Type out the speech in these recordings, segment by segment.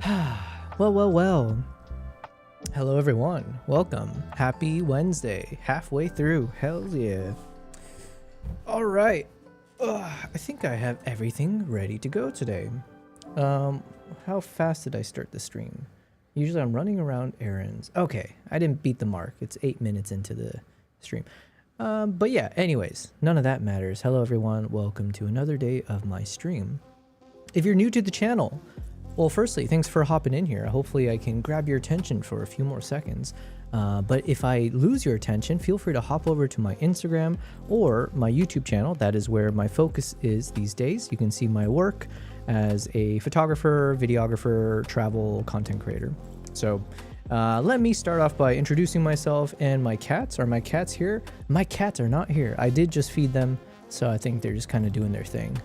Well. Hello, everyone. Welcome. Happy Wednesday. Halfway through. Hell yeah. All right. I think I have everything ready to go today. How fast did I start the stream? Usually I'm running around errands. Okay, I didn't beat the mark. It's 8 minutes into the stream. But yeah, anyways, none of that matters. Hello, everyone. Welcome to another day of my stream. If you're new to the channel, well, firstly, thanks for hopping in here. Hopefully I can grab your attention for a few more seconds. But if I lose your attention, feel free to hop over to my Instagram or my YouTube channel. That is where my focus is these days. You can see my work as a photographer, videographer, travel content creator. So let me start off by introducing myself and my cats. Are my cats here? My cats are not here. I did just feed them, so I think they're just kind of doing their thing.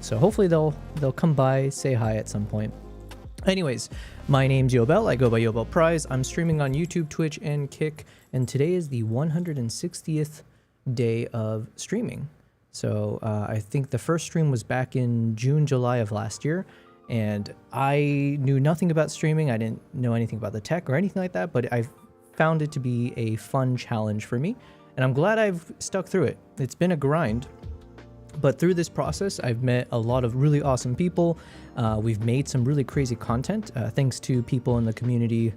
So hopefully they'll come by, say hi at some point. Anyways, my name's Yobel. I go by YobelPrize. I'm streaming on YouTube, Twitch, and Kick. And today is the 160th day of streaming. So I think the first stream was back in June, July of last year. And I knew nothing about streaming. I didn't know anything about the tech or anything like that. But I found it to be a fun challenge for me. And I'm glad I've stuck through it. It's been a grind. But through this process, I've met a lot of really awesome people. We've made some really crazy content, thanks to people in the community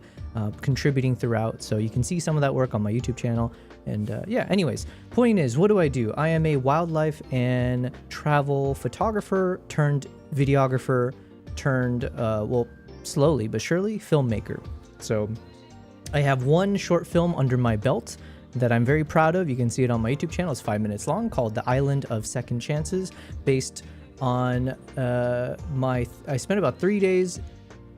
contributing throughout. So you can see some of that work on my YouTube channel. And yeah, anyways, point is, what do? I am a wildlife and travel photographer turned videographer turned, well, slowly but surely, filmmaker. So I have one short film under my belt that I'm very proud of. You can see it on my YouTube channel. It's 5 minutes long, called The Island of Second Chances, based on I spent about 3 days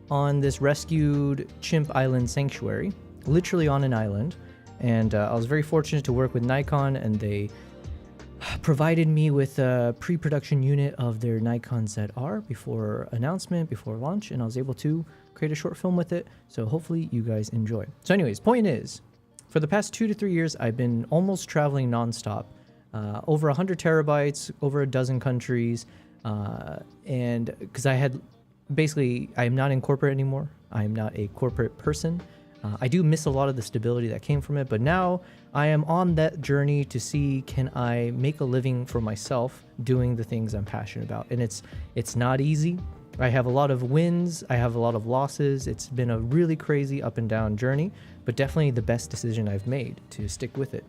on this rescued chimp island sanctuary, literally on an island. And I was very fortunate to work with Nikon, and they provided me with a pre-production unit of their Nikon ZR before announcement, before launch, and I was able to create a short film with it. So hopefully you guys enjoy. So anyways, point is, for the past 2 to 3 years, I've been almost traveling nonstop, over 100 terabytes, over a dozen countries, and because I'm not in corporate anymore. I'm not a corporate person. I do miss a lot of the stability that came from it, but now I am on that journey to see, can I make a living for myself doing the things I'm passionate about? And it's not easy. I have a lot of wins, I have a lot of losses. It's been a really crazy up and down journey, but definitely the best decision I've made to stick with it.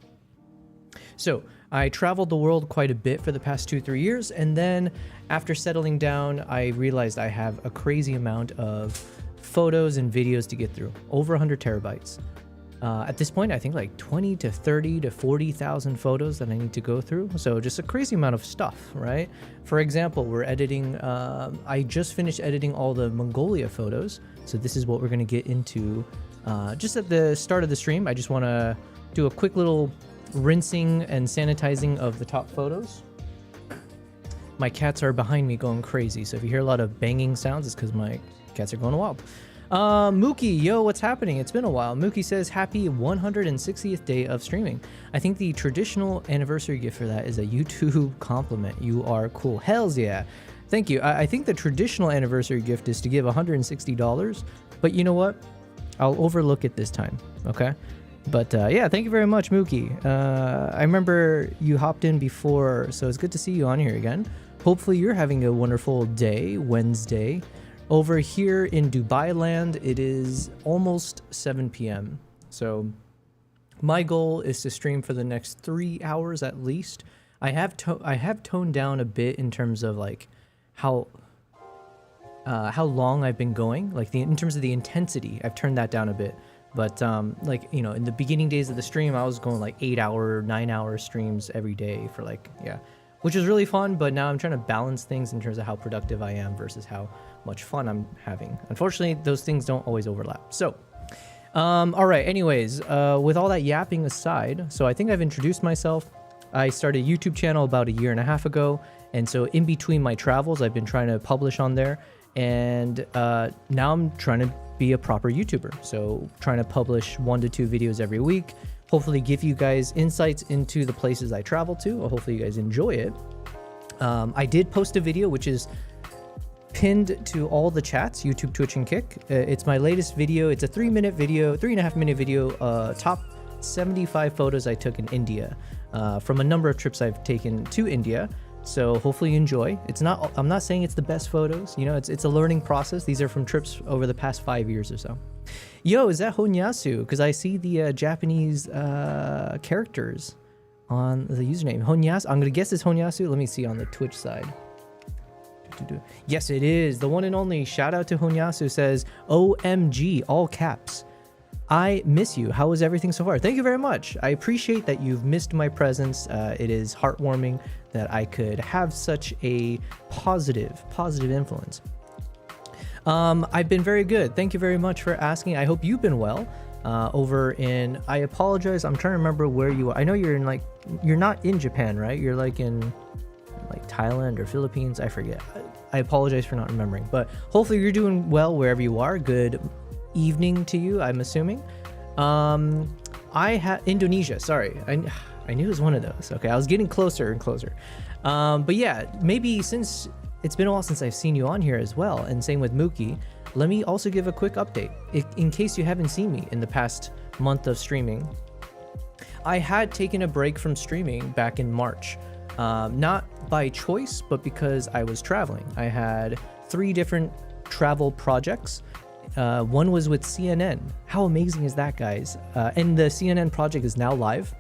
So I traveled the world quite a bit for the past 2-3 years, and then after settling down, I realized I have a crazy amount of photos and videos to get through, over 100 terabytes. At this point, I think like 20 to 30 to 40,000 photos that I need to go through. So just a crazy amount of stuff, right? For example, we're editing, I just finished editing all the Mongolia photos. So this is what we're going to get into just at the start of the stream. I just want to do a quick little rinsing and sanitizing of the top photos. My cats are behind me going crazy. So if you hear a lot of banging sounds, it's because my cats are going wild. Mookie, yo, what's happening? It's been a while. Mookie says, happy 160th day of streaming. I think the traditional anniversary gift for that is a YouTube compliment. You are cool. Hells yeah. Thank you. I think the traditional anniversary gift is to give $160, but you know what? I'll overlook it this time, okay? But yeah, thank you very much, Mookie. I remember you hopped in before, so it's good to see you on here again. Hopefully you're having a wonderful day, Wednesday. Over here in Dubai land, it is almost 7 p.m. So my goal is to stream for the next 3 hours at least. I have toned down a bit in terms of like how long I've been going. Like in terms of the intensity, I've turned that down a bit. But like, you know, in the beginning days of the stream, I was going like 8-hour, 9-hour streams every day for like, yeah, which was really fun. But now I'm trying to balance things in terms of how productive I am versus how much fun I'm having. Unfortunately, those things don't always overlap. So, all right, anyways, with all that yapping aside, so I think I've introduced myself. I started a YouTube channel about 1.5 years ago. And so in between my travels, I've been trying to publish on there. And now I'm trying to be a proper YouTuber. So trying to publish 1 to 2 videos every week, hopefully give you guys insights into the places I travel to, or hopefully you guys enjoy it. I did post a video, which is pinned to all the chats, YouTube, Twitch, and Kick. It's my latest video. It's a 3-minute video, 3.5-minute video, top 75 photos I took in India from a number of trips I've taken to India. So hopefully you enjoy. I'm not saying it's the best photos, you know, it's a learning process. These are from trips over the past 5 years or so. Yo, is that Honyasu? Because I see the Japanese characters on the username. Honyasu, I'm gonna guess it's Honyasu. Let me see on the Twitch side. Yes, it is. The one and only. Shout out to Honyasu, says, OMG, all caps. I miss you. How is everything so far? Thank you very much. I appreciate that you've missed my presence. It is heartwarming that I could have such a positive influence. I've been very good. Thank you very much for asking. I hope you've been well. I apologize. I'm trying to remember where you are. I know you're you're not in Japan, right? You're like in Thailand or Philippines. I forget. I apologize for not remembering, but hopefully you're doing well wherever you are. Good evening to you, I'm assuming. I had Indonesia. Sorry. I knew it was one of those. Okay. I was getting closer and closer. But yeah, maybe since it's been a while since I've seen you on here as well, and same with Mookie, let me also give a quick update. In case you haven't seen me in the past month of streaming, I had taken a break from streaming back in March. Not by choice, but because I was traveling. I had 3 different travel projects. One was with CNN. How amazing is that, guys? And the CNN project is now live.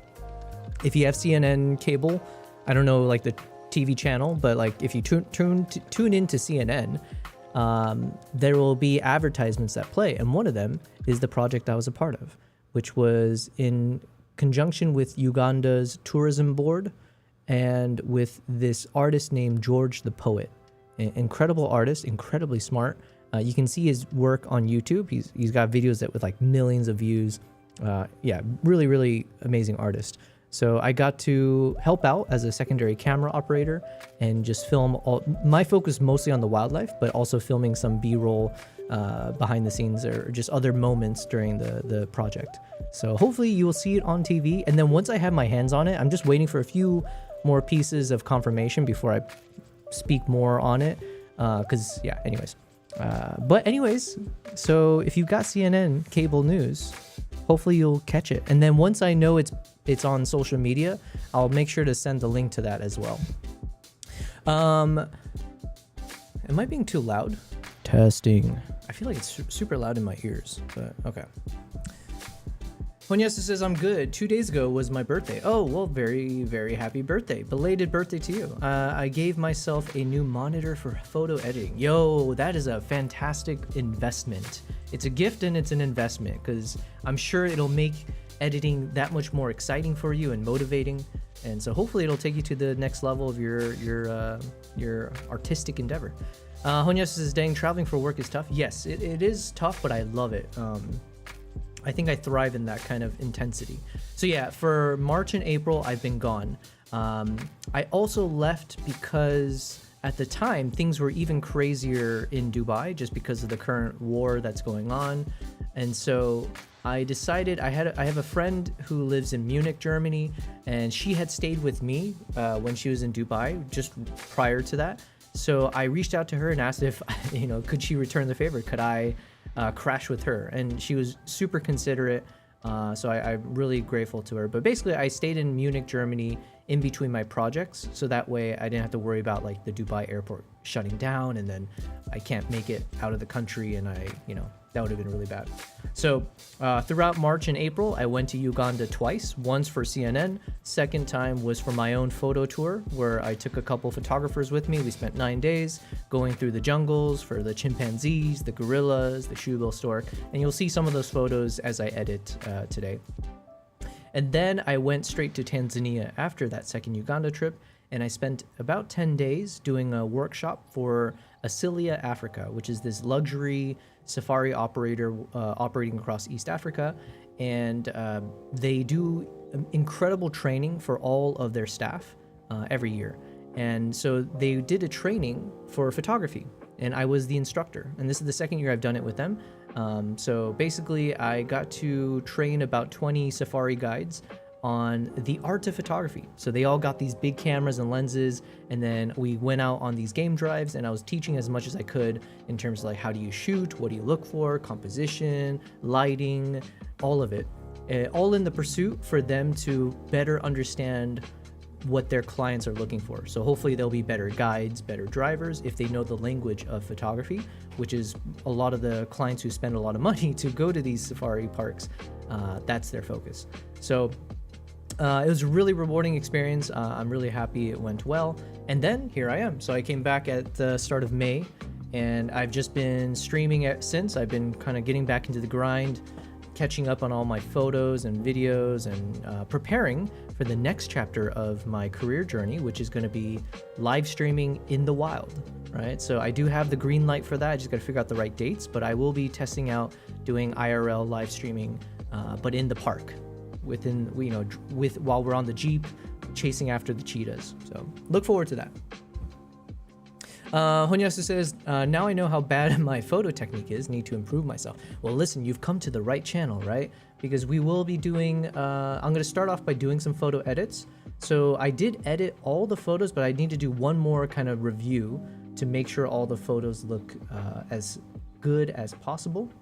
If you have CNN cable, I don't know, like the TV channel, but like if you tune into CNN, there will be advertisements that play. And one of them is the project I was a part of, which was in conjunction with Uganda's tourism board and with this artist named George the Poet. An incredible artist, incredibly smart. You can see his work on YouTube. He's got videos that with like millions of views. Yeah, really amazing artist. So I got to help out as a secondary camera operator and just film my focus mostly on the wildlife, but also filming some B-roll behind the scenes or just other moments during the project. So hopefully you will see it on TV. And then once I have my hands on it, I'm just waiting for a few more pieces of confirmation before I speak more on it. Cause yeah, anyways. But anyways, so if you've got CNN cable news, hopefully you'll catch it. And then once I know it's on social media, I'll make sure to send the link to that as well. Am I being too loud? Testing. I feel like it's super loud in my ears, but okay. Honyasu says, I'm good. 2 days ago was my birthday. Oh, well, very happy birthday. Belated birthday to you. I gave myself a new monitor for photo editing. Yo, that is a fantastic investment. It's a gift and it's an investment because I'm sure it'll make editing that much more exciting for you and motivating. And so hopefully it'll take you to the next level of your artistic endeavor. Honyasu says, dang, traveling for work is tough. Yes, it is tough, but I love it. I think I thrive in that kind of intensity. So yeah, for March and April, I've been gone. I also left because at the time, things were even crazier in Dubai just because of the current war that's going on. And so I decided, I have a friend who lives in Munich, Germany, and she had stayed with me when she was in Dubai just prior to that. So I reached out to her and asked if, could she return the favor? Could I crash with her? And she was super considerate. So I'm really grateful to her. But basically, I stayed in Munich, Germany in between my projects. So that way I didn't have to worry about like the Dubai airport shutting down and then I can't make it out of the country and that would have been really bad. So throughout March and April, I went to Uganda twice, once for CNN. Second time was for my own photo tour where I took a couple photographers with me. We spent 9 days going through the jungles for the chimpanzees, the gorillas, the shoebill stork, and you'll see some of those photos as I edit today. And then I went straight to Tanzania after that second Uganda trip, and I spent about 10 days doing a workshop for Asilia Africa, which is this luxury safari operator operating across East Africa. And they do incredible training for all of their staff every year. And so they did a training for photography, and I was the instructor. And this is the second year I've done it with them. So basically, I got to train about 20 safari guides on the art of photography. So they all got these big cameras and lenses, and then we went out on these game drives, and I was teaching as much as I could in terms of like, how do you shoot, what do you look for, composition, lighting, all of it, all in the pursuit for them to better understand what their clients are looking for. So hopefully they'll be better guides, better drivers if they know the language of photography, which is a lot of the clients who spend a lot of money to go to these safari parks. That's their focus. So it was a really rewarding experience. I'm really happy it went well. And then here I am. So I came back at the start of May, and I've just been streaming since. I've been kind of getting back into the grind, catching up on all my photos and videos, and preparing for the next chapter of my career journey, which is going to be live streaming in the wild, right? So I do have the green light for that. I just got to figure out the right dates, but I will be testing out doing IRL live streaming, but in the park, within, you know, while we're on the Jeep chasing after the cheetahs. So look forward to that. Honyasu says, now I know how bad my photo technique is, need to improve myself. Well, listen, you've come to the right channel, right? Because we will be doing, I'm going to start off by doing some photo edits. So I did edit all the photos, but I need to do one more kind of review to make sure all the photos look as good as possible.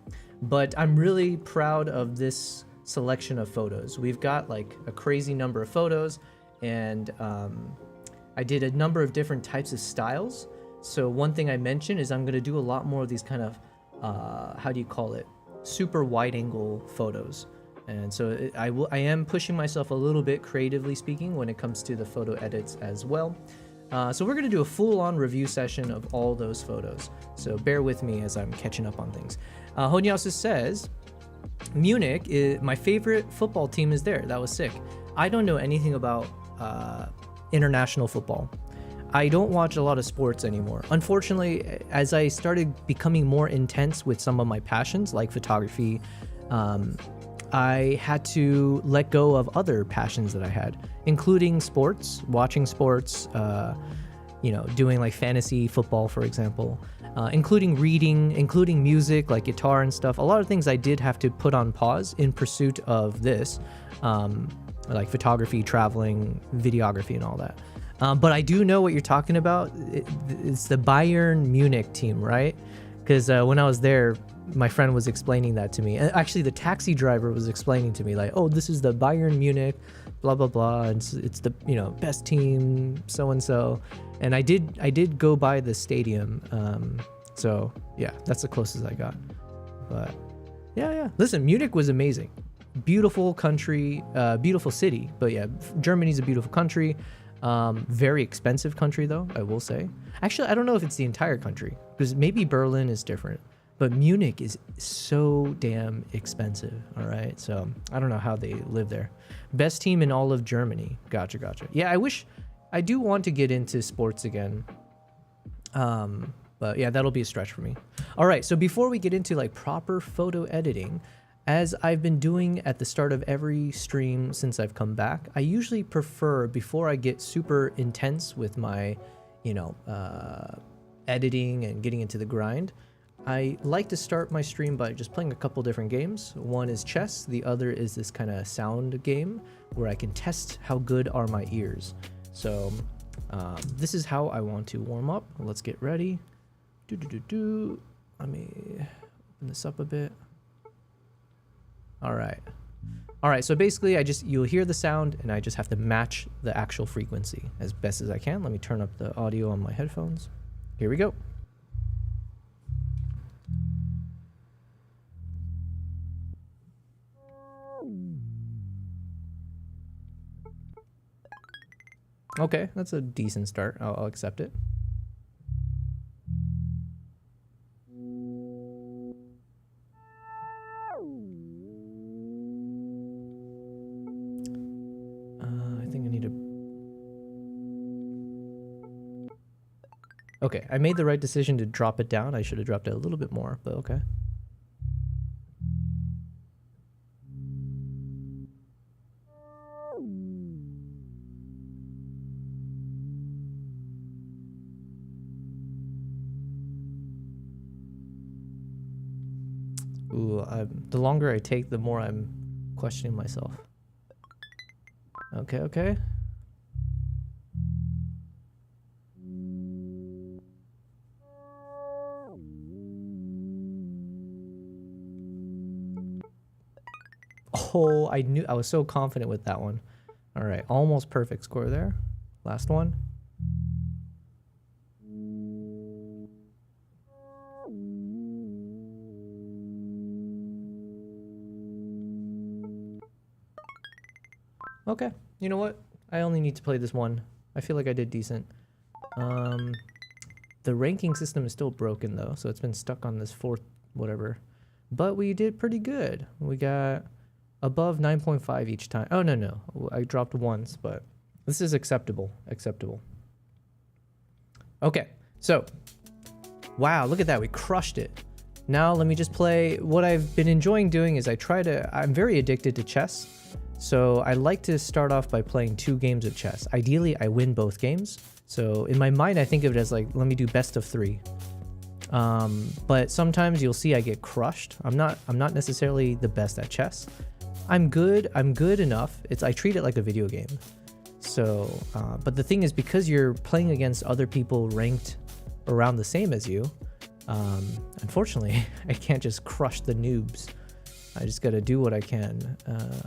But I'm really proud of this selection of photos. We've got like a crazy number of photos, and I did a number of different types of styles. So one thing I mentioned is I'm going to do a lot more of these kind of, how do you call it? Super wide angle photos. And so I am pushing myself a little bit creatively speaking when it comes to the photo edits as well. So we're going to do a full-on review session of all those photos. So bear with me as I'm catching up on things. Honyasu says, Munich, my favorite football team is there. That was sick. I don't know anything about international football. I don't watch a lot of sports anymore. Unfortunately, as I started becoming more intense with some of my passions, like photography, I had to let go of other passions that I had, including sports, watching sports, you know, doing like fantasy football, for example, including reading, including music, like guitar and stuff. A lot of things I did have to put on pause in pursuit of this, like photography, traveling, videography, and all that. But I do know what you're talking about. It's the Bayern Munich team, right? Because when I was there, my friend was explaining that to me. And actually, the taxi driver was explaining to me, like, oh, this is the Bayern Munich, blah, blah, blah. And it's the, you know, best team, so-and-so. And I did go by the stadium. So, yeah, that's the closest I got. But, yeah. Listen, Munich was amazing. Beautiful country, beautiful city. But, yeah, Germany's a beautiful country. Very expensive country, though, I will say. Actually, I don't know if it's the entire country, because maybe Berlin is different, but Munich is so damn expensive. All right, so I don't know how they live there. Best team in all of Germany. Gotcha. Yeah, I do want to get into sports again, but yeah, that'll be a stretch for me. All right, so before we get into like proper photo editing, as I've been doing at the start of every stream since I've come back, I usually prefer, before I get super intense with my, you know, editing and getting into the grind, I like to start my stream by just playing a couple different games. One is chess, the other is this kind of sound game where I can test how good are my ears. So this is how I want to warm up. Let's get ready. Let me open this up a bit. All right, so basically you'll hear the sound and I just have to match the actual frequency as best as I can. Let me turn up the audio on my headphones. Here we go. Okay, that's a decent start. I'll accept it. Okay, I made the right decision to drop it down. I should have dropped it a little bit more, but okay. Ooh, the longer I take, the more I'm questioning myself. Okay, okay. Oh, I was so confident with that one. All right, almost perfect score there. Last one. Okay, you know what? I only need to play this one. I feel like I did decent. The ranking system is still broken though, so it's been stuck on this 4th whatever. But we did pretty good. We got above 9.5 each time. Oh, no. I dropped once, but this is acceptable. Acceptable. Okay, so. Wow, look at that. We crushed it. Now let me just play. What I've been enjoying doing is I'm very addicted to chess. So I like to start off by playing 2 games of chess. Ideally, I win both games. So in my mind, I think of it as like, let me do best of 3. But sometimes you'll see I get crushed. I'm not necessarily the best at chess. I'm good enough. I treat it like a video game. So, but the thing is, because you're playing against other people ranked around the same as you, unfortunately, I can't just crush the noobs. I just gotta do what I can.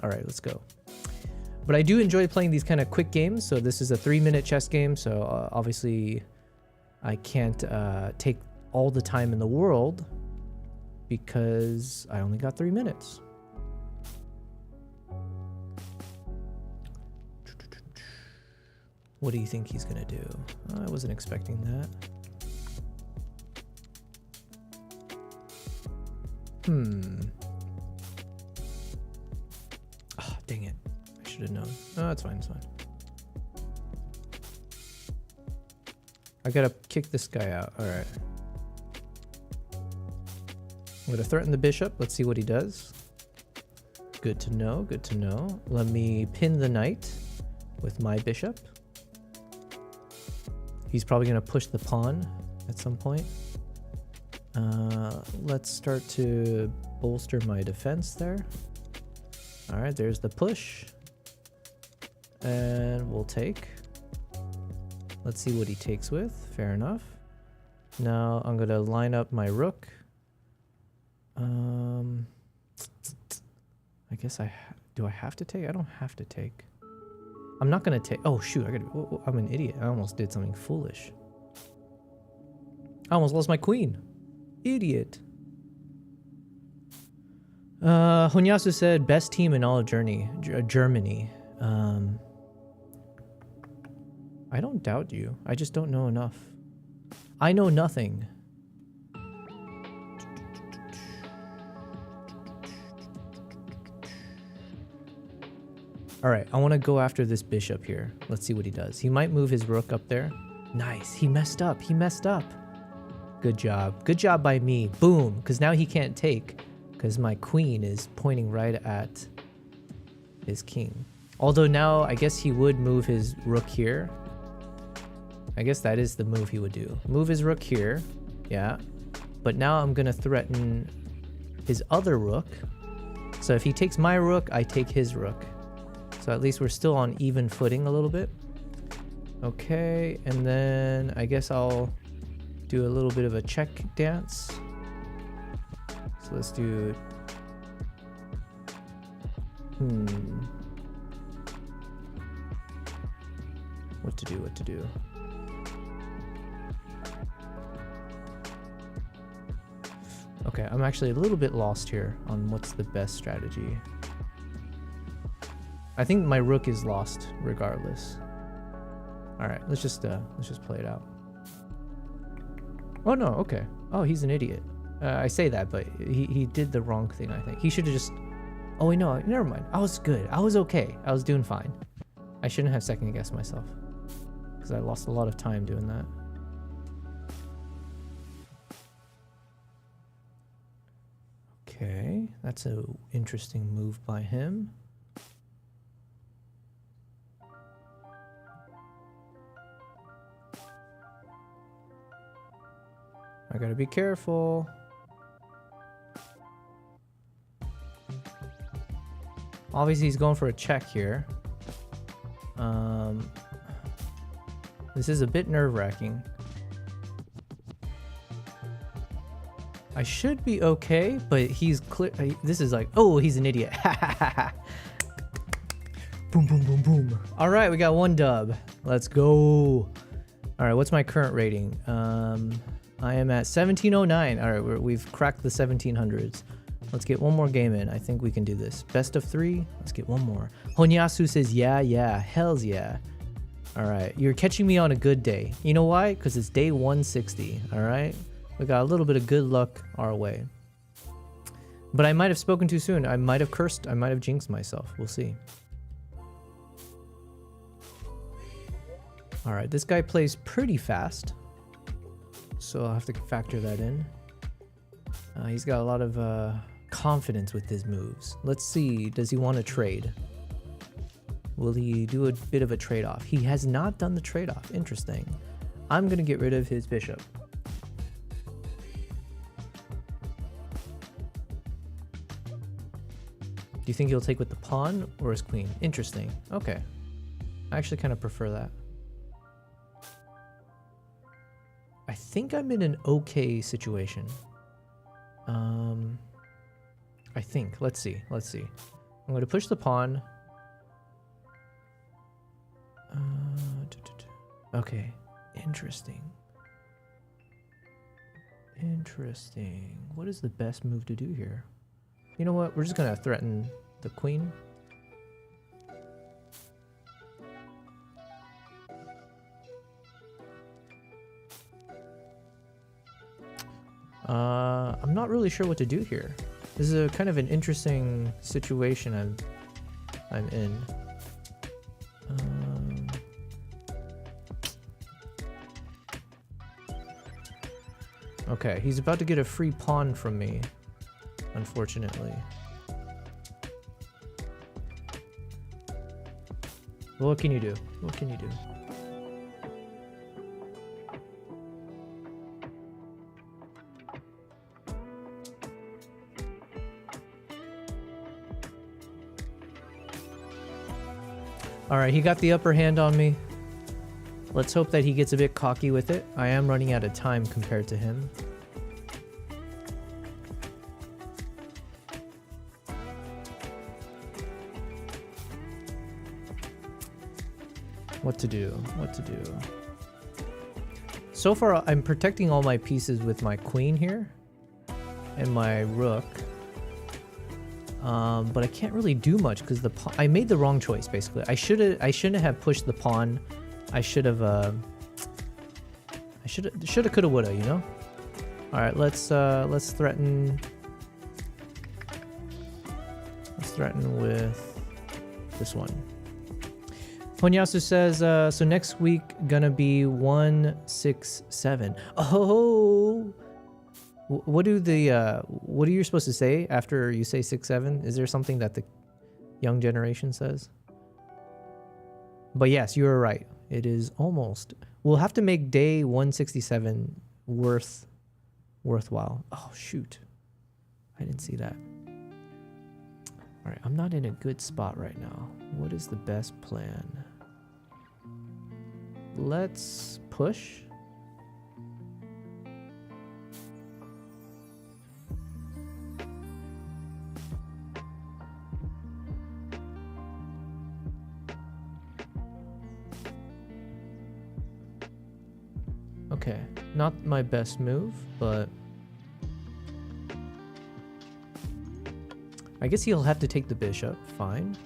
All right, let's go. But I do enjoy playing these kind of quick games. So this is a 3-minute chess game. So obviously I can't take all the time in the world because I only got 3 minutes. What do you think he's gonna do? I wasn't expecting that. Oh, dang it. I should have known. Oh, it's fine, it's fine. I gotta kick this guy out. Alright. I'm gonna threaten the bishop. Let's see what he does. Good to know, good to know. Let me pin the knight with my bishop. He's probably gonna push the pawn at some point. Let's start to bolster my defense there. All right, there's the push. And we'll take. Let's see what he takes with. Fair enough. Now I'm gonna line up my rook. I guess do I have to take? I don't have to take. I'm not gonna take. Oh shoot! I'm an idiot. I almost did something foolish. I almost lost my queen. Idiot. Honyasu said best team in all of Germany. I don't doubt you. I just don't know enough. I know nothing. All right, I want to go after this bishop here. Let's see what he does. He might move his rook up there. Nice. He messed up. He messed up. Good job. Good job by me. Boom. Because now he can't take. Because my queen is pointing right at his king. Although now I guess he would move his rook here. I guess that is the move he would do. Move his rook here. Yeah. But now I'm going to threaten his other rook. So if he takes my rook, I take his rook. So at least we're still on even footing a little bit. Okay, and then I guess I'll do a little bit of a check dance. So let's do... What to do? Okay, I'm actually a little bit lost here on what's the best strategy. I think my rook is lost regardless. All right, let's just play it out. Oh no, okay. Oh, he's an idiot. I say that, but he did the wrong thing, I think. He should have just... Oh wait, no, never mind. I was good. I was okay. I was doing fine. I shouldn't have second guessed myself. Because I lost a lot of time doing that. Okay, that's an interesting move by him. I gotta be careful. Obviously he's going for a check here. This is a bit nerve-wracking. I should be okay, but he's clear. This is like, oh, he's an idiot. Boom, boom, boom, boom. All right, we got one dub. Let's go. All right, what's my current rating? I am at 1709. All right, we've cracked the 1700s. Let's get one more game in. I think we can do this. Best of 3. Let's get one more. Honyasu says, yeah, hells yeah. All right, you're catching me on a good day. You know why? Because it's day 160. All right, we got a little bit of good luck our way. But I might have spoken too soon. I might have cursed. I might have jinxed myself. We'll see. All right, this guy plays pretty fast, so I'll have to factor that in. He's got a lot of confidence with his moves. Let's see, does he want to trade? Will he do a bit of a trade-off? He has not done the trade-off. Interesting. I'm going to get rid of his bishop. Do you think he'll take with the pawn or his queen? Interesting. Okay. I actually kind of prefer that. I think I'm in an okay situation. I think. Let's see. I'm going to push the pawn. Okay. Interesting. What is the best move to do here? You know what? We're just going to threaten the queen. I'm not really sure what to do here. This is a kind of an interesting situation I'm in. Okay, he's about to get a free pawn from me, unfortunately. What can you do? What can you do? Alright, he got the upper hand on me. Let's hope that he gets a bit cocky with it. I am running out of time compared to him. What to do? So far, I'm protecting all my pieces with my queen here. And my rook. But I can't really do much because I made the wrong choice basically. I shouldn't have pushed the pawn. I should have coulda woulda, you know? All right, let's threaten. Let's threaten with this one. Honyasu says, so next week gonna be 167. Oh. What are you supposed to say after you say 6-7? Is there something that the young generation says? But yes, you are right. It is almost. We'll have to make day 167 worthwhile. Oh shoot, I didn't see that. All right, I'm not in a good spot right now. What is the best plan? Let's push. Okay, not my best move, but I guess he'll have to take the bishop, fine.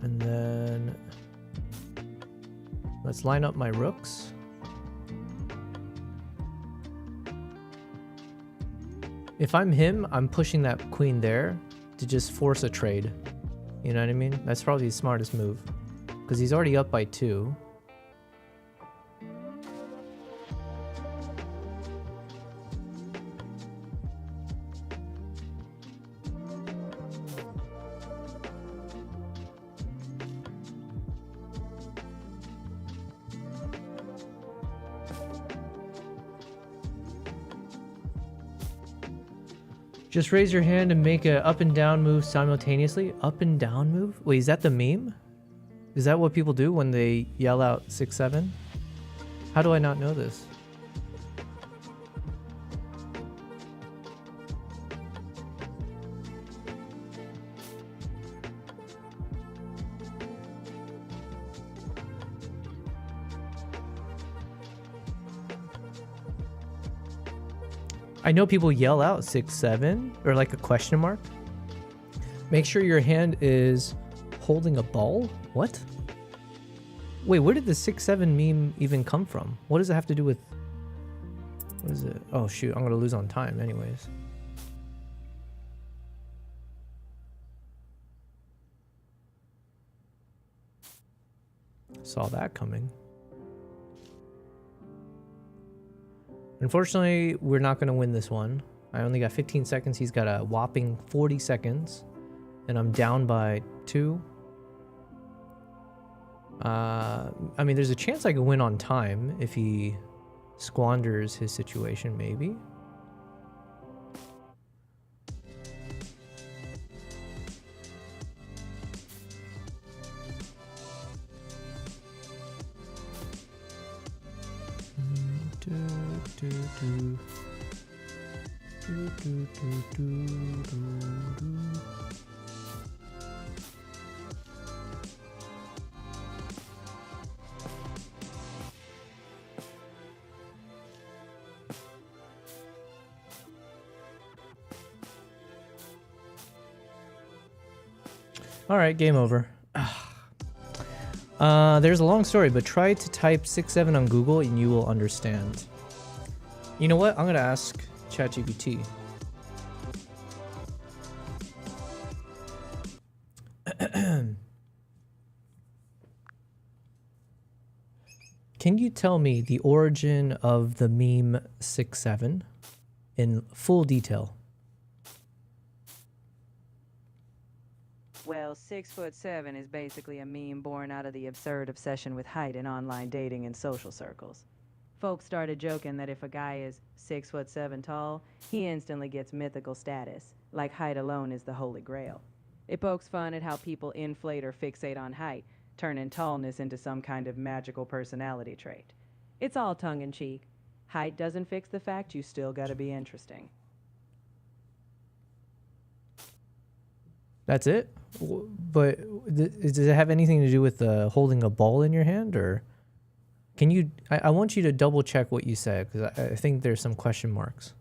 And then let's line up my rooks. If I'm him, I'm pushing that queen there to just force a trade. You know what I mean? That's probably the smartest move because he's already up by 2. Just raise your hand and make a up and down move simultaneously. Up and down move? Wait, is that the meme? Is that what people do when they yell out 6-7? How do I not know this? I know people yell out 6-7 or like a question mark. Make sure your hand is holding a ball. What? Wait, where did the 6-7 meme even come from? What does it have to do with... What is it? Oh shoot, I'm gonna lose on time anyways. Saw that coming. Unfortunately, we're not going to win this one. I only got 15 seconds. He's got a whopping 40 seconds. And I'm down by 2. I mean, there's a chance I could win on time if he squanders his situation, maybe. All right, game over. There's a long story, but try to type 6-7 on Google and you will understand. You know what? I'm gonna ask ChatGPT. Can you tell me the origin of the meme 6-7 in full detail? Well, 6'7" is basically a meme born out of the absurd obsession with height in online dating and social circles. Folks started joking that if a guy is 6'7" tall, he instantly gets mythical status, like height alone is the holy grail. It pokes fun at how people inflate or fixate on height, turning tallness into some kind of magical personality trait. It's all tongue-in-cheek. Height doesn't fix the fact you still gotta be interesting. That's it? But does it have anything to do with holding a ball in your hand, or can you... I want you to double check what you said, because I think there's some question marks.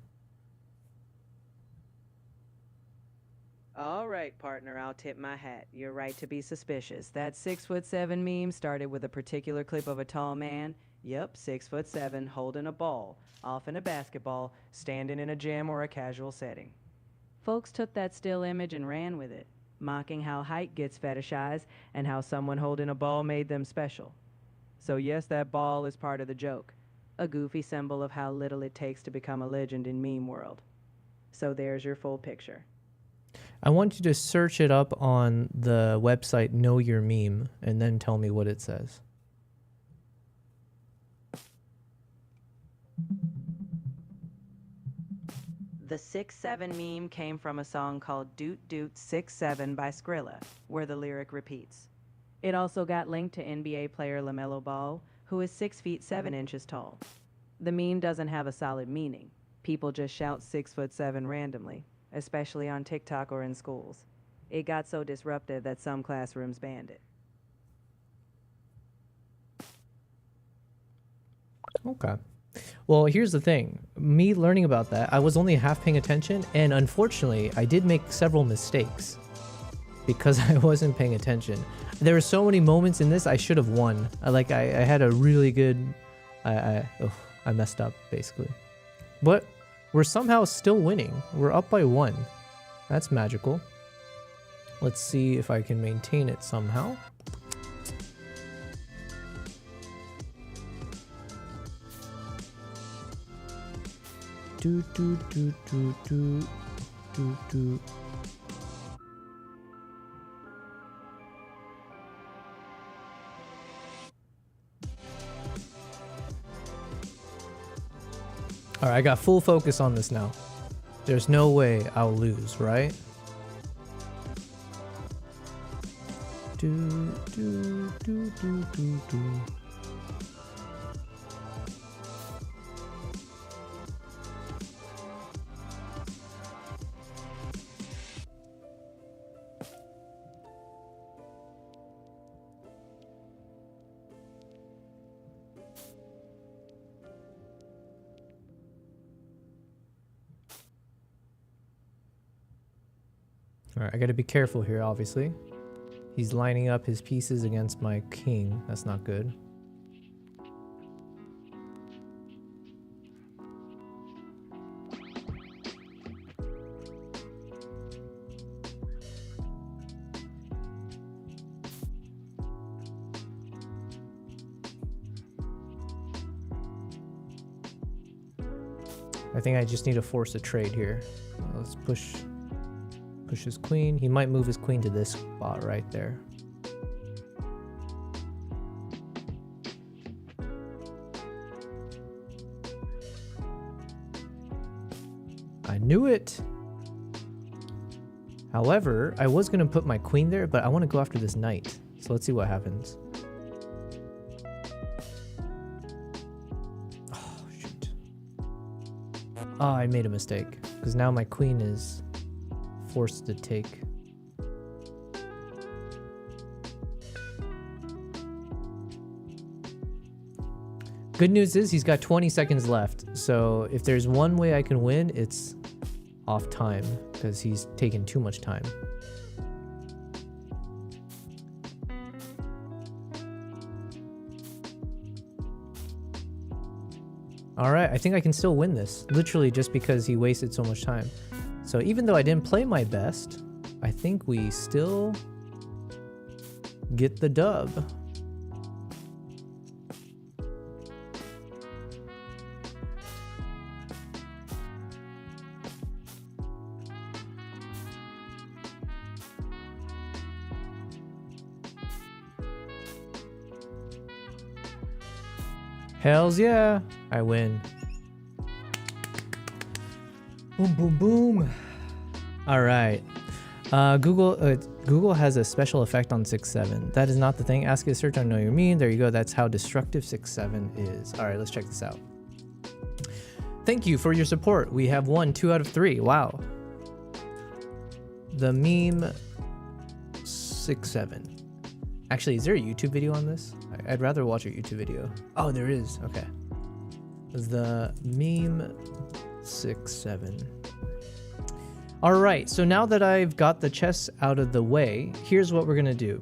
All right, partner, I'll tip my hat. You're right to be suspicious. That 6'7" meme started with a particular clip of a tall man. Yep, 6'7", holding a ball, off in a basketball, standing in a gym or a casual setting. Folks took that still image and ran with it, mocking how height gets fetishized and how someone holding a ball made them special. So yes, that ball is part of the joke, a goofy symbol of how little it takes to become a legend in meme world. So there's your full picture. I want you to search it up on the website Know Your Meme and then tell me what it says. The 6'7" meme came from a song called Doot Doot 6'7" by Skrilla, where the lyric repeats. It also got linked to NBA player LaMelo Ball, who is 6 feet 7 inches tall. The meme doesn't have a solid meaning. People just shout 6'7" randomly, especially on TikTok or in schools. It got so disruptive that some classrooms banned it. Okay. Well, here's the thing. Me learning about that, I was only half paying attention, and unfortunately, I did make several mistakes because I wasn't paying attention. There were so many moments in this I should have won. I had a really good... I messed up, basically. But we're somehow still winning. We're up by 1. That's magical. Let's see if I can maintain it somehow. Do do do do do do do. All right, I got full focus on this now. There's no way I'll lose, right? Do, do, do, do, do, do. All right, I got to be careful here, obviously. He's lining up his pieces against my king. That's not good. I think I just need to force a trade here. Let's push his queen. He might move his queen to this spot right there. I knew it. However, I was going to put my queen there, but I want to go after this knight. So let's see what happens. Oh, shoot. Oh, I made a mistake. Because now my queen is forced to take. Good news is he's got 20 seconds left. So if there's one way I can win, it's off time because he's taken too much time. All right, I think I can still win this, literally just because he wasted so much time. So even though I didn't play my best, I think we still get the dub. Hells yeah, I win. Boom, boom, boom. All right. Google has a special effect on 6.7. That is not the thing. Ask it a search on Know Your Meme. There you go. That's how destructive 6.7 is. All right, let's check this out. Thank you for your support. We have won 2 out of 3. Wow. The meme 6.7. Actually, is there a YouTube video on this? I'd rather watch a YouTube video. Oh, there is. Okay. The meme 6.7. All right, so now that I've got the chess out of the way, here's what we're gonna do.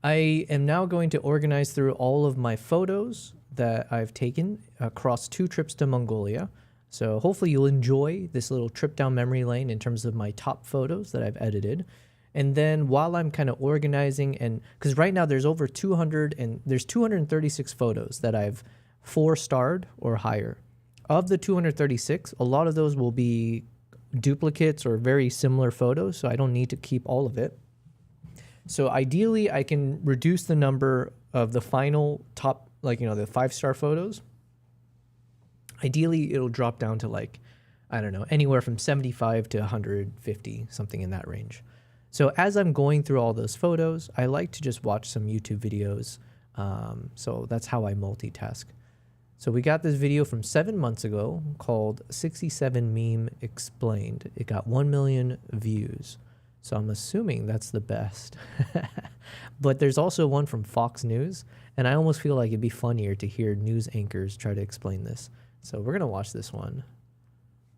I am now going to organize through all of my photos that I've taken across 2 trips to Mongolia. So hopefully you'll enjoy this little trip down memory lane in terms of my top photos that I've edited. And then while I'm kind of organizing, and because right now there's over 236 photos that I've 4-starred or higher. Of the 236, a lot of those will be duplicates or very similar photos, so I don't need to keep all of it. So ideally, I can reduce the number of the final top, like, you know, the 5-star photos. Ideally, it'll drop down to, like, I don't know, anywhere from 75 to 150, something in that range. So as I'm going through all those photos, I like to just watch some YouTube videos. So that's how I multitask. So we got this video from 7 months ago called 67 Meme Explained. It got 1 million views. So I'm assuming that's the best. But there's also one from Fox News, and I almost feel like it'd be funnier to hear news anchors try to explain this. So we're gonna watch this one.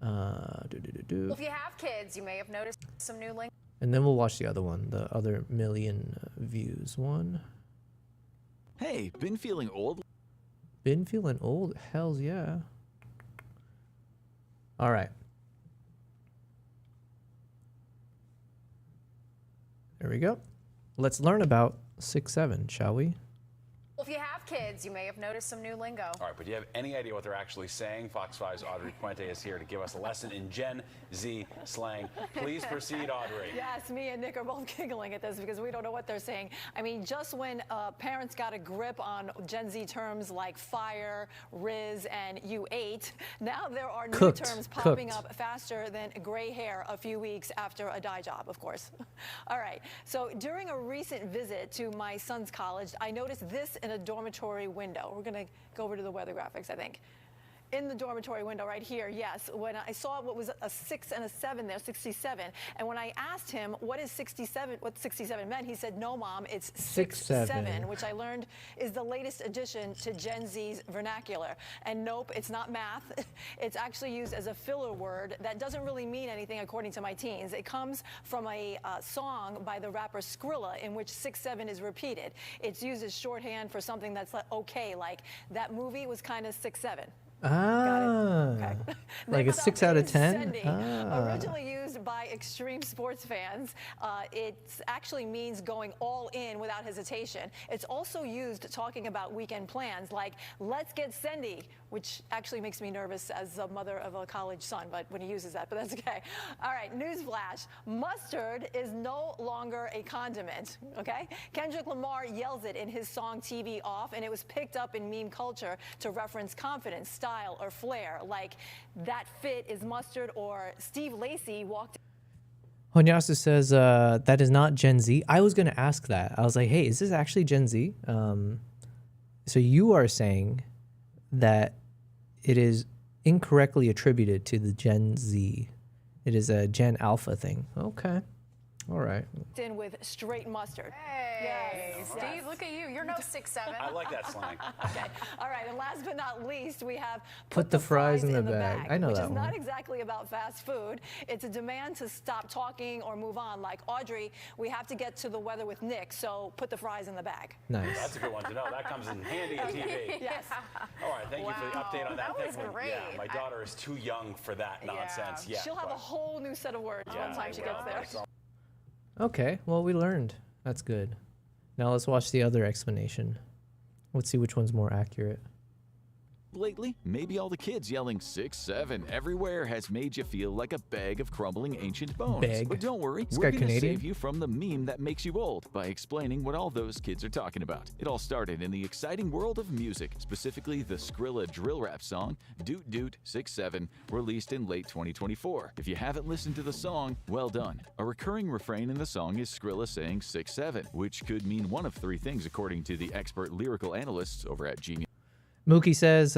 If you have kids, you may have noticed some new links. And then we'll watch the other one, the other million views one. Hey, been feeling old? Been feeling old? Hells yeah. All right. There we go. Let's learn about 6.7, shall we? Well, if you have kids, you may have noticed some new lingo. All right, but do you have any idea what they're actually saying? Fox 5's Audrey Puente is here to give us a lesson in Gen Z slang. Please proceed, Audrey. Yes, me and Nick are both giggling at this because we don't know what they're saying. I mean, just when parents got a grip on Gen Z terms like fire, Riz, and you ate, now there are new terms popping up faster than gray hair a few weeks after a dye job, of course. All right, so during a recent visit to my son's college, I noticed this in a dormitory window. We're going to go over to the weather graphics, I think. In the dormitory window right here, yes, when I saw what was a 6 and a 7 there, 67, and when I asked him what 67 meant, he said, no, Mom, it's 6-7, which I learned is the latest addition to Gen Z's vernacular. And nope, it's not math. It's actually used as a filler word that doesn't really mean anything according to my teens. It comes from a song by the rapper Skrilla in which 6-7 is repeated. It's used as shorthand for something that's like, okay, like that movie was kind of 6-7. Ah, okay. Like a 6 out of 10? Originally used by extreme sports fans, it actually means going all in without hesitation. It's also used talking about weekend plans like, let's get sendy, which actually makes me nervous as a mother of a college son, but when he uses that, but that's okay. All right, newsflash. Mustard is no longer a condiment, okay? Kendrick Lamar yells it in his song TV Off, and it was picked up in meme culture to reference confidence, style, or flair, like that fit is mustard, or Steve Lacy walked. Honyasu says that is not Gen Z. I was going to ask that. I was like, hey, is this actually Gen Z? So you are saying that it is incorrectly attributed to the Gen Z. It is a Gen Alpha thing. Okay. All right. In with straight mustard. Hey, Yes. Steve, Yes. look at you. You're no 6-7. I like that slang. Okay. All right. And last but not least, we have Put the fries in the bag. I know which that is one. not exactly about fast food. It's a demand to stop talking or move on. Like, Audrey, we have to get to the weather with Nick, so put the fries in the bag. Nice. That's a good one to know. That comes in handy at TV. Yes. All right, thank you for the update on that. That was Thank you. great. Yeah, my daughter is too young for that nonsense. Yeah, She'll have a whole new set of words one time she gets there. Okay, well, we learned. That's good. Now let's watch the other explanation. Let's see which one's more accurate. Lately, maybe all the kids yelling 6-7 everywhere has made you feel like a bag of crumbling ancient bones. Bag. But don't worry, This we're guy going to Canadian? save you from the meme that makes you old by explaining what all those kids are talking about. It all started in the exciting world of music, specifically the Skrilla drill rap song Doot Doot 6-7, released in late 2024. If you haven't listened to the song, well done. A recurring refrain in the song is Skrilla saying 6-7, which could mean one of three things according to the expert lyrical analysts over at Genius. Mookie says,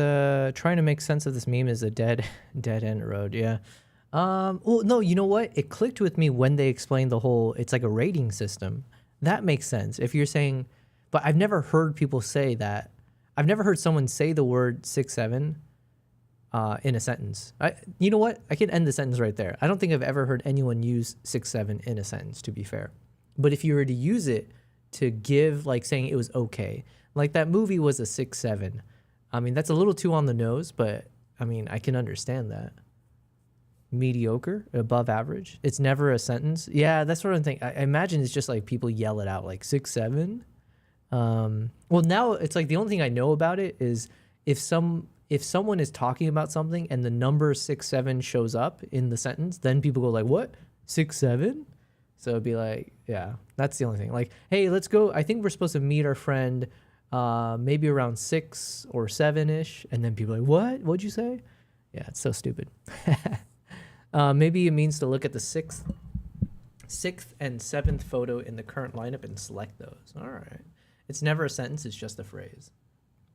trying to make sense of this meme is a dead end road. Yeah. Well, no, you know what? It clicked with me when they explained the whole, it's like a rating system. That makes sense. If you're saying, but I've never heard people say that. I've never heard someone say the word 6-7 in a sentence. You know what? I can end the sentence right there. I don't think I've ever heard anyone use 6-7 in a sentence, to be fair. But if you were to use it to give, like saying it was okay, like that movie was a 6-7. I mean, that's a little too on the nose, but I mean, I can understand that. Mediocre, above average. It's never a sentence. Yeah, that's what I'm thinking. I imagine it's just like people yell it out like 6-7. Well, now it's like the only thing I know about it is if someone is talking about something and the number 6-7 shows up in the sentence, then people go like, what? 6-7? So it'd be like, yeah, that's the only thing. Like, hey, let's go. I think we're supposed to meet our friend maybe around 6 or 7-ish. And then people are like, what? What'd you say? Yeah, it's so stupid. Maybe it means to look at the sixth and 7th photo in the current lineup and select those. All right. It's never a sentence. It's just a phrase.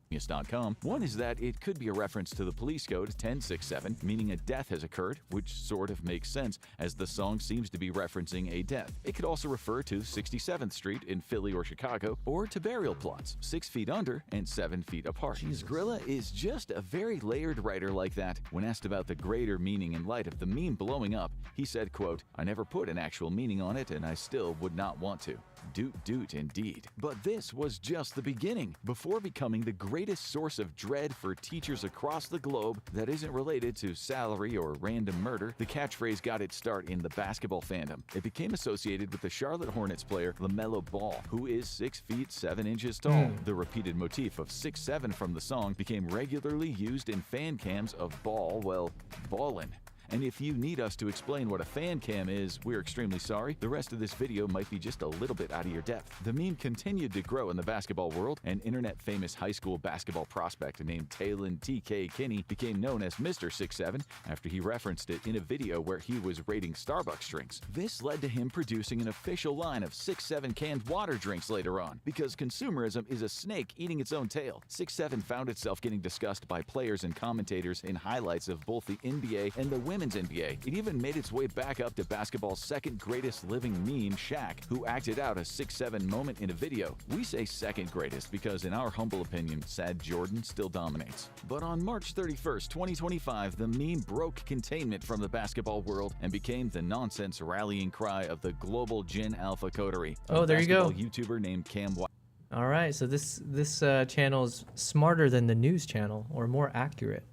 Genius.com. One is that it could be a reference to the police code 1067, meaning a death has occurred, which sort of makes sense as the song seems to be referencing a death. It could also refer to 67th Street in Philly or Chicago, or to burial plots 6 feet under and 7 feet apart. Skrilla is just a very layered writer like that. When asked about the greater meaning in light of the meme blowing up, he said, quote, "I never put an actual meaning on it and I still would not want to." Doot doot indeed. But this was just the beginning. Before becoming the greatest greatest source of dread for teachers across the globe that isn't related to salary or random murder, the catchphrase got its start in the basketball fandom. It became associated with the Charlotte Hornets player LaMelo Ball, who is 6 feet 7 inches tall. The repeated motif of 6'7" from the song became regularly used in fan cams of Ball, well, ballin'. And if you need us to explain what a fan cam is, we're extremely sorry. The rest of this video might be just a little bit out of your depth. The meme continued to grow in the basketball world. An internet-famous high school basketball prospect named Talon T.K. Kinney became known as Mr. 6'7" after he referenced it in a video where he was rating Starbucks drinks. This led to him producing an official line of 6'7" canned water drinks later on. Because consumerism is a snake eating its own tail, 6'7" found itself getting discussed by players and commentators in highlights of both the NBA and the Women's NBA. It even made its way back up to basketball's second greatest living meme, Shaq, who acted out a 6'7" moment in a video. We say second greatest because in our humble opinion, sad Jordan still dominates. But on March 31st, 2025, the meme broke containment from the basketball world and became the nonsense rallying cry of the global Gen Alpha coterie. Oh, there you go. A YouTuber named Cam Y. All right, so this channel is smarter than the news channel, or more accurate.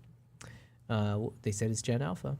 They said it's Gen Alpha.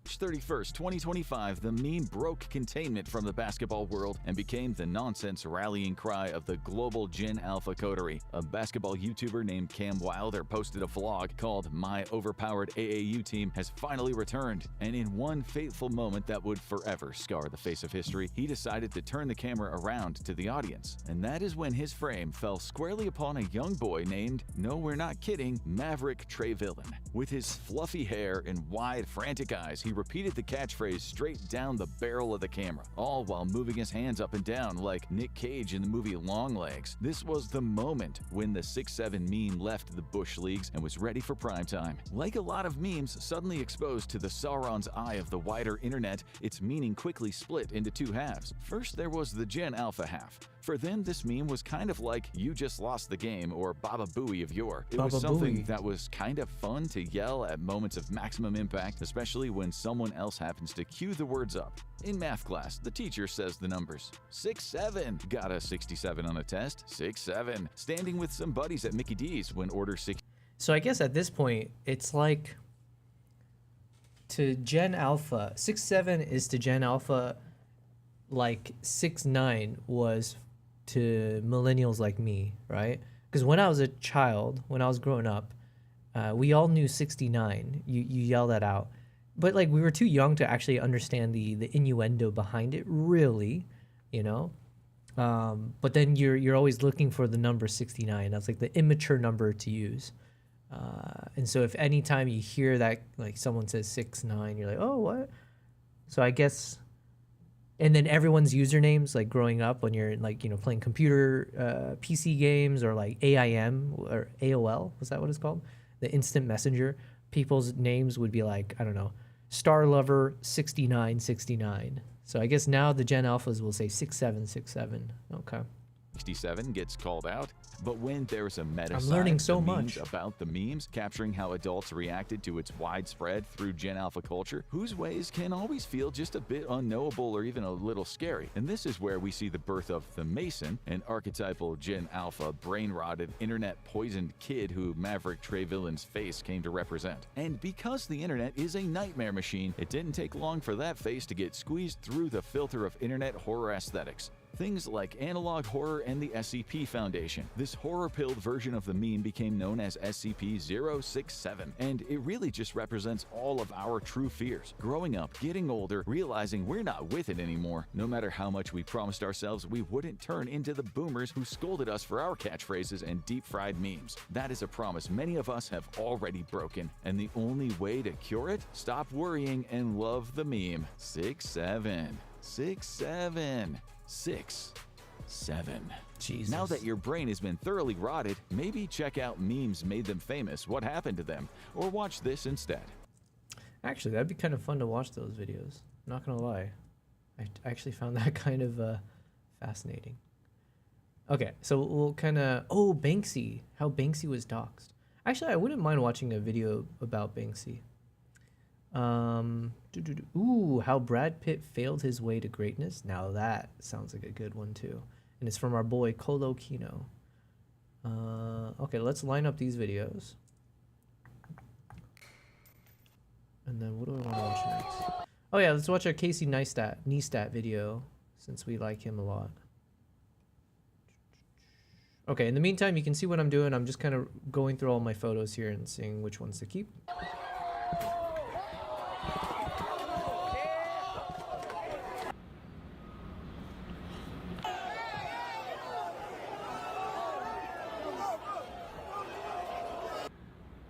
March 31st, 2025, the meme broke containment from the basketball world and became the nonsense rallying cry of the global Gen Alpha coterie. A basketball YouTuber named Cam Wilder posted a vlog called My Overpowered AAU Team Has Finally Returned, and in one fateful moment that would forever scar the face of history, he decided to turn the camera around to the audience. And that is when his frame fell squarely upon a young boy named, no we're not kidding, Maverick Trevillain. With his fluffy hair and wide, frantic eyes, he repeated the catchphrase straight down the barrel of the camera, all while moving his hands up and down like Nick Cage in the movie Longlegs. This was the moment when the 6'7" meme left the bush leagues and was ready for prime time. Like a lot of memes suddenly exposed to the Sauron's eye of the wider internet, its meaning quickly split into two halves. First, there was the Gen Alpha half. For them, this meme was kind of like You Just Lost the Game or Baba Booey of yore. It was something that was kind of fun to yell at moments of maximum impact, especially when someone else happens to cue the words up. In math class, the teacher says the numbers. 6'7", got a 67 on a test, 6'7". Standing with some buddies at Mickey D's when order 6. So I guess at this point, it's like to Gen Alpha, 6'7" is to Gen Alpha like 6'9" was to millennials like me, right? Because when I was a child, when I was growing up, we all knew 69. You yell that out. But like we were too young to actually understand the innuendo behind it, really, you know? But then you're always looking for the number 69. That's like the immature number to use. And so if anytime you hear that, like someone says 6'9", you're like, oh, what? So I guess... And then everyone's usernames, like growing up when you're like, you know, playing computer PC games or like AIM or AOL, was that what it's called? The instant messenger. People's names would be like, I don't know, Star Lover 6969. So I guess now the Gen Alphas will say 6767. Okay. 67 gets called out, but when there's a meta I'm learning so the much memes about the memes capturing how adults reacted to its widespread through Gen Alpha culture, whose ways can always feel just a bit unknowable or even a little scary. And this is where we see the birth of the Mason, an archetypal Gen Alpha brain-rotted, internet-poisoned kid who Maverick Trevillain's face came to represent. And because the internet is a nightmare machine, it didn't take long for that face to get squeezed through the filter of internet horror aesthetics. Things like Analog Horror and the SCP Foundation. This horror-pilled version of the meme became known as SCP-067, and it really just represents all of our true fears. Growing up, getting older, realizing we're not with it anymore. No matter how much we promised ourselves we wouldn't turn into the boomers who scolded us for our catchphrases and deep-fried memes. That is a promise many of us have already broken, and the only way to cure it? Stop worrying and love the meme. 6'7". 6'7". 6'7". Jesus. Now that your brain has been thoroughly rotted, maybe check out Memes Made Them Famous, What Happened to Them, or watch this instead. Actually, that'd be kind of fun to watch those videos. Not gonna lie. I actually found that kind of fascinating. Okay, so we'll kind of... Oh, Banksy. How Banksy was doxxed. Actually, I wouldn't mind watching a video about Banksy. Ooh, how Brad Pitt failed his way to greatness. Now that sounds like a good one too. And it's from our boy Colo Kino. Okay, let's line up these videos. And then what do I want to watch next? Oh yeah, let's watch a Casey Neistat video, since we like him a lot. Okay, in the meantime, you can see what I'm doing. I'm just kind of going through all my photos here and seeing which ones to keep.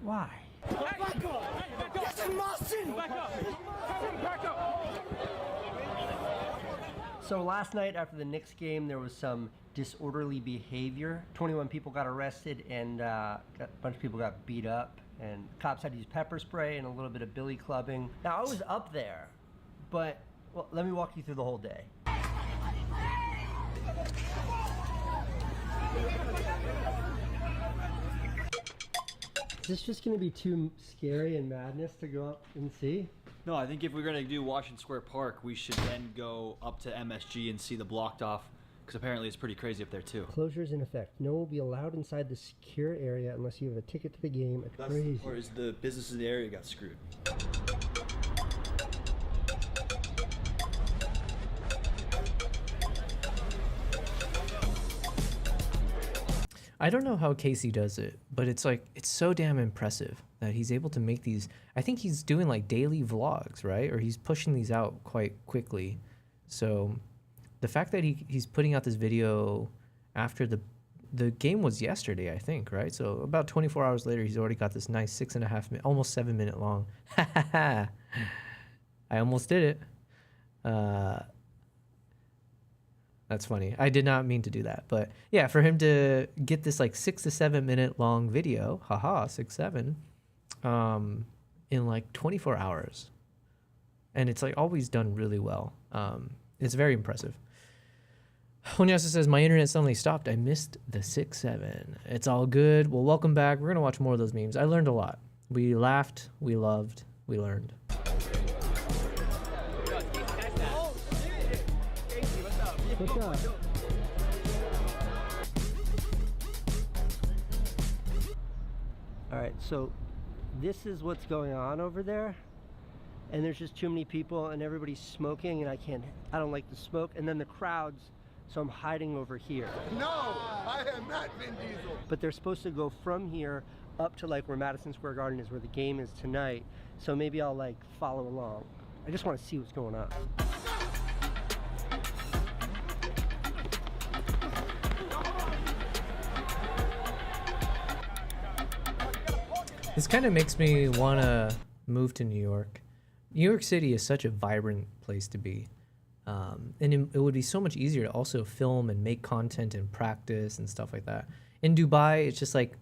Why? So last night after the Knicks game, there was some disorderly behavior. 21 people got arrested and a bunch of people got beat up. And cops had to use pepper spray and a little bit of billy clubbing. Now I was up there, but well, let me walk you through the whole day. Is this just going to be too scary and madness to go up and see? No, I think if we're going to do Washington Square Park, we should then go up to MSG and see the blocked off, because apparently it's pretty crazy up there too. Closures in effect. No one will be allowed inside the secure area unless you have a ticket to the game. Crazy. Or is the businesses in the area got screwed? I don't know how Casey does it, but it's like, it's so damn impressive that he's able to make these. I think he's doing like daily vlogs, right? Or he's pushing these out quite quickly. So the fact that he's putting out this video after the game was yesterday, I think, right? So about 24 hours later, he's already got this nice 6.5 minute, almost 7 minute long. I almost did it. That's funny. I did not mean to do that, but yeah, for him to get this like 6 to 7 minute long video, haha, 6, 7, in like 24 hours, and it's like always done really well. It's very impressive. Honyasa says, my internet suddenly stopped. I missed the 6, 7. It's all good. Well, welcome back. We're gonna watch more of those memes. I learned a lot. We laughed, we loved, we learned. What's up? All right, so this is what's going on over there, and there's just too many people and everybody's smoking, and I don't like the smoke, and then the crowds, so I'm hiding over here. No, I am not Vin Diesel. But they're supposed to go from here up to like where Madison Square Garden is, where the game is tonight, so maybe I'll like follow along. I just want to see what's going on. This kind of makes me want to move to New York. New York City is such a vibrant place to be. And it would be so much easier to also film and make content and practice and stuff like that. In Dubai, it's just like,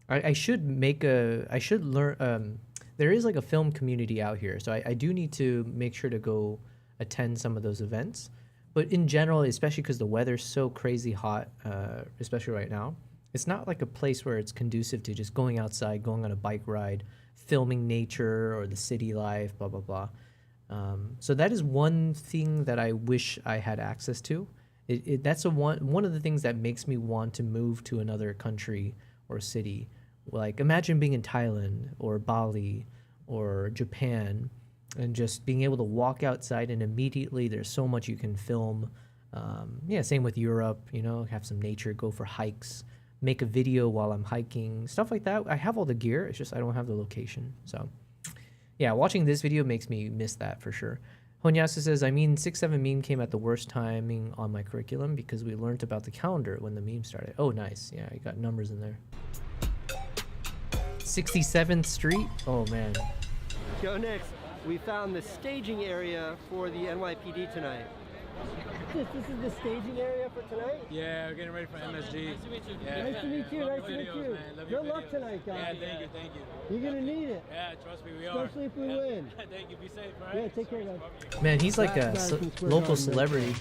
I should learn, there is like a film community out here. So I do need to make sure to go attend some of those events. But in general, especially because the weather's so crazy hot, especially right now, it's not like a place where it's conducive to just going outside, going on a bike ride, filming nature or the city life, blah, blah, blah. So that is one thing that I wish I had access to. That's one of the things that makes me want to move to another country or city. Like imagine being in Thailand or Bali or Japan and just being able to walk outside and immediately there's so much you can film. Yeah, same with Europe, you know, have some nature, go for hikes, make a video while I'm hiking, stuff like that. I have all the gear, it's just I don't have the location. So yeah, watching this video makes me miss that for sure. Honyasa says, I mean, 6-7 meme came at the worst timing on my curriculum because we learned about the calendar when the meme started. Oh, nice. Yeah, you got numbers in there. 67th Street? Oh, man. Go next. We found the staging area for the NYPD tonight. This is the staging area for tonight? Yeah, we're getting ready for MSG. Nice to meet you. Yeah, nice to meet you. Nice to meet you. Good luck tonight, guys. Yeah, thank you. You're going to need it. Yeah, trust me, we are. Especially if we win. Thank you. Be safe, right? Yeah, take care, guys. Man, he's like a local celebrity.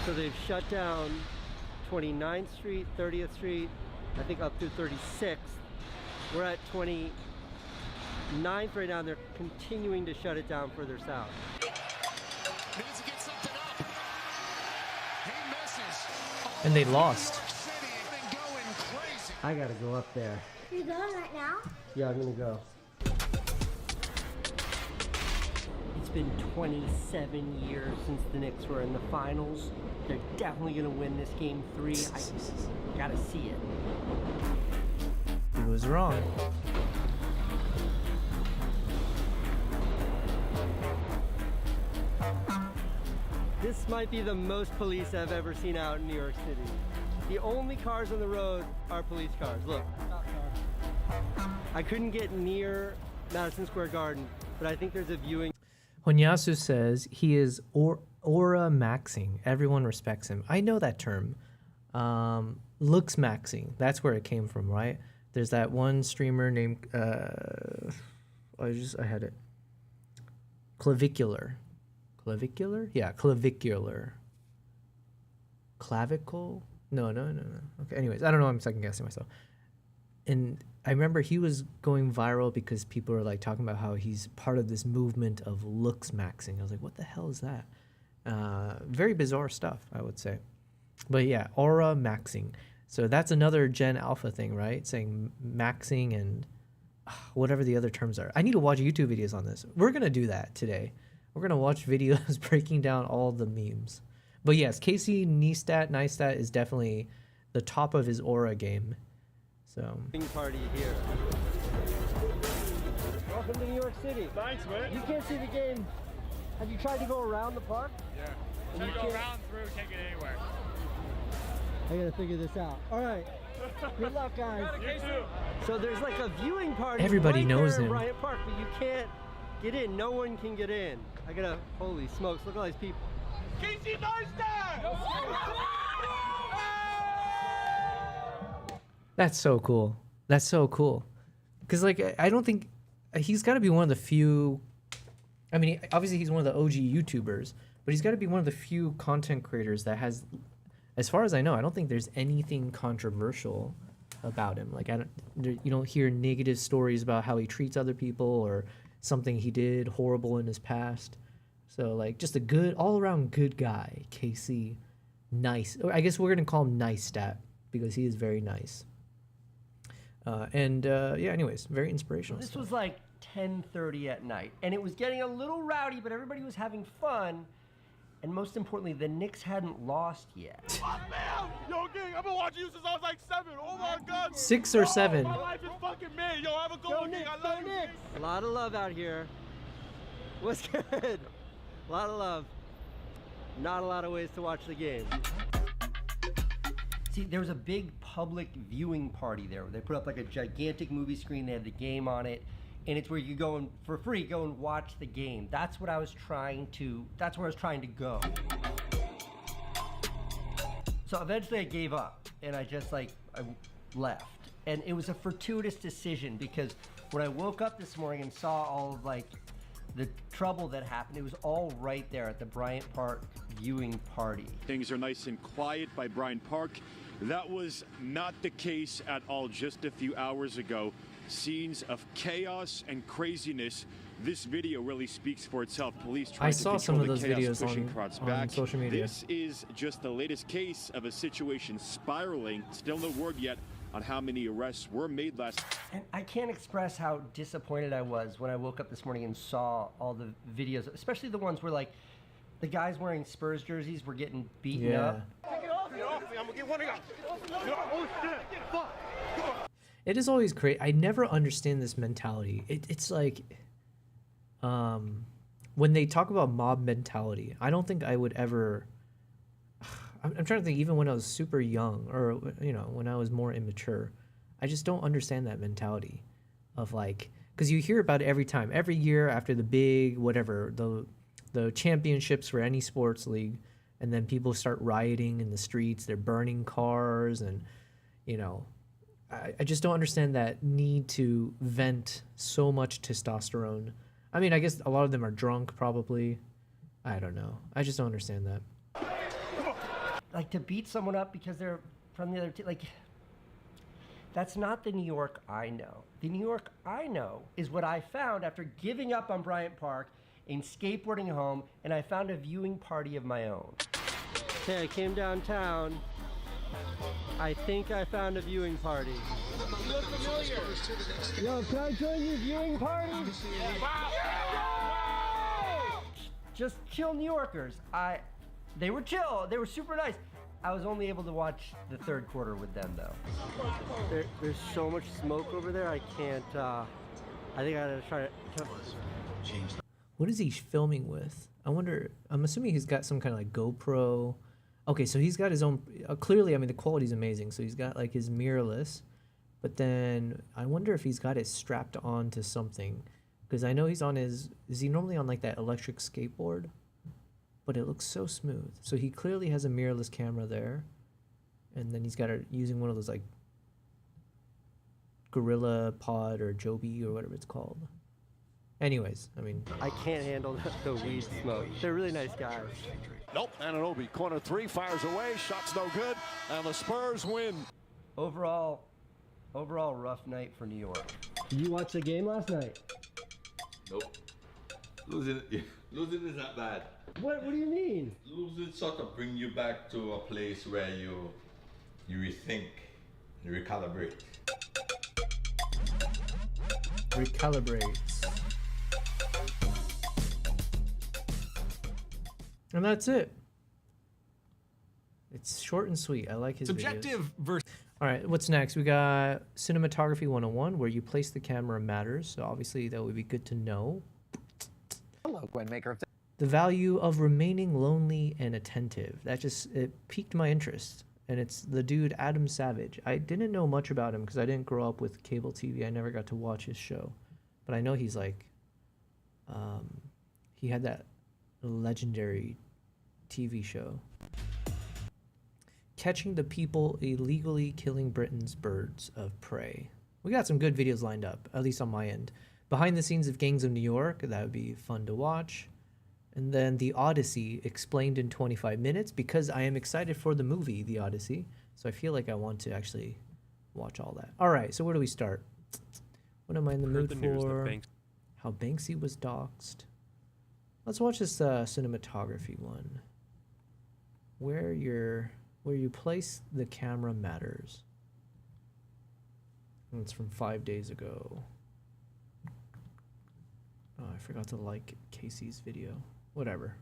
So they've shut down 29th Street, 30th Street, I think up through 36th. We're at 29th right now, and they're continuing to shut it down further south. Needs to get something up. He misses. And they lost. City been going crazy. I gotta go up there. You going right now? Yeah, I'm gonna go. It's been 27 years since the Knicks were in the finals. They're definitely gonna win this game 3. I gotta see it. He was wrong. This might be the most police I've ever seen out in New York City. The only cars on the road are police cars. Look. I couldn't get near Madison Square Garden, but I think there's a viewing. Honyasu says he is aura maxing. Everyone respects him. I know that term. Looks maxing. That's where it came from, right? There's that one streamer named I had it. Clavicular. Clavicular? Yeah, clavicular. Clavicle? No. Okay, anyways, I don't know. I'm second guessing myself. And I remember he was going viral because people are like talking about how he's part of this movement of looks maxing. I was like, what the hell is that? Very bizarre stuff, I would say. But yeah, aura maxing. So that's another Gen Alpha thing, right? Saying maxing and whatever the other terms are. I need to watch YouTube videos on this. We're going to do that today. We're going to watch videos breaking down all the memes. But yes, Casey Neistat is definitely the top of his aura game. So Party here. Welcome to New York City. Thanks, man. You can't see the game. Have you tried to go around the park? Yeah. Try to go around through, can't get anywhere. I gotta figure this out. All right. Good luck, guys. You too. So there's like a viewing party. Everybody right knows there in him. Bryant Park, but you can't get in. No one can get in. I gotta. Holy smokes! Look at all these people. Casey Neistat! that's so cool. That's so cool. Because like I don't think he's got to be one of the few. I mean, obviously he's one of the OG YouTubers, but he's got to be one of the few content creators that has, as far as I know, I don't think there's anything controversial about him. Like you don't hear negative stories about how he treats other people or something he did horrible in his past. So like just a good all around good guy, Casey. Nice. I guess we're gonna call him Neistat because he is very nice. Yeah. Anyways, very inspirational. This stuff. was like 10:30 at night, and it was getting a little rowdy, but everybody was having fun. And most importantly, the Knicks hadn't lost yet. Yo, gang, I've been watching you since I was like 7. Oh my God. 6 or 7. My life is fucking made. Yo, have a good one, gang. I love you. A lot of love out here. What's good? A lot of love. Not a lot of ways to watch the game. See, there was a big public viewing party there. They put up like a gigantic movie screen. They had the game on it. And it's where you go and for free go and watch the game. That's what I was trying to. That's where I was trying to go. So eventually I gave up and I just I left. And it was a fortuitous decision because when I woke up this morning and saw all of the trouble that happened, it was all right there at the Bryant Park viewing party. Things are nice and quiet by Bryant Park. That was not the case at all just a few hours ago. Scenes of chaos and craziness. This video really speaks for itself. Police trying to control some of the those chaos, videos pushing crowds back. social media. This is just the latest case of a situation spiraling. Still no word yet on how many arrests were made last. And I can't express how disappointed I was when I woke up this morning and saw all the videos, especially the ones where the guys wearing Spurs jerseys were getting beaten up. Take it off me. I'm gonna get one of y'all. Oh shit. Fuck. It is always great. I never understand this mentality. It's like, when they talk about mob mentality, I don't think I would ever. I'm trying to think. Even when I was super young, or when I was more immature, I just don't understand that mentality, of because you hear about it every time, every year after the big whatever the championships for any sports league, and then people start rioting in the streets. They're burning cars, and I just don't understand that need to vent so much testosterone. I mean, I guess a lot of them are drunk, probably. I don't know. I just don't understand that. like to beat someone up because they're from the other team, like that's not the New York I know. The New York I know is what I found after giving up on Bryant Park and skateboarding home, and I found a viewing party of my own. Okay, I came downtown. I think I found a viewing party. You look familiar. Yo, can I join your viewing party? Just chill New Yorkers. They were chill. They were super nice. I was only able to watch the third quarter with them though. There's so much smoke over there. I can't. I think I gotta try to. What is he filming with? I wonder. I'm assuming he's got some kind of like GoPro. Okay, so he's got his own. Clearly, I mean the quality's amazing. So he's got like his mirrorless, but then I wonder if he's got it strapped on to something, because I know he's on his. Is he normally on like that electric skateboard? But it looks so smooth. So he clearly has a mirrorless camera there, and then he's got it using one of those like Gorilla Pod or Joby or whatever it's called. Anyways, I mean, I can't handle the weed smoke. They're really nice guys. Nope, Ananobi, corner three, fires away, shot's no good, and the Spurs win. Overall rough night for New York. Did you watch the game last night? Nope. Losing is not bad. What do you mean? Losing sort of bring you back to a place where you rethink, you recalibrate. Recalibrate. And that's it. It's short and sweet. I like his Subjective versus. All right, what's next? We got Cinematography 101, where you place the camera matters. So obviously that would be good to know. Hello, Gwen Maker. The value of remaining lonely and attentive. It piqued my interest. And it's the dude Adam Savage. I didn't know much about him because I didn't grow up with cable TV. I never got to watch his show. But I know he's like, he had that legendary TV show. Catching the people illegally killing Britain's birds of prey. We got some good videos lined up, at least on my end. Behind the scenes of Gangs of New York, that would be fun to watch. And then The Odyssey, explained in 25 minutes, because I am excited for the movie, The Odyssey. So I feel like I want to actually watch all that. All right, so where do we start? What am I in the mood for? How Banksy was doxxed. Let's watch this cinematography one. Where you place the camera matters. And it's from 5 days ago. Oh, I forgot to like Casey's video. Whatever.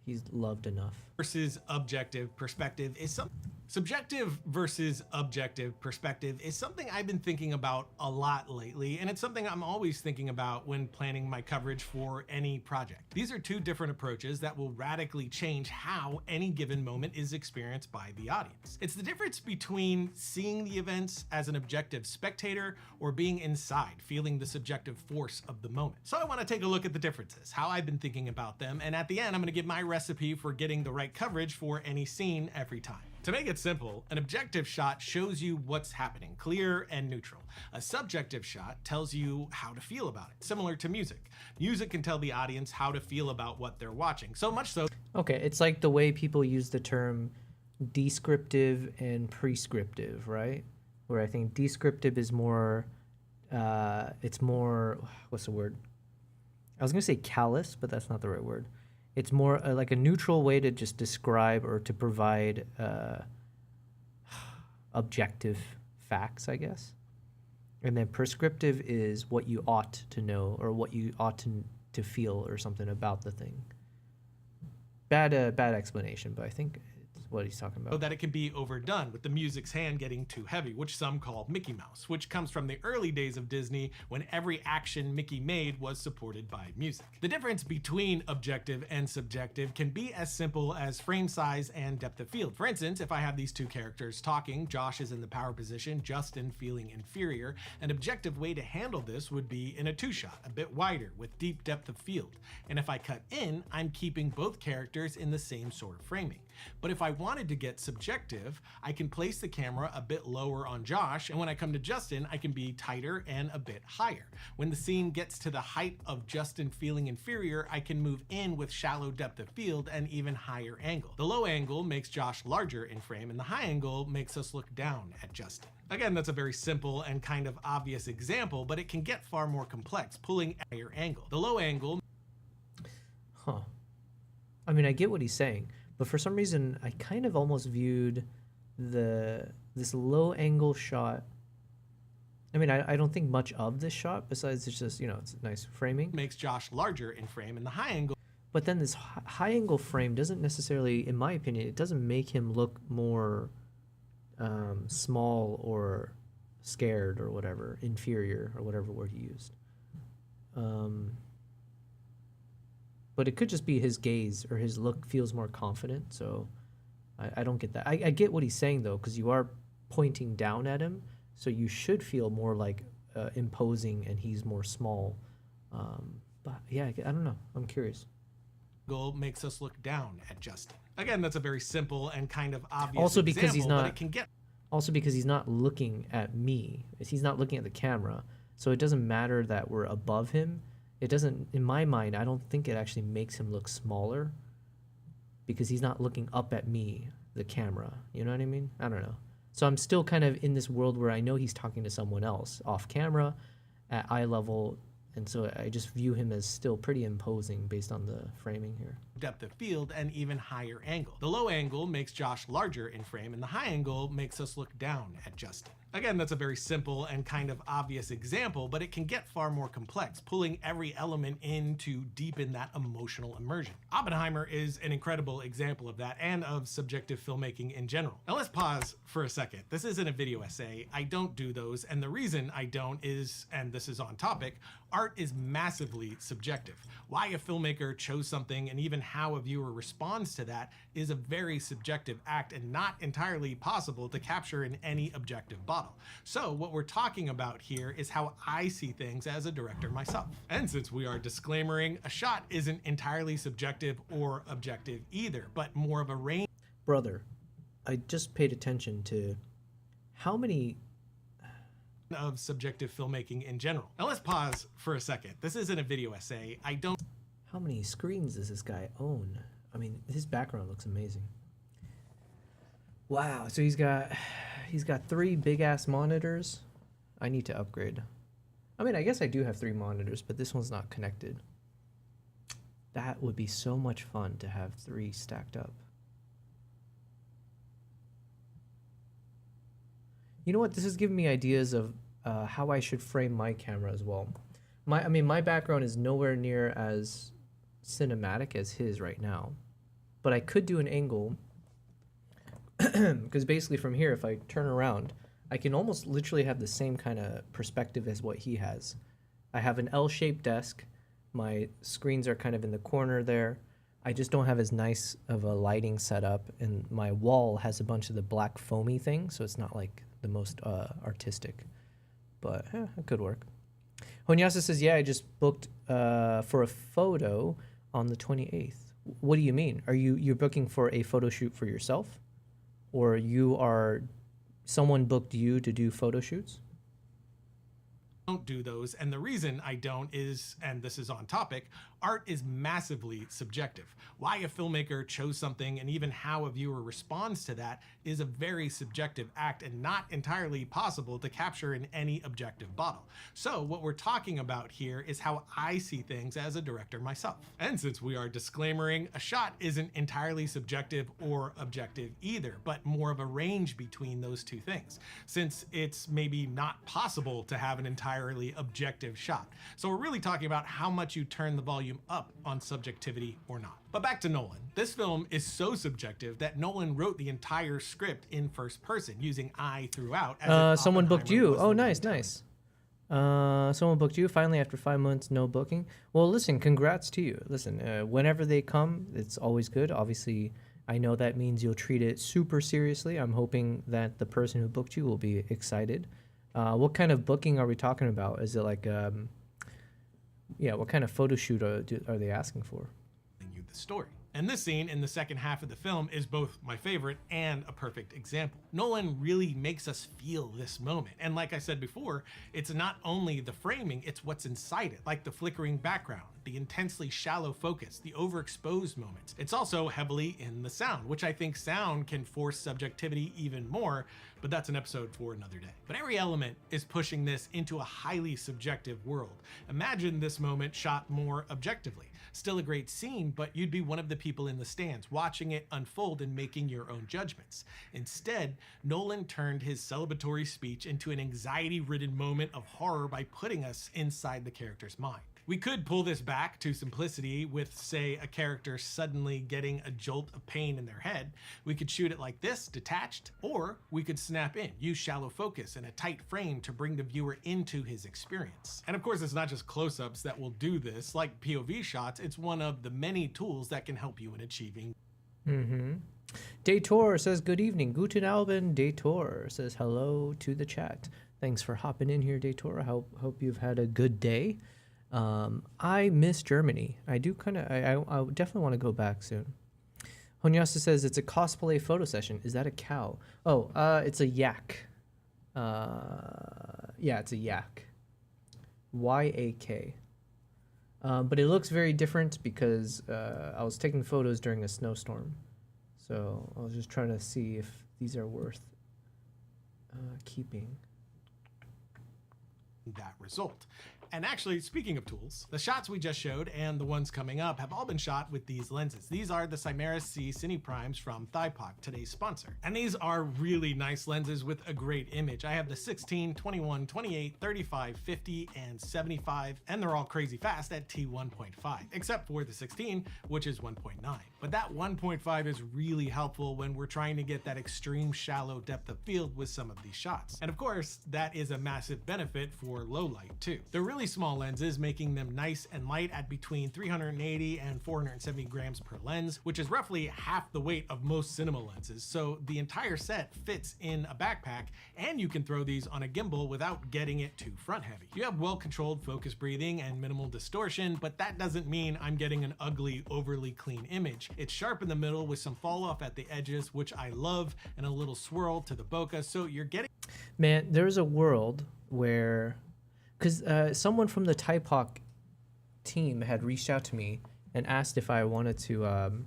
He's loved enough. Versus objective perspective is subjective versus objective perspective is something I've been thinking about a lot lately, and it's something I'm always thinking about when planning my coverage for any project. These are two different approaches that will radically change how any given moment is experienced by the audience. It's the difference between seeing the events as an objective spectator or being inside, feeling the subjective force of the moment. So I want to take a look at the differences, how I've been thinking about them, and at the end I'm going to give my recipe for getting the right coverage for any scene every time. To make it simple, an objective shot shows you what's happening, clear and neutral. A subjective shot tells you how to feel about it, similar to music. Music can tell the audience how to feel about what they're watching, so much so. Okay, it's like the way people use the term descriptive and prescriptive, right? Where I think descriptive is more, it's more, what's the word? I was gonna say callous, but that's not the right word. It's more like a neutral way to just describe or to provide objective facts, I guess. And then prescriptive is what you ought to know or what you ought to feel or something about the thing. Bad explanation, but I think it's what he's talking about. That it can be overdone with the music's hand getting too heavy, which some call Mickey Mouse, which comes from the early days of Disney when every action Mickey made was supported by music. The difference between objective and subjective can be as simple as frame size and depth of field. For instance, if I have these two characters talking, Josh is in the power position, Justin feeling inferior, an objective way to handle this would be in a two-shot, a bit wider with deep depth of field. And if I cut in, I'm keeping both characters in the same sort of framing. But if I I've wanted to get subjective, I can place the camera a bit lower on Josh, and when I come to Justin, I can be tighter and a bit higher. When the scene gets to the height of Justin feeling inferior, I can move in with shallow depth of field and even higher angle. The low angle makes Josh larger in frame, and the high angle makes us look down at Justin. Again, that's a very simple and kind of obvious example, but it can get far more complex, pulling a higher angle. The low angle... Huh. I mean, I get what he's saying, but for some reason, I kind of almost viewed this low angle shot. I mean, I don't think much of this shot, besides it's just, you know, it's nice framing. Makes Josh larger in frame, and the high angle... But then this high angle frame doesn't necessarily, in my opinion, it doesn't make him look more small or scared or whatever, inferior or whatever word he used. But it could just be his gaze or his look feels more confident. So I don't get that. I get what he's saying though, because you are pointing down at him, so you should feel more like imposing, and he's more small. But yeah, I don't know. I'm curious. Makes us look down at Justin. Again, that's a very simple and kind of obvious Also because example, he's not. but it can get... Also because he's not looking at me. He's not looking at the camera, so it doesn't matter that we're above him. It doesn't, in my mind, I don't think it actually makes him look smaller because he's not looking up at me, the camera. You know what I mean? I don't know. So I'm still kind of in this world where I know he's talking to someone else off camera at eye level, and so I just view him as still pretty imposing based on the framing here. Depth of field and even higher angle. The low angle makes Josh larger in frame, and the high angle makes us look down at Justin. Again, that's a very simple and kind of obvious example, but it can get far more complex, pulling every element in to deepen that emotional immersion. Oppenheimer is an incredible example of that, and of subjective filmmaking in general. Now let's pause for a second. This isn't a video essay. I don't do those, and the reason I don't is, and this is on topic, art is massively subjective. Why a filmmaker chose something and even how a viewer responds to that is a very subjective act and not entirely possible to capture in any objective bottle. So what we're talking about here is how I see things as a director myself. And since we are disclaimering, a shot isn't entirely subjective or objective either, but more of a range. Brother, I just paid attention to how many of subjective filmmaking in general. Now let's pause for a second. This isn't a video essay. I don't... How many screens does this guy own? I mean, his background looks amazing. Wow, so he's got 3 big ass monitors. I need to upgrade. I mean, I guess I do have 3 monitors, but this one's not connected. That would be so much fun to have 3 stacked up. You know what? This is giving me ideas of how I should frame my camera as well. My background is nowhere near as cinematic as his right now, but I could do an angle because basically from here, if I turn around, I can almost literally have the same kind of perspective as what he has. I have an L-shaped desk. My screens are kind of in the corner there. I just don't have as nice of a lighting setup, and my wall has a bunch of the black foamy thing, so it's not like the most artistic, but it could work. Honyasa says, yeah, I just booked for a photo on the 28th. What do you mean? Are you're booking for a photo shoot for yourself? Or someone booked you to do photo shoots? Don't do those, and the reason I don't is, and this is on topic, art is massively subjective. Why a filmmaker chose something and even how a viewer responds to that is a very subjective act and not entirely possible to capture in any objective bottle. So what we're talking about here is how I see things as a director myself. And since we are disclaimering, a shot isn't entirely subjective or objective either, but more of a range between those two things, since it's maybe not possible to have an entirely objective shot. So we're really talking about how much you turn the volume up on subjectivity or not. But back to Nolan. This film is so subjective that Nolan wrote the entire script in first person, using I throughout. As someone booked you. Oh, nice. Someone booked you finally after 5 months, no booking. Well, listen, congrats to you. Listen, whenever they come, it's always good. Obviously, I know that means you'll treat it super seriously. I'm hoping that the person who booked you will be excited. What kind of booking are we talking about? Is it like, what kind of photo shoot are they asking for? You the story. And this scene in the second half of the film is both my favorite and a perfect example. Nolan really makes us feel this moment. And like I said before, it's not only the framing, it's what's inside it, like the flickering background, the intensely shallow focus, the overexposed moments. It's also heavily in the sound, which I think sound can force subjectivity even more, but that's an episode for another day. But every element is pushing this into a highly subjective world. Imagine this moment shot more objectively. Still a great scene, but you'd be one of the people in the stands watching it unfold and making your own judgments. Instead, Nolan turned his celebratory speech into an anxiety-ridden moment of horror by putting us inside the character's mind. We could pull this back to simplicity with, say, a character suddenly getting a jolt of pain in their head. We could shoot it like this, detached, or we could snap in, use shallow focus and a tight frame to bring the viewer into his experience. And of course, it's not just close-ups that will do this. Like POV shots, it's one of the many tools that can help you in achieving. Dator says, good evening. Guten Abend. Dator says, hello to the chat. Thanks for hopping in here, Dator. I hope you've had a good day. I miss Germany. I do I definitely want to go back soon. Honyasa says it's a cosplay photo session. Is that a cow? Oh, it's a yak. Yeah, it's a yak. Y-A-K. But it looks very different because I was taking photos during a snowstorm. So I was just trying to see if these are worth keeping. That result. And actually, speaking of tools, the shots we just showed and the ones coming up have all been shot with these lenses. These are the Cymaris C Cine Primes from Thighpoc, today's sponsor. And these are really nice lenses with a great image. I have the 16, 21, 28, 35, 50, and 75, and they're all crazy fast at T1.5, except for the 16, which is 1.9. But that 1.5 is really helpful when we're trying to get that extreme shallow depth of field with some of these shots. And of course, that is a massive benefit for low light too. They're really small lenses, making them nice and light at between 380 and 470 grams per lens, which is roughly half the weight of most cinema lenses. So the entire set fits in a backpack, and you can throw these on a gimbal without getting it too front heavy. You have well-controlled focus breathing and minimal distortion, but that doesn't mean I'm getting an ugly, overly clean image. It's sharp in the middle with some fall off at the edges, which I love, and a little swirl to the bokeh, so you're getting... Man, there's a world where... Because someone from the Thighpoc team had reached out to me and asked if I wanted to,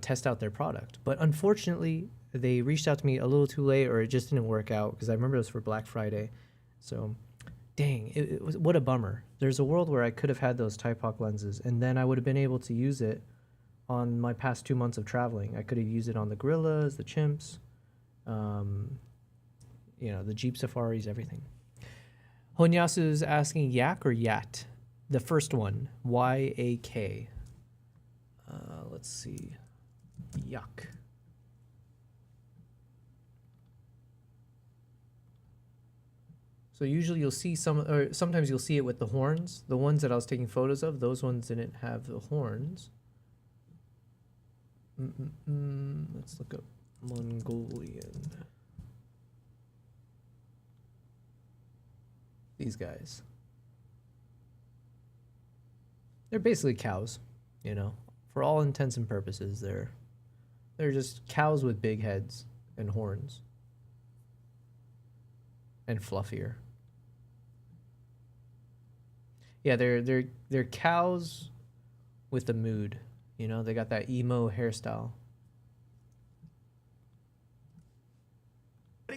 test out their product. But unfortunately, they reached out to me a little too late, or it just didn't work out, because I remember it was for Black Friday. So, dang, it was, what a bummer. There's a world where I could have had those Thighpoc lenses, and then I would have been able to use it on my past 2 months of traveling. I could have used it on the gorillas, the chimps, the Jeep safaris, everything. Honyasu is asking yak or yat? The first one, Y-A-K. Let's see. Yuck. So usually you'll see sometimes you'll see it with the horns. The ones that I was taking photos of, those ones didn't have the horns. Let's look up Mongolian. These guys. They're basically cows, for all intents and purposes. They're just cows with big heads and horns. And fluffier. Yeah, they're cows with a mood. They got that emo hairstyle.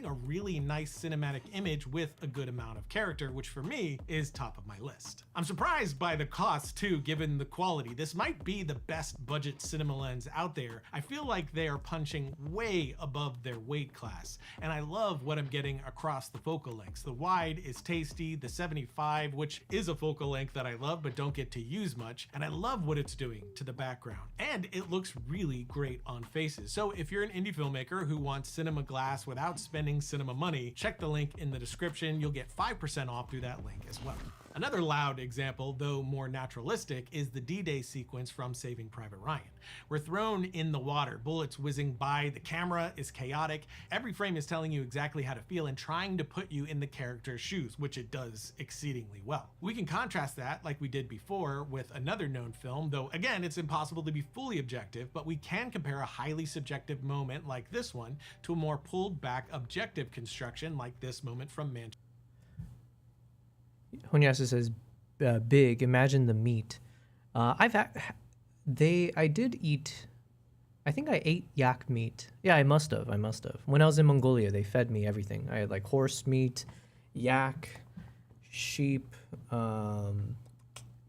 A really nice cinematic image with a good amount of character, which for me is top of my list. I'm surprised by the cost too, given the quality. This might be the best budget cinema lens out there. I feel like they are punching way above their weight class, and I love what I'm getting across the focal lengths. The wide is tasty, the 75, which is a focal length that I love but don't get to use much, and I love what it's doing to the background. And it looks really great on faces. So if you're an indie filmmaker who wants cinema glass without spending cinema money, check the link in the description. You'll get 5% off through that link as well. Another loud example, though more naturalistic, is the D-Day sequence from Saving Private Ryan. We're thrown in the water, bullets whizzing by, the camera is chaotic, every frame is telling you exactly how to feel and trying to put you in the character's shoes, which it does exceedingly well. We can contrast that, like we did before, with another known film, though again, it's impossible to be fully objective, but we can compare a highly subjective moment like this one to a more pulled back objective construction like this moment from Manchester. Honyasa says, "Big. Imagine the meat." I did eat. I think I ate yak meat. Yeah, I must have. When I was in Mongolia, they fed me everything. I had like horse meat, yak, sheep.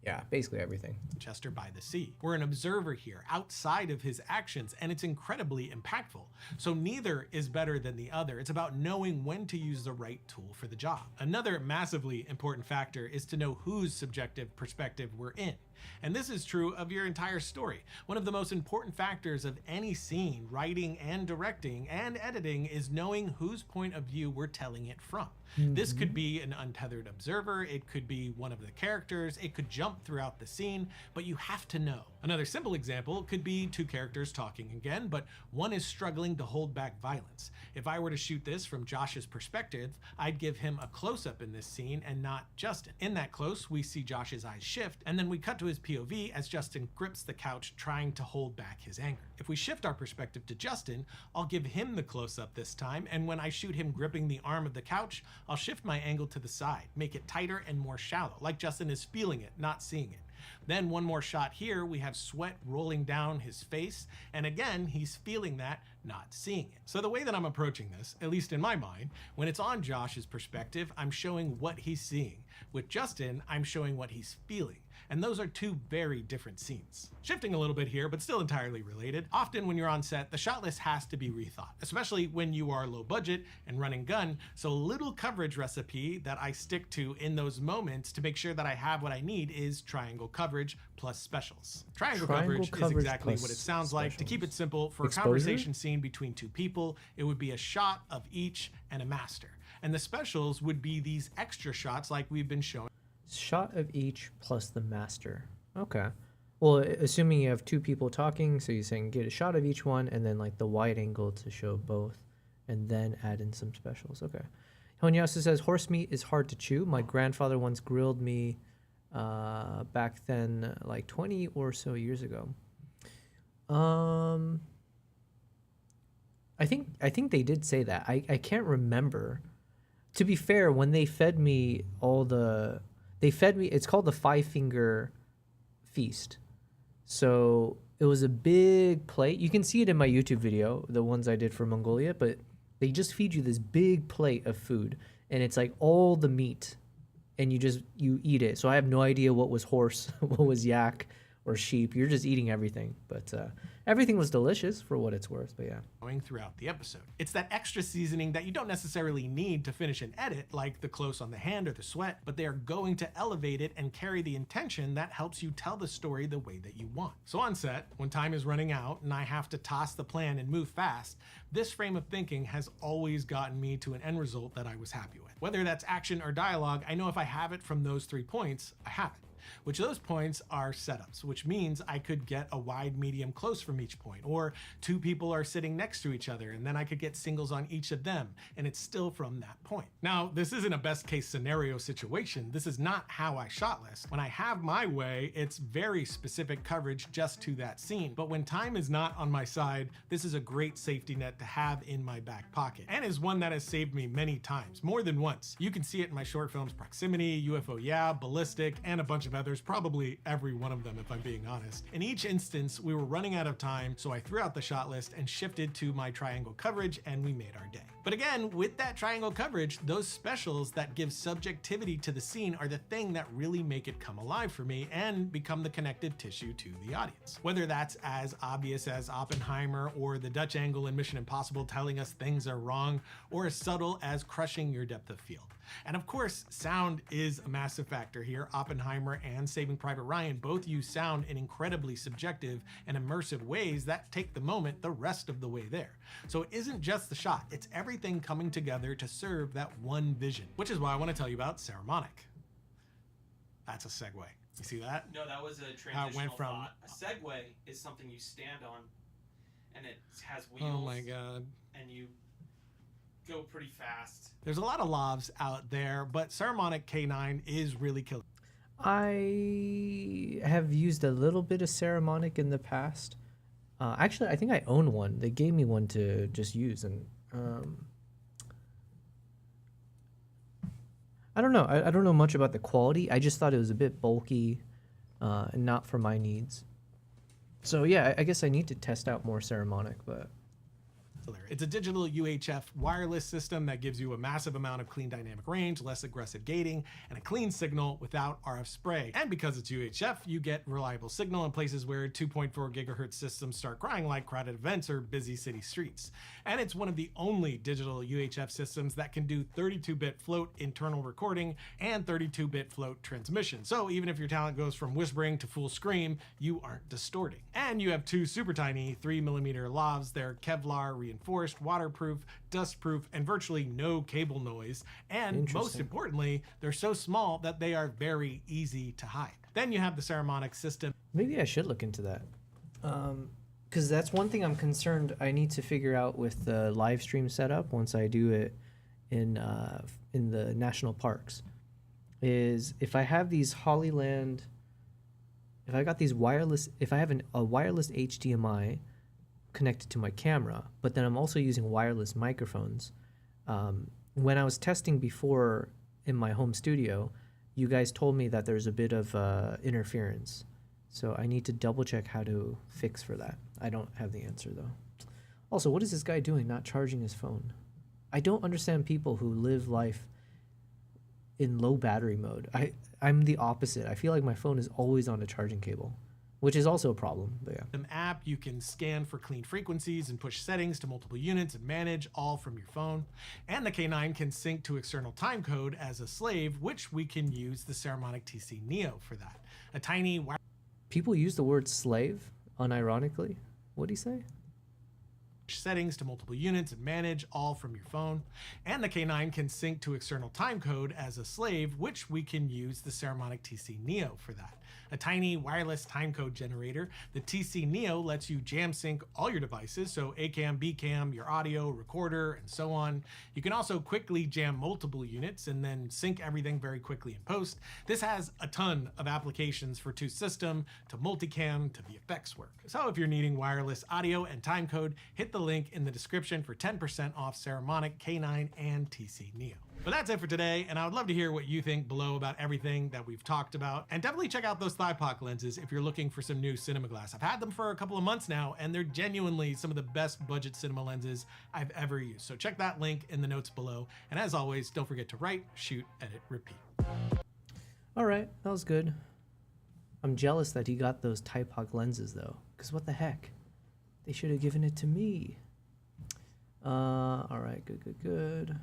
Yeah, basically everything. Chester by the sea. We're an observer here outside of his actions, and it's incredibly impactful. So neither is better than the other. It's about knowing when to use the right tool for the job. Another massively important factor is to know whose subjective perspective we're in. And this is true of your entire story. One of the most important factors of any scene, writing and directing and editing, is knowing whose point of view we're telling it from. This could be an untethered observer, it could be one of the characters, it could jump throughout the scene, but you have to know. Another simple example could be two characters talking again, but one is struggling to hold back violence. If I were to shoot this from Josh's perspective, I'd give him a close-up in this scene and not Justin. In that close, we see Josh's eyes shift, and then we cut to his POV as Justin grips the couch trying to hold back his anger. If we shift our perspective to Justin, I'll give him the close-up this time, and when I shoot him gripping the arm of the couch, I'll shift my angle to the side, make it tighter and more shallow, like Justin is feeling it, not seeing it. Then one more shot here, we have sweat rolling down his face, and again, he's feeling that, not seeing it. So the way that I'm approaching this, at least in my mind, when it's on Josh's perspective, I'm showing what he's seeing. With Justin, I'm showing what he's feeling. And those are two very different scenes. Shifting a little bit here, but still entirely related, often when you're on set, the shot list has to be rethought, especially when you are low budget and running gun. So a little coverage recipe that I stick to in those moments to make sure that I have what I need is triangle coverage plus specials. Triangle coverage is exactly what it sounds like. To keep it simple, for a conversation scene between two people, it would be a shot of each and a master. And the specials would be these extra shots like we've been showing. Shot of each plus the master. Okay. Well, assuming you have two people talking, so you're saying get a shot of each one and then like the wide angle to show both and then add in some specials. Okay. Honyasa says, horse meat is hard to chew. My grandfather once grilled me back then, like 20 or so years ago. I think they did say that. I can't remember. To be fair, when they fed me it's called the 5-finger feast. So it was a big plate. You can see it in my YouTube video, the ones I did for Mongolia, but they just feed you this big plate of food and it's like all the meat and you eat it. So I have no idea what was horse, what was yak or sheep. You're just eating everything, but everything was delicious for what it's worth, but yeah. Going throughout the episode. It's that extra seasoning that you don't necessarily need to finish an edit, like the close on the hand or the sweat, but they are going to elevate it and carry the intention that helps you tell the story the way that you want. So on set, when time is running out and I have to toss the plan and move fast, this frame of thinking has always gotten me to an end result that I was happy with. Whether that's action or dialogue, I know if I have it from those 3 points, I have it. Which those points are setups, which means I could get a wide, medium, close from each point, or two people are sitting next to each other and then I could get singles on each of them and it's still from that point. Now, this isn't a best case scenario situation. This is not how I shot list. When I have my way, it's very specific coverage just to that scene. But when time is not on my side, this is a great safety net to have in my back pocket and is one that has saved me many times, more than once. You can see it in my short films Proximity, UFO Yeah, Ballistic, and a bunch of others, probably every one of them if I'm being honest. In each instance, we were running out of time, so I threw out the shot list and shifted to my triangle coverage and we made our day. But again, with that triangle coverage, those specials that give subjectivity to the scene are the thing that really make it come alive for me and become the connective tissue to the audience. Whether that's as obvious as Oppenheimer or the Dutch angle in Mission Impossible telling us things are wrong, or as subtle as crushing your depth of field. And of course, sound is a massive factor here. Oppenheimer and Saving Private Ryan both use sound in incredibly subjective and immersive ways that take the moment the rest of the way there. So it isn't just the shot, it's everything coming together to serve that one vision, which is why I want to tell you about Saramonic. That's a segue. You see that? No, that was a transitional How it went from thought. A Segway is something you stand on, and it has wheels. Oh my god. And you go pretty fast. There's a lot of lavs out there, but Saramonic K9 is really killer. I have used a little bit of Saramonic in the past. Actually, I think I own one. They gave me one to just use, and I don't know. I don't know much about the quality. I just thought it was a bit bulky and not for my needs. So yeah, I guess I need to test out more Saramonic, but It's a digital UHF wireless system that gives you a massive amount of clean dynamic range, less aggressive gating, and a clean signal without RF spray. And because it's UHF, you get reliable signal in places where 2.4 gigahertz systems start crying like crowded events or busy city streets. And it's one of the only digital UHF systems that can do 32-bit float internal recording and 32-bit float transmission. So even if your talent goes from whispering to full scream, you aren't distorting. And you have two super tiny 3mm lavs. They're Kevlar reinforced, waterproof, dustproof, and virtually no cable noise. And most importantly, they're so small that they are very easy to hide. Then you have the Saramonic system. maybe I should look into that. Because that's one thing I'm concerned I need to figure out with the live stream setup once I do it in the national parks. Is if I have these Hollyland, if I got these wireless, if I have a wireless HDMI connected to my camera, but then I'm also using wireless microphones. When I was testing before in my home studio, you guys told me that there's a bit of interference. So I need to double check how to fix for that. I don't have the answer though. Also, what is this guy doing not charging his phone? I don't understand people who live life in low battery mode. I'm the opposite. I feel like my phone is always on a charging cable, which is also a problem, but yeah. An app, you can scan for clean frequencies and push settings to multiple units and manage all from your phone. And the K9 can sync to external timecode as a slave, which we can use the Saramonic TC Neo for that. A tiny People use the word slave unironically. What'd he say? Settings to multiple units and manage all from your phone. And the K9 can sync to external timecode as a slave, which we can use the Saramonic TC Neo for that. A tiny wireless timecode generator. The TC Neo lets you jam sync all your devices, so A-cam, B-cam, your audio, recorder, and so on. You can also quickly jam multiple units and then sync everything very quickly in post. This has a ton of applications for to system, to multicam, to VFX work. So if you're needing wireless audio and timecode, hit the link in the description for 10% off Saramonic K9 and TC Neo. But that's it for today, and I would love to hear what you think below about everything that we've talked about. And definitely check out those Thighpock lenses if you're looking for some new cinema glass. I've had them for a couple of months now, and they're genuinely some of the best budget cinema lenses I've ever used. So check that link in the notes below. And as always, don't forget to write, shoot, edit, repeat. All right, that was good. I'm jealous that he got those Thighpock lenses though, because what the heck? They should have given it to me. All right, good.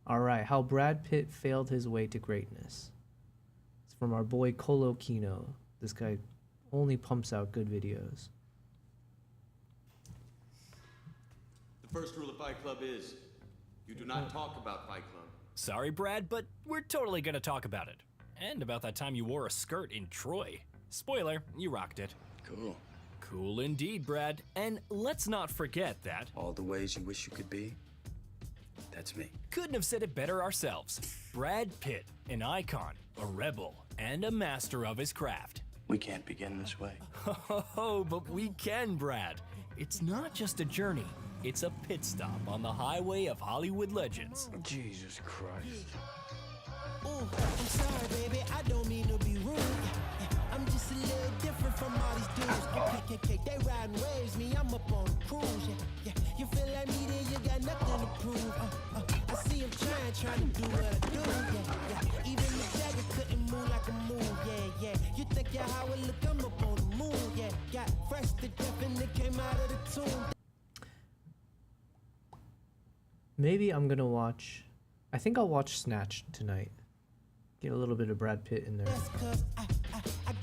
All right, how Brad Pitt failed his way to greatness. It's from our boy Colo Kino. This guy only pumps out good videos. The first rule of Fight Club is you do not talk about Fight Club. Sorry, Brad, but we're totally gonna talk about it. And about that time you wore a skirt in Troy. Spoiler, you rocked it. Cool. Cool indeed, Brad. And let's not forget that all the ways you wish you could be, that's me. Couldn't have said it better ourselves. Brad Pitt, an icon, a rebel, and a master of his craft. We can't begin this way. Oh, but we can, Brad. It's not just a journey. It's a pit stop on the highway of Hollywood legends. Jesus Christ. Ooh, I'm sorry, baby, I don't mean to be rude. I'm just a little different from all these dudes. KKK, they riding waves, me, I'm up on a cruise. Yeah. You feel like me, then you got nothing to prove. I see him trying to do what I do. Yeah. Even the Jagger couldn't move like a move. Yeah. You think you're how it look, I'm up on the moon. Yeah. Got fresh to death and it came out of the tomb. Maybe I'm gonna watch. I think I'll watch Snatch tonight. Get a little bit of Brad Pitt in there. Cause I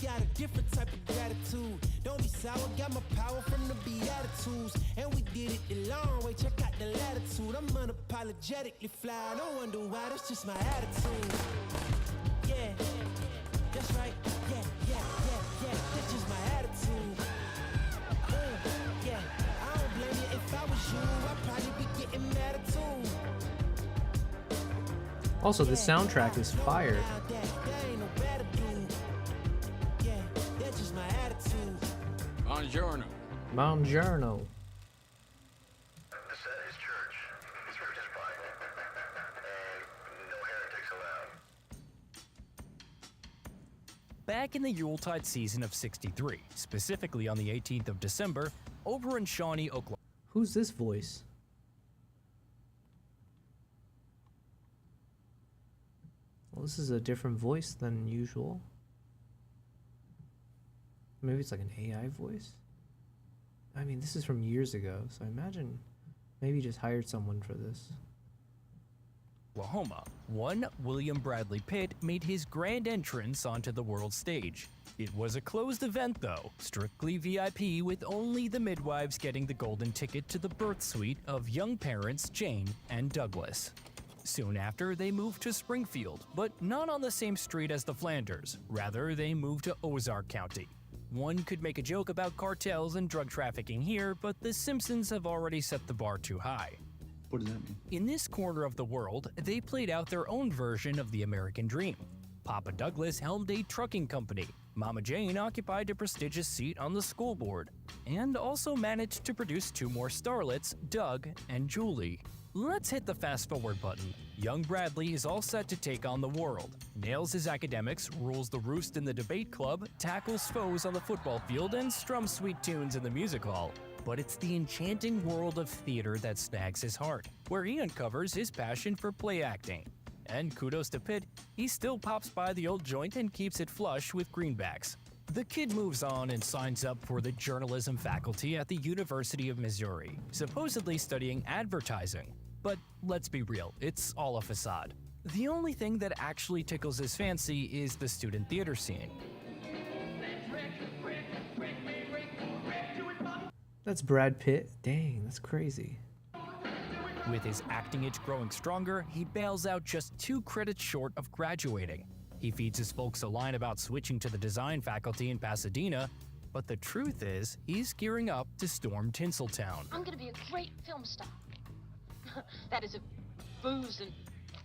got a different type of gratitude. Don't be sour, got my power from the Beatitudes. And we did it the long way, check out the latitude. I'm unapologetically fly, don't wonder why, that's just my attitude. Yeah, that's right, yeah, that's just my attitude. Yeah, I don't blame you, if I was you, I'd probably be getting mad at too. Also, the soundtrack is fire. Buongiorno. Buongiorno. Back in the Yuletide season of '63, specifically on the 18th of December, over in Shawnee, Oklahoma. Who's this voice? Well, this is a different voice than usual. Maybe it's like an AI voice? I mean, this is from years ago, so I imagine maybe he just hired someone for this. Oklahoma, one William Bradley Pitt made his grand entrance onto the world stage. It was a closed event though, strictly VIP, with only the midwives getting the golden ticket to the birth suite of young parents Jane and Douglas. Soon after, they moved to Springfield, but not on the same street as the Flanders. Rather, they moved to Ozark County. One could make a joke about cartels and drug trafficking here, but the Simpsons have already set the bar too high. What does that mean? In this corner of the world, they played out their own version of the American dream. Papa Douglas helmed a trucking company. Mama Jane occupied a prestigious seat on the school board, and also managed to produce two more starlets, Doug and Julie. Let's hit the fast forward button. Young Bradley is all set to take on the world, nails his academics, rules the roost in the debate club, tackles foes on the football field, and strums sweet tunes in the music hall. But it's the enchanting world of theater that snags his heart, where he uncovers his passion for play acting. And kudos to Pitt, he still pops by the old joint and keeps it flush with greenbacks. The kid moves on and signs up for the journalism faculty at the University of Missouri, supposedly studying advertising. But let's be real, it's all a facade. The only thing that actually tickles his fancy is the student theater scene. That's Brad Pitt? Dang, that's crazy. With his acting itch growing stronger, he bails out just 2 credits short of graduating. He feeds his folks a line about switching to the design faculty in Pasadena, but the truth is, he's gearing up to storm Tinseltown. I'm gonna be a great film star. That is if booze and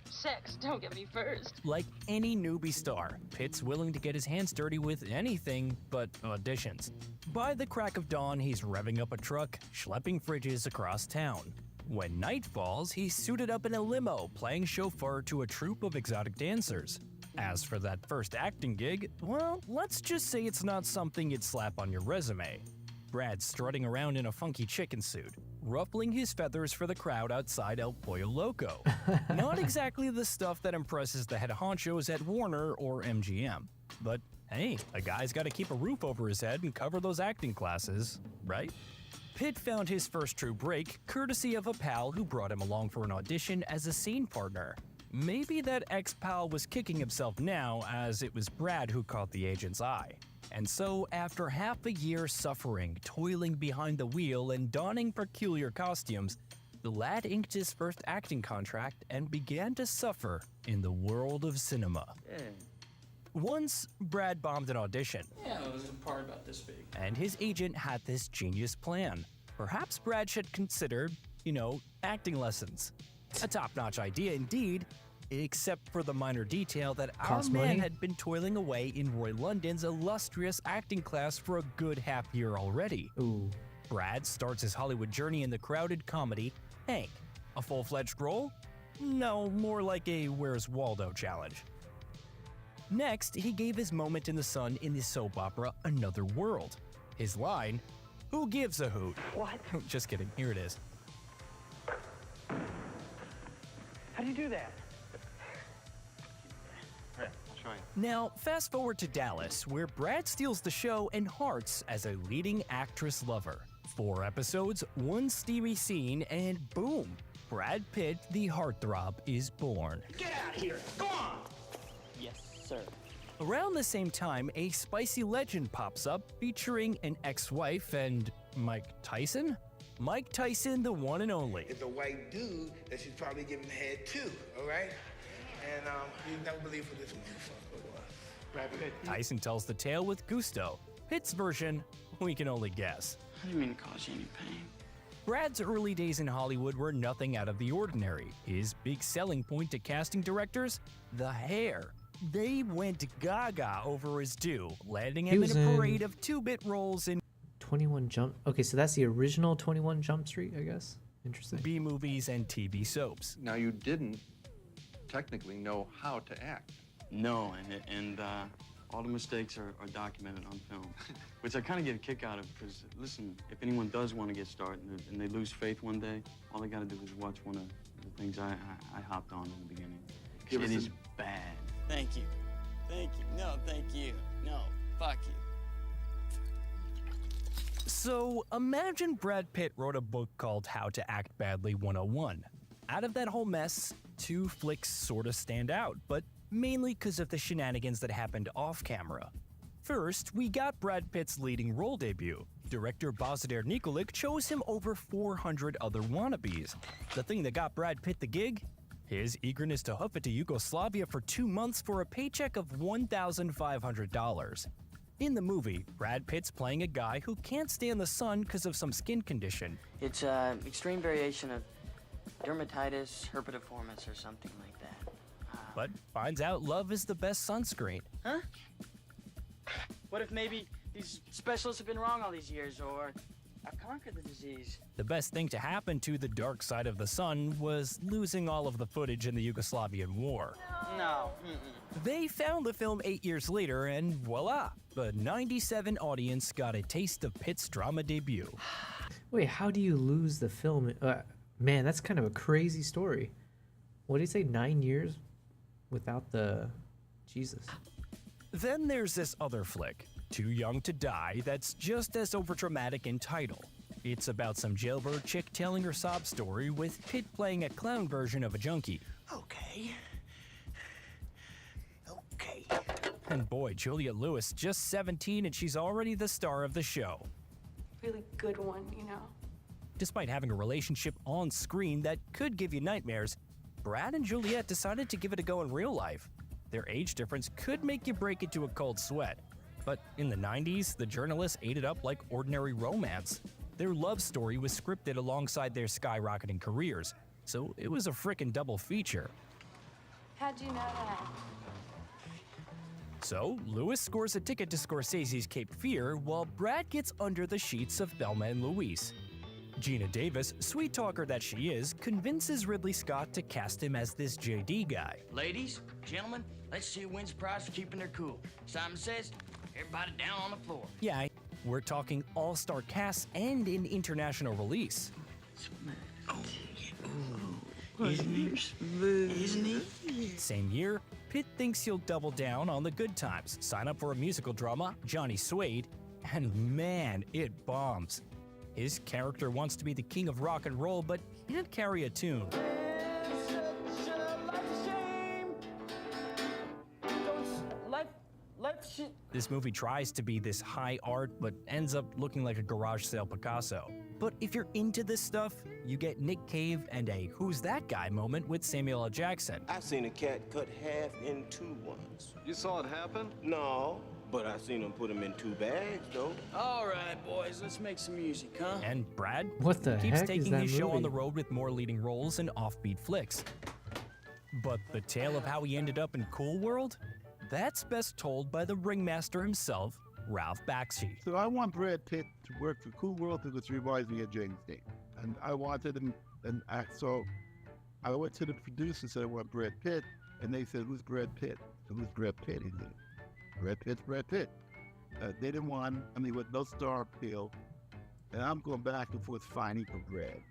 sex don't get me first. Like any newbie star, Pitt's willing to get his hands dirty with anything but auditions. By the crack of dawn, he's revving up a truck, schlepping fridges across town. When night falls, he's suited up in a limo, playing chauffeur to a troupe of exotic dancers. As for that first acting gig, well, let's just say it's not something you'd slap on your resume. Brad's strutting around in a funky chicken suit, ruffling his feathers for the crowd outside El Pollo Loco. Not exactly the stuff that impresses the head honchos at Warner or MGM. But hey, a guy's gotta keep a roof over his head and cover those acting classes, right? Pitt found his first true break courtesy of a pal who brought him along for an audition as a scene partner. Maybe that ex-pal was kicking himself now, as it was Brad who caught the agent's eye. And so, after half a year suffering, toiling behind the wheel, and donning peculiar costumes, the lad inked his first acting contract and began to suffer in the world of cinema. Once, Brad bombed an audition. Yeah, it was a part about this big. And his agent had this genius plan. Perhaps Brad should consider, acting lessons. A top-notch idea indeed, except for the minor detail that our man had been toiling away in Roy London's illustrious acting class for a good half year already. Ooh. Brad starts his Hollywood journey in the crowded comedy Hank. A full-fledged role? No, more like a Where's Waldo challenge. Next, he gave his moment in the sun in the soap opera Another World. His line, "Who gives a hoot?" What? Just kidding, here it is. How do you do that? Right, I'll show you. Now, fast forward to Dallas, where Brad steals the show and hearts as a leading actress lover. 4 episodes, 1 steamy scene, and boom! Brad Pitt, the heartthrob, is born. Get out of here! Go on! Yes, sir. Around the same time, a spicy legend pops up featuring an ex-wife and Mike Tyson? Mike Tyson, the one and only. It's a white dude that she's probably giving head to, all right? And you never believe who this motherfucker was. Brad Pitt. Tyson tells the tale with gusto. Pitt's version, we can only guess. I didn't mean to cause you any pain. Brad's early days in Hollywood were nothing out of the ordinary. His big selling point to casting directors? The hair. They went gaga over his due, landing him in a parade of 2-bit roles in 21 Jump. Okay, so that's the original 21 Jump Street, I guess. Interesting. B-movies and TV soaps. Now, you didn't technically know how to act. No, and all the mistakes are documented on film, which I kind of get a kick out of because, listen, if anyone does want to get started and they lose faith one day, all they got to do is watch one of the things I hopped on in the beginning. It is bad. Thank you. Thank you. No, thank you. No, fuck you. So imagine Brad Pitt wrote a book called How to Act Badly 101. Out of that whole mess, 2 flicks sort of stand out, but mainly because of the shenanigans that happened off camera. First, we got Brad Pitt's leading role debut. Director Božidar Nikolić chose him over 400 other wannabes. The thing that got Brad Pitt the gig? His eagerness to hoof it to Yugoslavia for 2 months for a paycheck of $1,500. In the movie, Brad Pitt's playing a guy who can't stand the sun because of some skin condition. It's extreme variation of dermatitis herpetiformis or something like that. But finds out love is the best sunscreen. Huh? What if maybe these specialists have been wrong all these years, or I've conquered the disease? The best thing to happen to the dark side of the sun was losing all of the footage in the Yugoslavian war. No. They found the film 8 years later, and voila, the 97 audience got a taste of Pitt's drama debut. Wait, how do you lose the film? Man, that's kind of a crazy story. What did he say, 9 years without the... Jesus. Then there's this other flick, Too Young to Die, that's just as overdramatic in title. It's about some jailbird chick telling her sob story with Pitt playing a clown version of a junkie. Okay. And boy, Juliette Lewis, just 17 and she's already the star of the show. Really good one, you know. Despite having a relationship on screen that could give you nightmares, Brad and Juliette decided to give it a go in real life. Their age difference could make you break into a cold sweat. But in the 90s, the journalists ate it up like ordinary romance. Their love story was scripted alongside their skyrocketing careers, so it was a frickin' double feature. How'd you know that? So, Lewis scores a ticket to Scorsese's Cape Fear while Brad gets under the sheets of Thelma and Louise. Gina Davis, sweet talker that she is, convinces Ridley Scott to cast him as this JD guy. Ladies, gentlemen, let's see who wins the prize for keeping their cool. Simon says, everybody down on the floor. Yeah, we're talking all-star cast and an international release. Isn't he? Same year, Pitt thinks he'll double down on the good times, sign up for a musical drama, Johnny Suede, and man, it bombs. His character wants to be the king of rock and roll, but he didn't carry a tune. This movie tries to be this high art, but ends up looking like a garage sale Picasso. But if you're into this stuff, you get Nick Cave and a "who's that guy" moment with Samuel L. Jackson. I seen a cat cut half in two once. You saw it happen? No, but I seen him put him in 2 bags, though. All right, boys, let's make some music, huh? And Brad What the keeps heck is taking that his show movie? on the road with more leading roles in offbeat flicks. But the tale of how he ended up in Cool World? That's best told by the ringmaster himself, Ralph Bakshi. So I want Brad Pitt to work for Cool World because it reminds me of James Dean. And I wanted him, so I went to the producer and said, I want Brad Pitt. And they said, who's Brad Pitt? And who's Brad Pitt? He said, Brad Pitt's Brad Pitt. They didn't want him, with no star appeal. And I'm going back and forth fighting for Brad.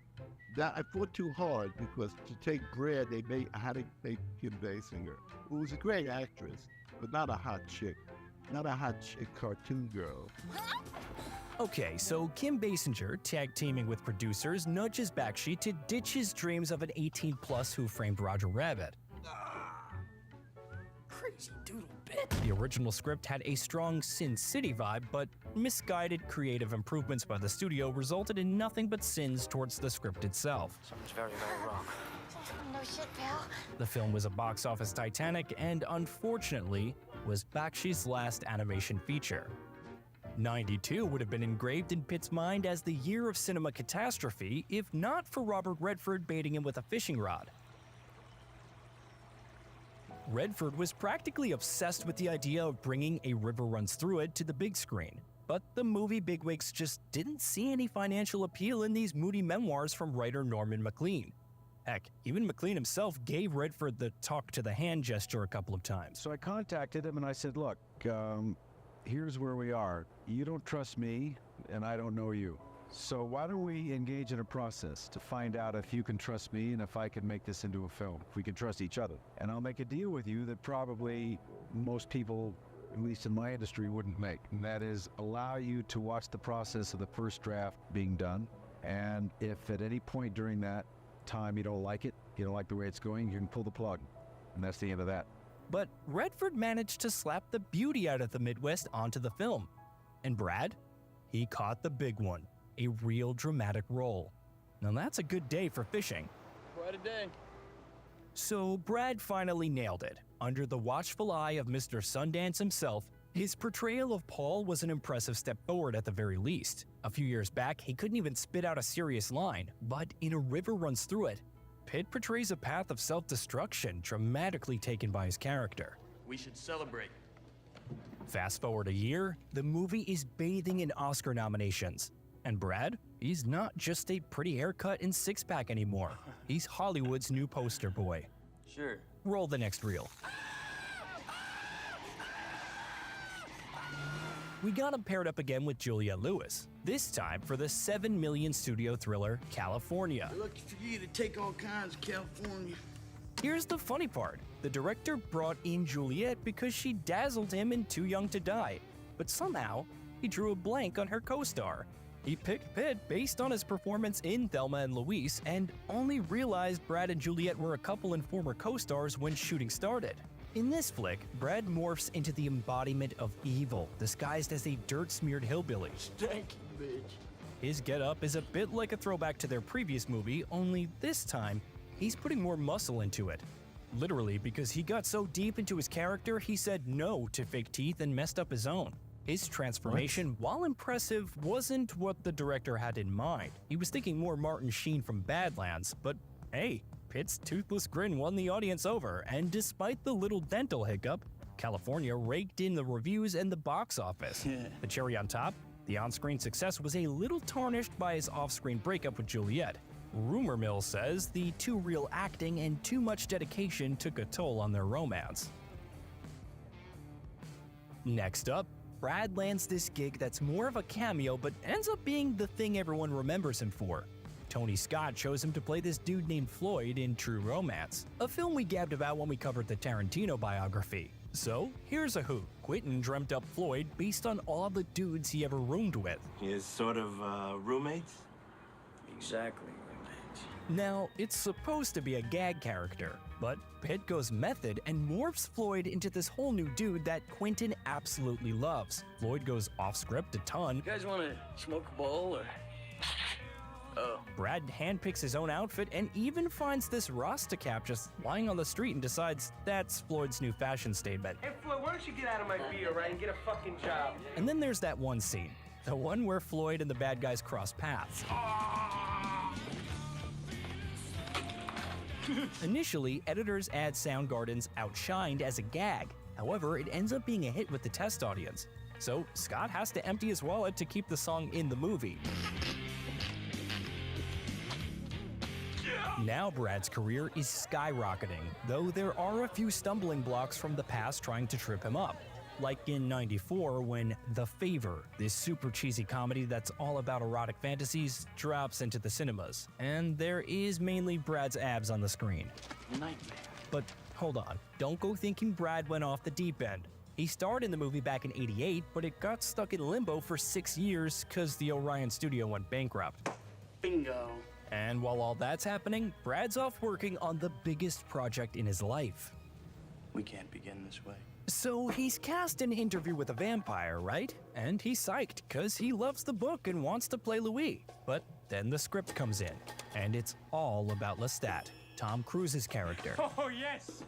That I fought too hard because to take Brad, I had to make Kim Basinger, who was a great actress, but not a hot chick. Not a hot chick cartoon girl. Okay, so Kim Basinger, tag teaming with producers, nudges Bakshi to ditch his dreams of an 18-plus Who Framed Roger Rabbit. Crazy doodle bit. The original script had a strong Sin City vibe, but misguided creative improvements by the studio resulted in nothing but sins towards the script itself. Something's very, very wrong. No shit, pal. The film was a box office Titanic and, unfortunately, was Bakshi's last animation feature. 92 would have been engraved in Pitt's mind as the year of cinema catastrophe if not for Robert Redford baiting him with a fishing rod. Redford was practically obsessed with the idea of bringing A River Runs Through It to the big screen, but the movie bigwigs just didn't see any financial appeal in these moody memoirs from writer Norman MacLean. Heck, even MacLean himself gave Redford the talk to the hand gesture a couple of times. So I contacted him and I said, look, here's where we are. You don't trust me and I don't know you. So why don't we engage in a process to find out if you can trust me and if I can make this into a film, if we can trust each other. And I'll make a deal with you that probably most people, at least in my industry, wouldn't make. And that is allow you to watch the process of the first draft being done. And if at any point during that time you don't like it, you don't like the way it's going, you can pull the plug. And that's the end of that. But Redford managed to slap the beauty out of the Midwest onto the film. And Brad? He caught the big one. A real dramatic role. Now that's a good day for fishing. Quite a day. So Brad finally nailed it. Under the watchful eye of Mr. Sundance himself, his portrayal of Paul was an impressive step forward at the very least. A few years back, he couldn't even spit out a serious line, but in A River Runs Through It, Pitt portrays a path of self-destruction dramatically taken by his character. We should celebrate. Fast forward a year, the movie is bathing in Oscar nominations. And Brad, he's not just a pretty haircut and six-pack anymore. He's Hollywood's new poster boy. Sure. Roll the next reel. We got him paired up again with Juliette Lewis, this time for the $7 million studio thriller California. Lucky for you to take all kinds of California. Here's the funny part. The director brought in Juliette because she dazzled him in Too Young to Die, but somehow he drew a blank on her co-star. He picked Pitt based on his performance in Thelma and Louise and only realized Brad and Juliette were a couple and former co-stars when shooting started. In this flick, Brad morphs into the embodiment of evil, disguised as a dirt-smeared hillbilly. Stanky bitch. His getup is a bit like a throwback to their previous movie, only this time, he's putting more muscle into it. Literally, because he got so deep into his character, he said no to fake teeth and messed up his own. His transformation, while impressive, wasn't what the director had in mind. He was thinking more Martin Sheen from Badlands, but hey, Pitt's toothless grin won the audience over, and despite the little dental hiccup, California raked in the reviews and the box office. The cherry on top, the on-screen success was a little tarnished by his off-screen breakup with Juliette. Rumor mill says the too real acting and too much dedication took a toll on their romance. Next up, Brad lands this gig that's more of a cameo but ends up being the thing everyone remembers him for. Tony Scott chose him to play this dude named Floyd in True Romance, a film we gabbed about when we covered the Tarantino biography. So, here's a hoot. Quentin dreamt up Floyd based on all the dudes he ever roomed with. His sort of roommates? Exactly, roommates. Now, it's supposed to be a gag character, but Pitt goes method and morphs Floyd into this whole new dude that Quentin absolutely loves. Floyd goes off-script a ton. You guys want to smoke a bowl or... Oh. Brad handpicks his own outfit and even finds this Rasta cap just lying on the street and decides that's Floyd's new fashion statement. Hey Floyd, why don't you get out of my beer, right, and get a fucking job? And then there's that one scene, the one where Floyd and the bad guys cross paths. Initially, editors had Soundgarden's Outshined as a gag. However, it ends up being a hit with the test audience. So Scott has to empty his wallet to keep the song in the movie. Now Brad's career is skyrocketing, though there are a few stumbling blocks from the past trying to trip him up. Like in '94 when The Favor, this super cheesy comedy that's all about erotic fantasies, drops into the cinemas. And there is mainly Brad's abs on the screen. Nightmare. But hold on, don't go thinking Brad went off the deep end. He starred in the movie back in '88, but it got stuck in limbo for 6 years because the Orion studio went bankrupt. Bingo. And while all that's happening, Brad's off working on the biggest project in his life. We can't begin this way. So he's cast in Interview with a Vampire, right? And he's psyched, cause he loves the book and wants to play Louis. But then the script comes in, and it's all about Lestat, Tom Cruise's character. Oh, yes!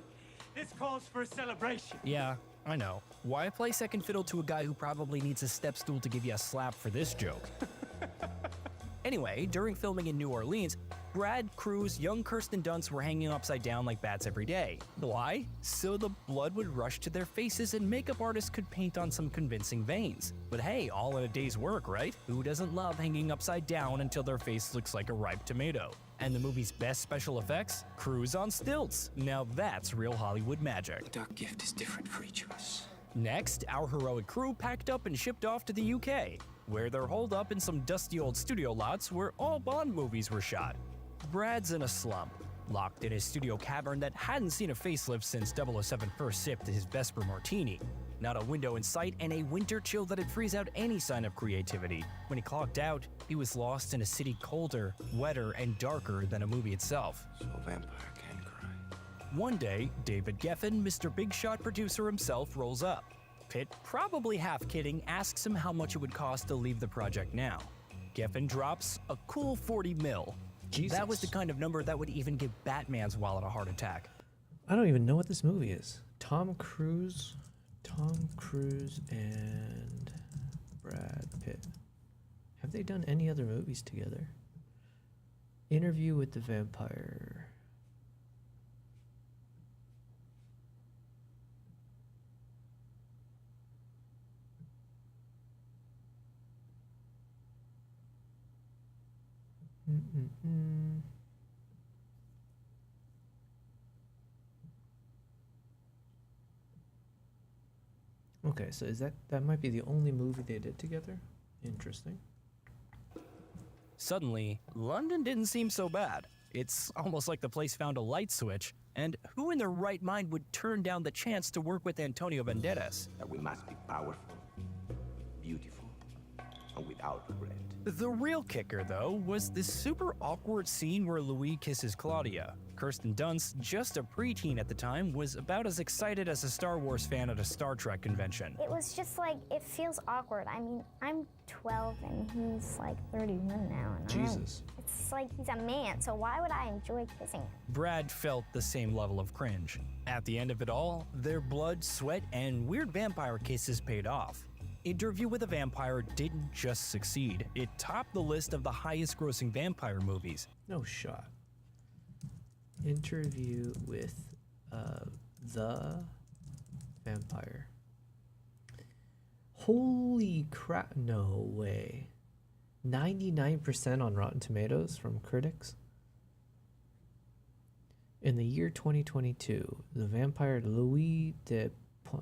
This calls for a celebration. Yeah, I know. Why play second fiddle to a guy who probably needs a step stool to give you a slap for this joke? Anyway, during filming in New Orleans, Brad, Cruz, young Kirsten Dunst were hanging upside down like bats every day. Why? So the blood would rush to their faces and makeup artists could paint on some convincing veins. But hey, all in a day's work, right? Who doesn't love hanging upside down until their face looks like a ripe tomato? And the movie's best special effects? Cruz on stilts. Now that's real Hollywood magic. The dark gift is different for each of us. Next, our heroic crew packed up and shipped off to the UK, where they're holed up in some dusty old studio lots where all Bond movies were shot. Brad's in a slump, locked in his studio cavern that hadn't seen a facelift since 007 first sipped his Vesper Martini. Not a window in sight and a winter chill that'd freeze out any sign of creativity. When he clocked out, he was lost in a city colder, wetter, and darker than a movie itself. So a vampire can cry. One day, David Geffen, Mr. Big Shot producer himself, rolls up. Pitt, probably half kidding, asks him how much it would cost to leave the project now. Geffen drops a cool 40 mil. Jesus. That was the kind of number that would even give Batman's wallet a heart attack. I don't even know what this movie is. Tom Cruise, and Brad Pitt. Have they done any other movies together? Interview with the Vampire. Okay, so is that might be the only movie they did together? Interesting. Suddenly, London didn't seem so bad. It's almost like the place found a light switch, and who in their right mind would turn down the chance to work with Antonio Banderas? That we must be powerful, beautiful, and without regret. The real kicker, though, was this super awkward scene where Louis kisses Claudia. Kirsten Dunst, just a preteen at the time, was about as excited as a Star Wars fan at a Star Trek convention. It was just like, it feels awkward. I mean, I'm 12 and he's like 31 now. And Jesus. It's like he's a man, so why would I enjoy kissing him? Brad felt the same level of cringe. At the end of it all, their blood, sweat, and weird vampire kisses paid off. Interview with a Vampire didn't just succeed, it topped the list of the highest grossing vampire movies. No shot. Interview with the Vampire. Holy crap, no way. 99% on Rotten Tomatoes from critics. In the year 2022, the vampire Louis de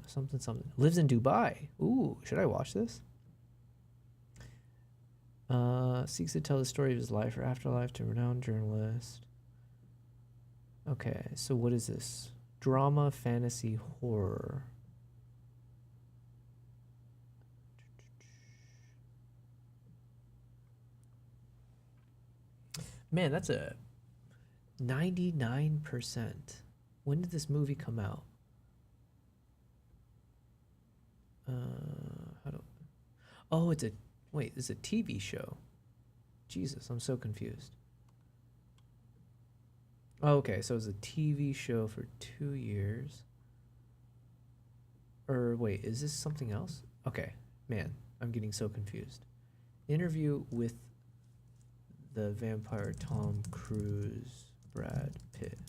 something lives in Dubai. Ooh, should I watch this? Seeks to tell the story of his life or afterlife to a renowned journalist. Okay, so what is this? Drama, fantasy, horror. Man, that's a 99%. When did this movie come out? Oh, it's a TV show. Jesus, I'm so confused. Oh, okay, so it's a TV show for 2 years. Or wait, is this something else? Okay, man, I'm getting so confused. Interview with the Vampire, Tom Cruise, Brad Pitt.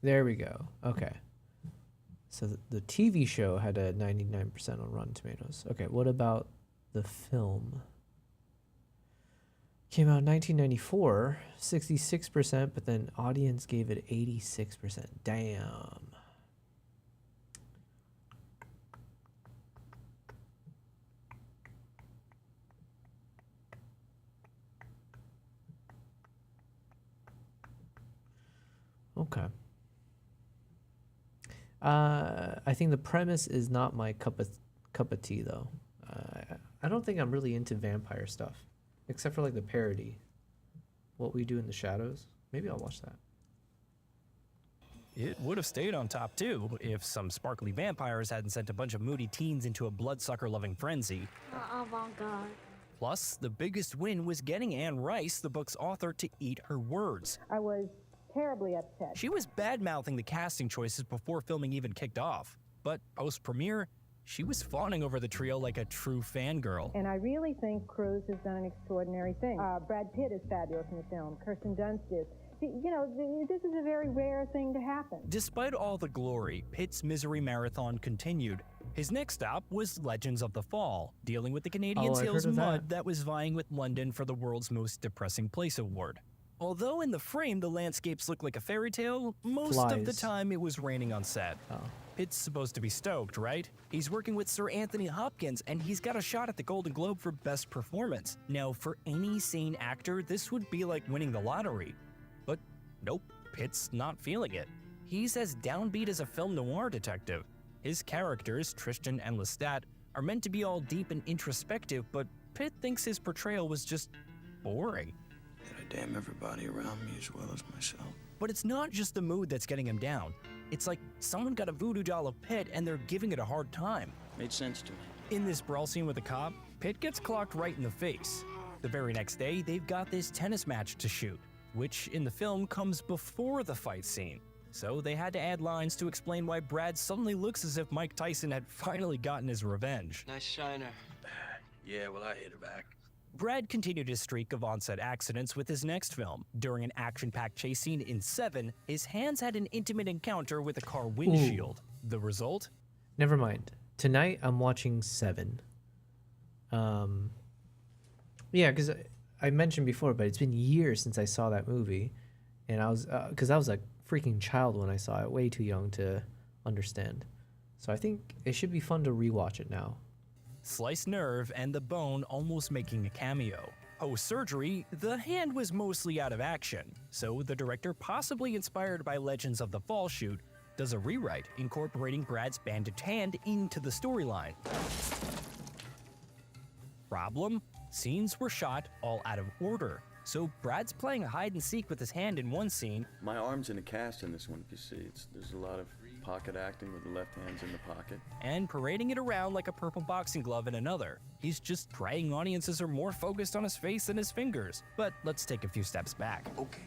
There we go. Okay. So the TV show had a 99% on Rotten Tomatoes. Okay, what about the film? Came out in 1994, 66%, but then audience gave it 86%. Damn. Okay. I think the premise is not my cup of tea, though. I don't think I'm really into vampire stuff, except for like the parody, What We Do in the Shadows. Maybe I'll watch that. It would have stayed on top too if some sparkly vampires hadn't sent a bunch of moody teens into a bloodsucker-loving frenzy. Avant-garde. Plus, the biggest win was getting Anne Rice, the book's author, to eat her words. I was terribly upset. She was bad-mouthing the casting choices before filming even kicked off. But post-premiere, she was fawning over the trio like a true fangirl. And I really think Cruz has done an extraordinary thing. Brad Pitt is fabulous in the film. Kirsten Dunst is. You know, this is a very rare thing to happen. Despite all the glory, Pitt's misery marathon continued. His next stop was Legends of the Fall, dealing with the Canadian Sales mud that was vying with London for the world's most depressing place award. Although in the frame the landscapes look like a fairy tale, most of the time it was raining on set. Pitt's supposed to be stoked, right? He's working with Sir Anthony Hopkins, and he's got a shot at the Golden Globe for Best Performance. Now, for any sane actor, this would be like winning the lottery. But nope, Pitt's not feeling it. He's as downbeat as a film noir detective. His characters, Tristan and Lestat, are meant to be all deep and introspective, but Pitt thinks his portrayal was just boring. And I damn everybody around me as well as myself. But it's not just the mood that's getting him down. It's like someone got a voodoo doll of Pitt and they're giving it a hard time. Made sense to me. In this brawl scene with the cop, Pitt gets clocked right in the face. The very next day, they've got this tennis match to shoot, which in the film comes before the fight scene. So they had to add lines to explain why Brad suddenly looks as if Mike Tyson had finally gotten his revenge. Nice shiner. Yeah, well, I hit her back. Brad continued his streak of on-set accidents with his next film. During an action-packed chase scene in Seven, his hands had an intimate encounter with a car windshield. The result? Never mind. Tonight I'm watching Seven. Yeah, because I mentioned before, but it's been years since I saw that movie, and I was because I was a freaking child when I saw it, way too young to understand. So I think it should be fun to rewatch it now. Sliced nerve and the bone almost making a cameo. Post-surgery, the hand was mostly out of action, so the director, possibly inspired by Legends of the Fall shoot, does a rewrite incorporating Brad's bandaged hand into the storyline. Problem? Scenes were shot all out of order. So Brad's playing hide and seek with his hand in one scene. My arm's in a cast in this one, if you see. There's a lot of pocket acting with the left hand's in the pocket. And parading it around like a purple boxing glove in another. He's just praying audiences are more focused on his face than his fingers. But let's take a few steps back. Okay.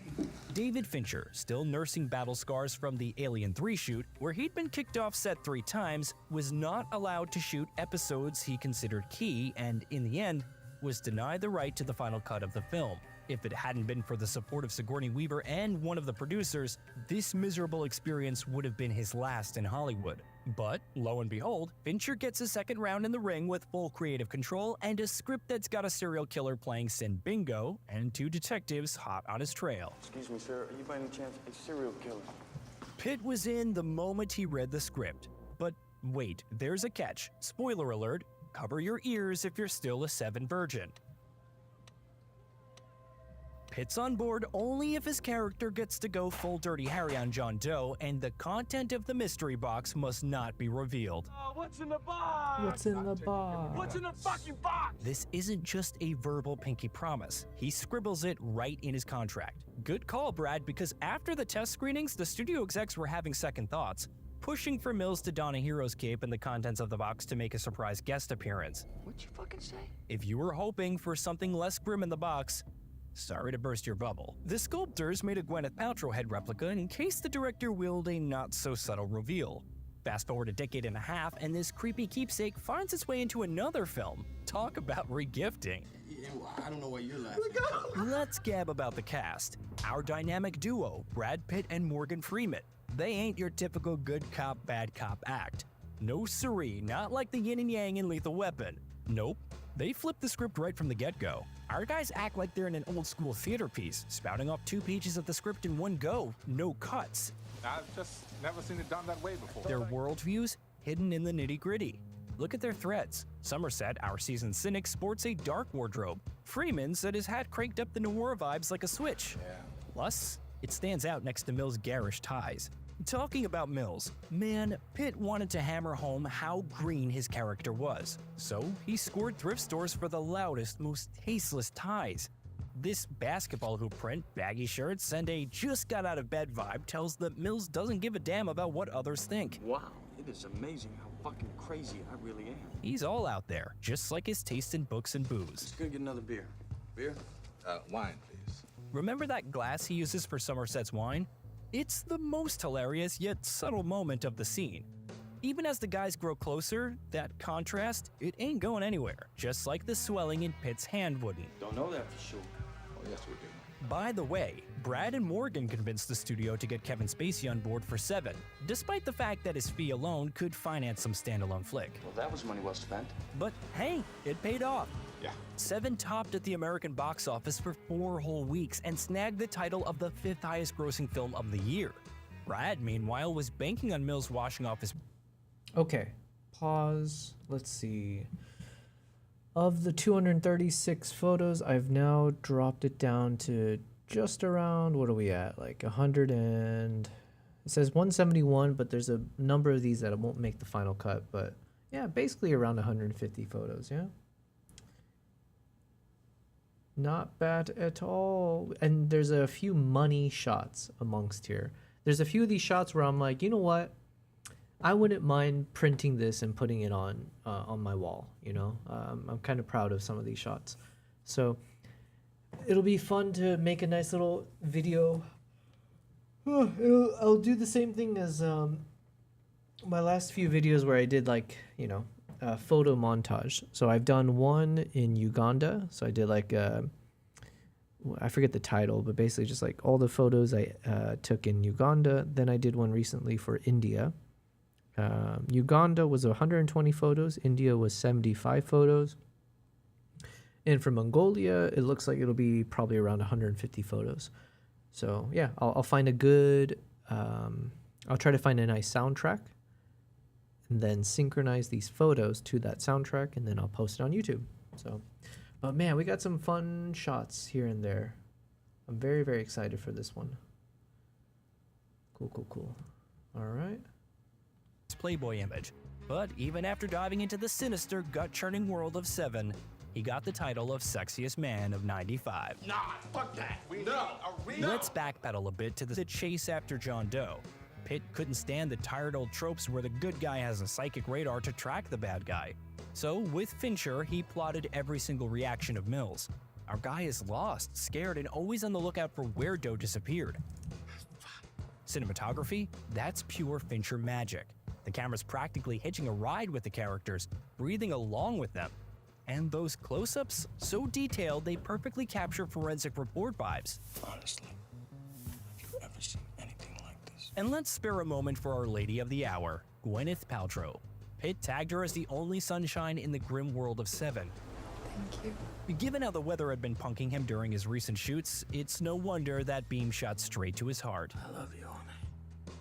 David Fincher, still nursing battle scars from the Alien 3 shoot, where he'd been kicked off set 3 times, was not allowed to shoot episodes he considered key, and in the end, was denied the right to the final cut of the film. If it hadn't been for the support of Sigourney Weaver and one of the producers, this miserable experience would have been his last in Hollywood. But, lo and behold, Fincher gets a second round in the ring with full creative control and a script that's got a serial killer playing Sin Bingo and 2 detectives hot on his trail. Excuse me, sir. Are you by any chance a serial killer? Pitt was in the moment he read the script. But wait, there's a catch. Spoiler alert, cover your ears if you're still a 7 virgin. Pitt's on board only if his character gets to go full Dirty Harry on John Doe, and the content of the mystery box must not be revealed. What's in the box? What's in the box? What's in the fucking box? This isn't just a verbal pinky promise. He scribbles it right in his contract. Good call, Brad, because after the test screenings, the studio execs were having second thoughts, pushing for Mills to don a hero's cape and the contents of the box to make a surprise guest appearance. What'd you fucking say? If you were hoping for something less grim in the box, sorry to burst your bubble. The sculptors made a Gwyneth Paltrow head replica in case the director willed a not-so-subtle reveal. Fast forward a decade and a half, and this creepy keepsake finds its way into another film. Talk about regifting. I don't know why you're laughing. Let's gab about the cast. Our dynamic duo, Brad Pitt and Morgan Freeman. They ain't your typical good cop, bad cop act. No siree, not like the yin and yang in Lethal Weapon. Nope. They flip the script right from the get-go. Our guys act like they're in an old-school theater piece, spouting off 2 pages of the script in one go, no cuts. I've just never seen it done that way before. Their worldviews hidden in the nitty-gritty. Look at their threads. Somerset, our seasoned cynic, sports a dark wardrobe. Freeman said his hat cranked up the noir vibes like a switch. Plus, it stands out next to Mills' garish ties. Talking about Mills, man, Pitt wanted to hammer home how green his character was. So he scored thrift stores for the loudest, most tasteless ties. This basketball hoop print, baggy shirts, and a just-got-out-of-bed vibe tells that Mills doesn't give a damn about what others think. Wow, it is amazing how fucking crazy I really am. He's all out there, just like his taste in books and booze. Just gonna get another beer. Beer? Wine, please. Remember that glass he uses for Somerset's wine? It's the most hilarious yet subtle moment of the scene. Even as the guys grow closer, that contrast, it ain't going anywhere, just like the swelling in Pitt's hand wouldn't. Don't know that for sure. Oh, yes, we do. By the way, Brad and Morgan convinced the studio to get Kevin Spacey on board for Seven, despite the fact that his fee alone could finance some standalone flick. Well, that was money well spent. But hey, it paid off. Yeah. Seven topped at the American box office for 4 whole weeks and snagged the title of the 5th highest grossing film of the year. Brad, meanwhile, was banking on Mills washing off his... Okay, pause. Let's see. Of the 236 photos, I've now dropped it down to just around, what are we at? Like 100 and... It says 171, but there's a number of these that won't make the final cut. But yeah, basically around 150 photos, yeah? Not bad at all. And there's a few money shots amongst here. There's a few of these shots where I'm like, you know what? I wouldn't mind printing this and putting it on my wall, you know? I'm kind of proud of some of these shots. So it'll be fun to make a nice little video. I'll do the same thing as my last few videos where I did like, you know, photo montage. So I've done one in Uganda. So I did like, I forget the title, but basically just like all the photos I took in Uganda. Then I did one recently for India. Uganda was 120 photos. India was 75 photos. And for Mongolia, it looks like it'll be probably around 150 photos. So yeah, I'll find a good, I'll try to find a nice soundtrack and then synchronize these photos to that soundtrack, and then I'll post it on YouTube. So, but man, we got some fun shots here and there. I'm very, very excited for this one. Cool, cool, cool. All right. Playboy image. But even after diving into the sinister, gut-churning world of Seven, he got the title of Sexiest Man of 95. Nah, fuck that. Let's backpedal a bit to the chase after John Doe. Pitt couldn't stand the tired old tropes where the good guy has a psychic radar to track the bad guy. So with Fincher, he plotted every single reaction of Mills. Our guy is lost, scared, and always on the lookout for where Doe disappeared. Cinematography? That's pure Fincher magic. The camera's practically hitching a ride with the characters, breathing along with them. And those close-ups, so detailed they perfectly capture forensic report vibes. Honestly, have you ever seen anything like this? And let's spare a moment for our lady of the hour, Gwyneth Paltrow. Pitt tagged her as the only sunshine in the grim world of Seven. Thank you. Given how the weather had been punking him during his recent shoots, it's no wonder that beam shot straight to his heart. I love you, honey.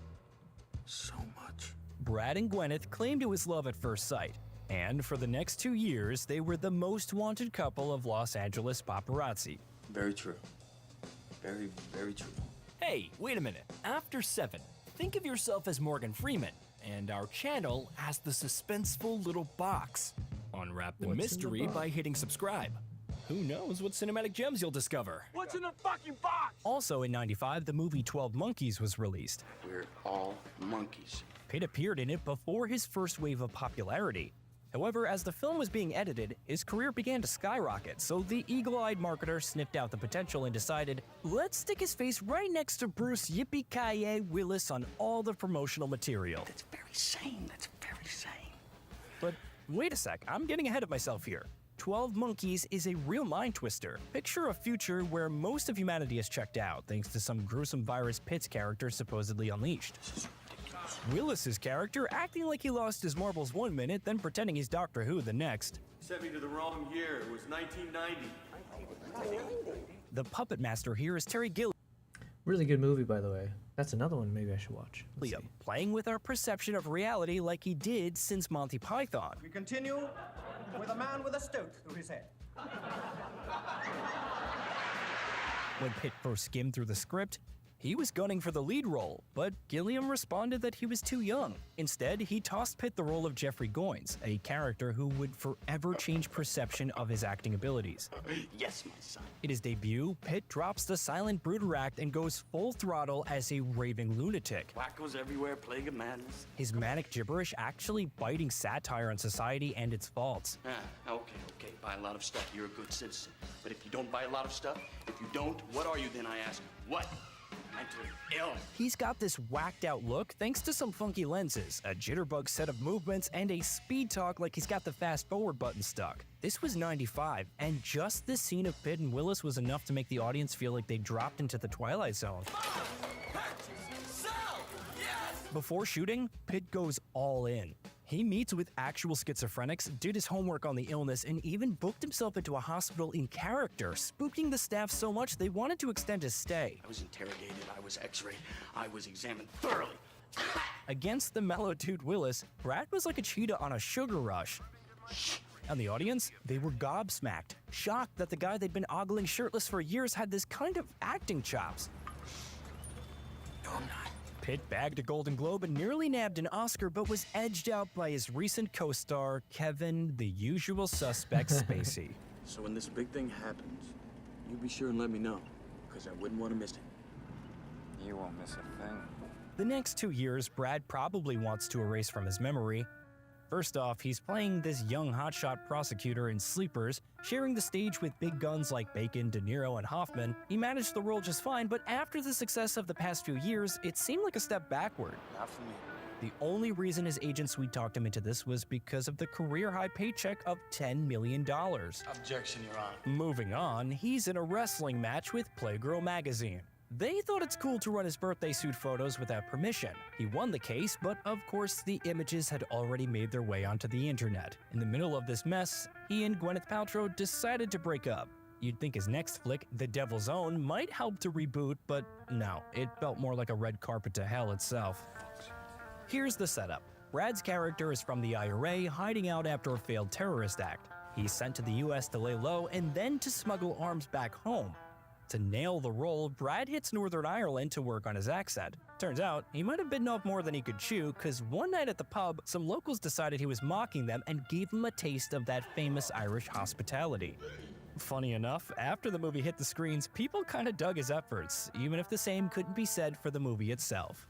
So much. Brad and Gwyneth claimed it was love at first sight. And for the next 2 years, they were the most wanted couple of Los Angeles paparazzi. Very true. Very, very true. Hey, wait a minute. After Seven, think of yourself as Morgan Freeman, and our channel as the suspenseful little box. Unwrap the mystery by hitting subscribe. Who knows what cinematic gems you'll discover? What's in the fucking box? Also in 95, the movie 12 Monkeys was released. We're all monkeys. Pitt appeared in it before his first wave of popularity. However, as the film was being edited, his career began to skyrocket, so the eagle-eyed marketer sniffed out the potential and decided, let's stick his face right next to Bruce Yippee-Ki-Yay Willis on all the promotional material. That's very sane. That's very sane. But wait a sec, I'm getting ahead of myself here. 12 Monkeys is a real mind twister. Picture a future where most of humanity is checked out, thanks to some gruesome virus Pitt's character supposedly unleashed. Willis's character acting like he lost his marbles 1 minute, then pretending he's Doctor Who the next. Sent me to the wrong year. It was 1990. The puppet master here is Terry Gilliam. Really good movie, by the way. That's another one maybe I should watch. Playing with our perception of reality like he did since Monty Python. We continue with a man with a stoat through his head. When Pitt first skimmed through the script, He was gunning for the lead role, but Gilliam responded that he was too young. Instead, he tossed Pitt the role of Jeffrey Goins, a character who would forever change perception of his acting abilities. Yes, my son. In his debut, Pitt drops the silent brooder act and goes full throttle as a raving lunatic. Wackos everywhere, plague of madness. His manic gibberish actually biting satire on society and its faults. Okay. Buy a lot of stuff, you're a good citizen. But if you don't buy a lot of stuff, if you don't, what are you then, I ask? What? Mentally ill. He's got this whacked out look thanks to some funky lenses, a jitterbug set of movements, and a speed talk like he's got the fast forward button stuck. This was '95, and just this scene of Pitt and Willis was enough to make the audience feel like they dropped into the Twilight Zone. Before shooting, Pitt goes all in. He meets with actual schizophrenics, did his homework on the illness, and even booked himself into a hospital in character, spooking the staff so much they wanted to extend his stay. I was interrogated, I was x-rayed, I was examined thoroughly. Against the mellow dude Willis, Brad was like a cheetah on a sugar rush. And the audience, they were gobsmacked, shocked that the guy they'd been ogling shirtless for years had this kind of acting chops. No, I'm not. Pitt bagged a Golden Globe and nearly nabbed an Oscar, but was edged out by his recent co-star, Kevin, the usual suspect Spacey. So when this big thing happens, you be sure and let me know, because I wouldn't want to miss it. You won't miss a thing. The next 2 years, Brad probably wants to erase from his memory. First off, he's playing this young hotshot prosecutor in Sleepers, sharing the stage with big guns like Bacon, De Niro, and Hoffman. He managed the role just fine, but after the success of the past few years, it seemed like a step backward. Not for me. The only reason his agent sweet talked him into this was because of the career-high paycheck of $10 million. Objection, Your Honor. Moving on, he's in a wrestling match with Playgirl magazine. They thought it's cool to run his birthday suit photos without permission. He won the case, but of course the images had already made their way onto the internet. In the middle of this mess, he and Gwyneth Paltrow decided to break up. You'd think his next flick, The Devil's Own, might help to reboot, but no, it felt more like a red carpet to hell itself. Here's the setup. Brad's character is from the IRA, hiding out after a failed terrorist act. He's sent to the US to lay low and then to smuggle arms back home. To nail the role, Brad hits Northern Ireland to work on his accent. Turns out, he might have bitten off more than he could chew, cause one night at the pub, some locals decided he was mocking them and gave him a taste of that famous Irish hospitality. Funny enough, after the movie hit the screens, people kinda dug his efforts, even if the same couldn't be said for the movie itself.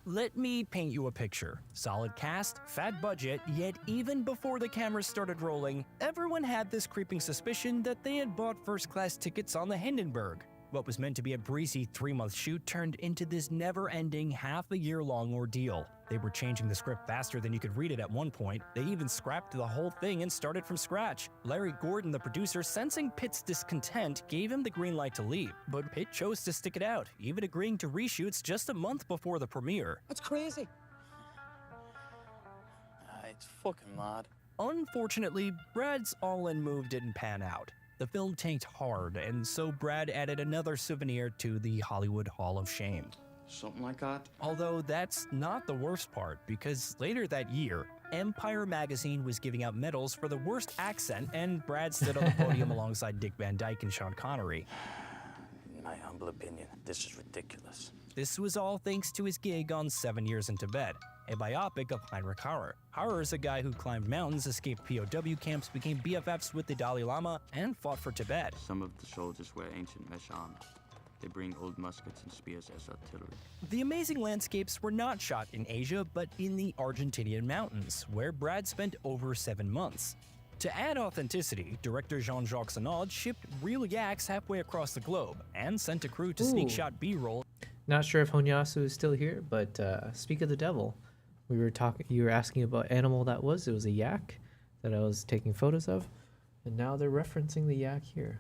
Let me paint you a picture. Solid cast, fat budget, yet even before the cameras started rolling, everyone had this creeping suspicion that they had bought first-class tickets on the Hindenburg. What was meant to be a breezy 3-month shoot turned into this never-ending half-a-year-long ordeal. They were changing the script faster than you could read it at one point. They even scrapped the whole thing and started from scratch. Larry Gordon, the producer, sensing Pitt's discontent, gave him the green light to leave. But Pitt chose to stick it out, even agreeing to reshoots just a month before the premiere. That's crazy. It's fucking mad. Unfortunately, Brad's all-in move didn't pan out. The film tanked hard, and so Brad added another souvenir to the Hollywood Hall of Shame. Something like that? Although that's not the worst part, because later that year, Empire magazine was giving out medals for the worst accent, and Brad stood on the podium alongside Dick Van Dyke and Sean Connery. In my humble opinion, this is ridiculous. This was all thanks to his gig on 7 Years in Tibet, a biopic of Heinrich Harrer. Harrer is a guy who climbed mountains, escaped POW camps, became BFFs with the Dalai Lama, and fought for Tibet. Some of the soldiers wear ancient mesh armor. They bring old muskets and spears as artillery. The amazing landscapes were not shot in Asia, but in the Argentinian mountains, where Brad spent over 7 months. To add authenticity, director Jean-Jacques Annaud shipped real yaks halfway across the globe and sent a crew to sneak shot B-roll. Not sure if Honyasu is still here, but speak of the devil. You were asking about animal that was. It was a yak that I was taking photos of, and now they're referencing the yak here.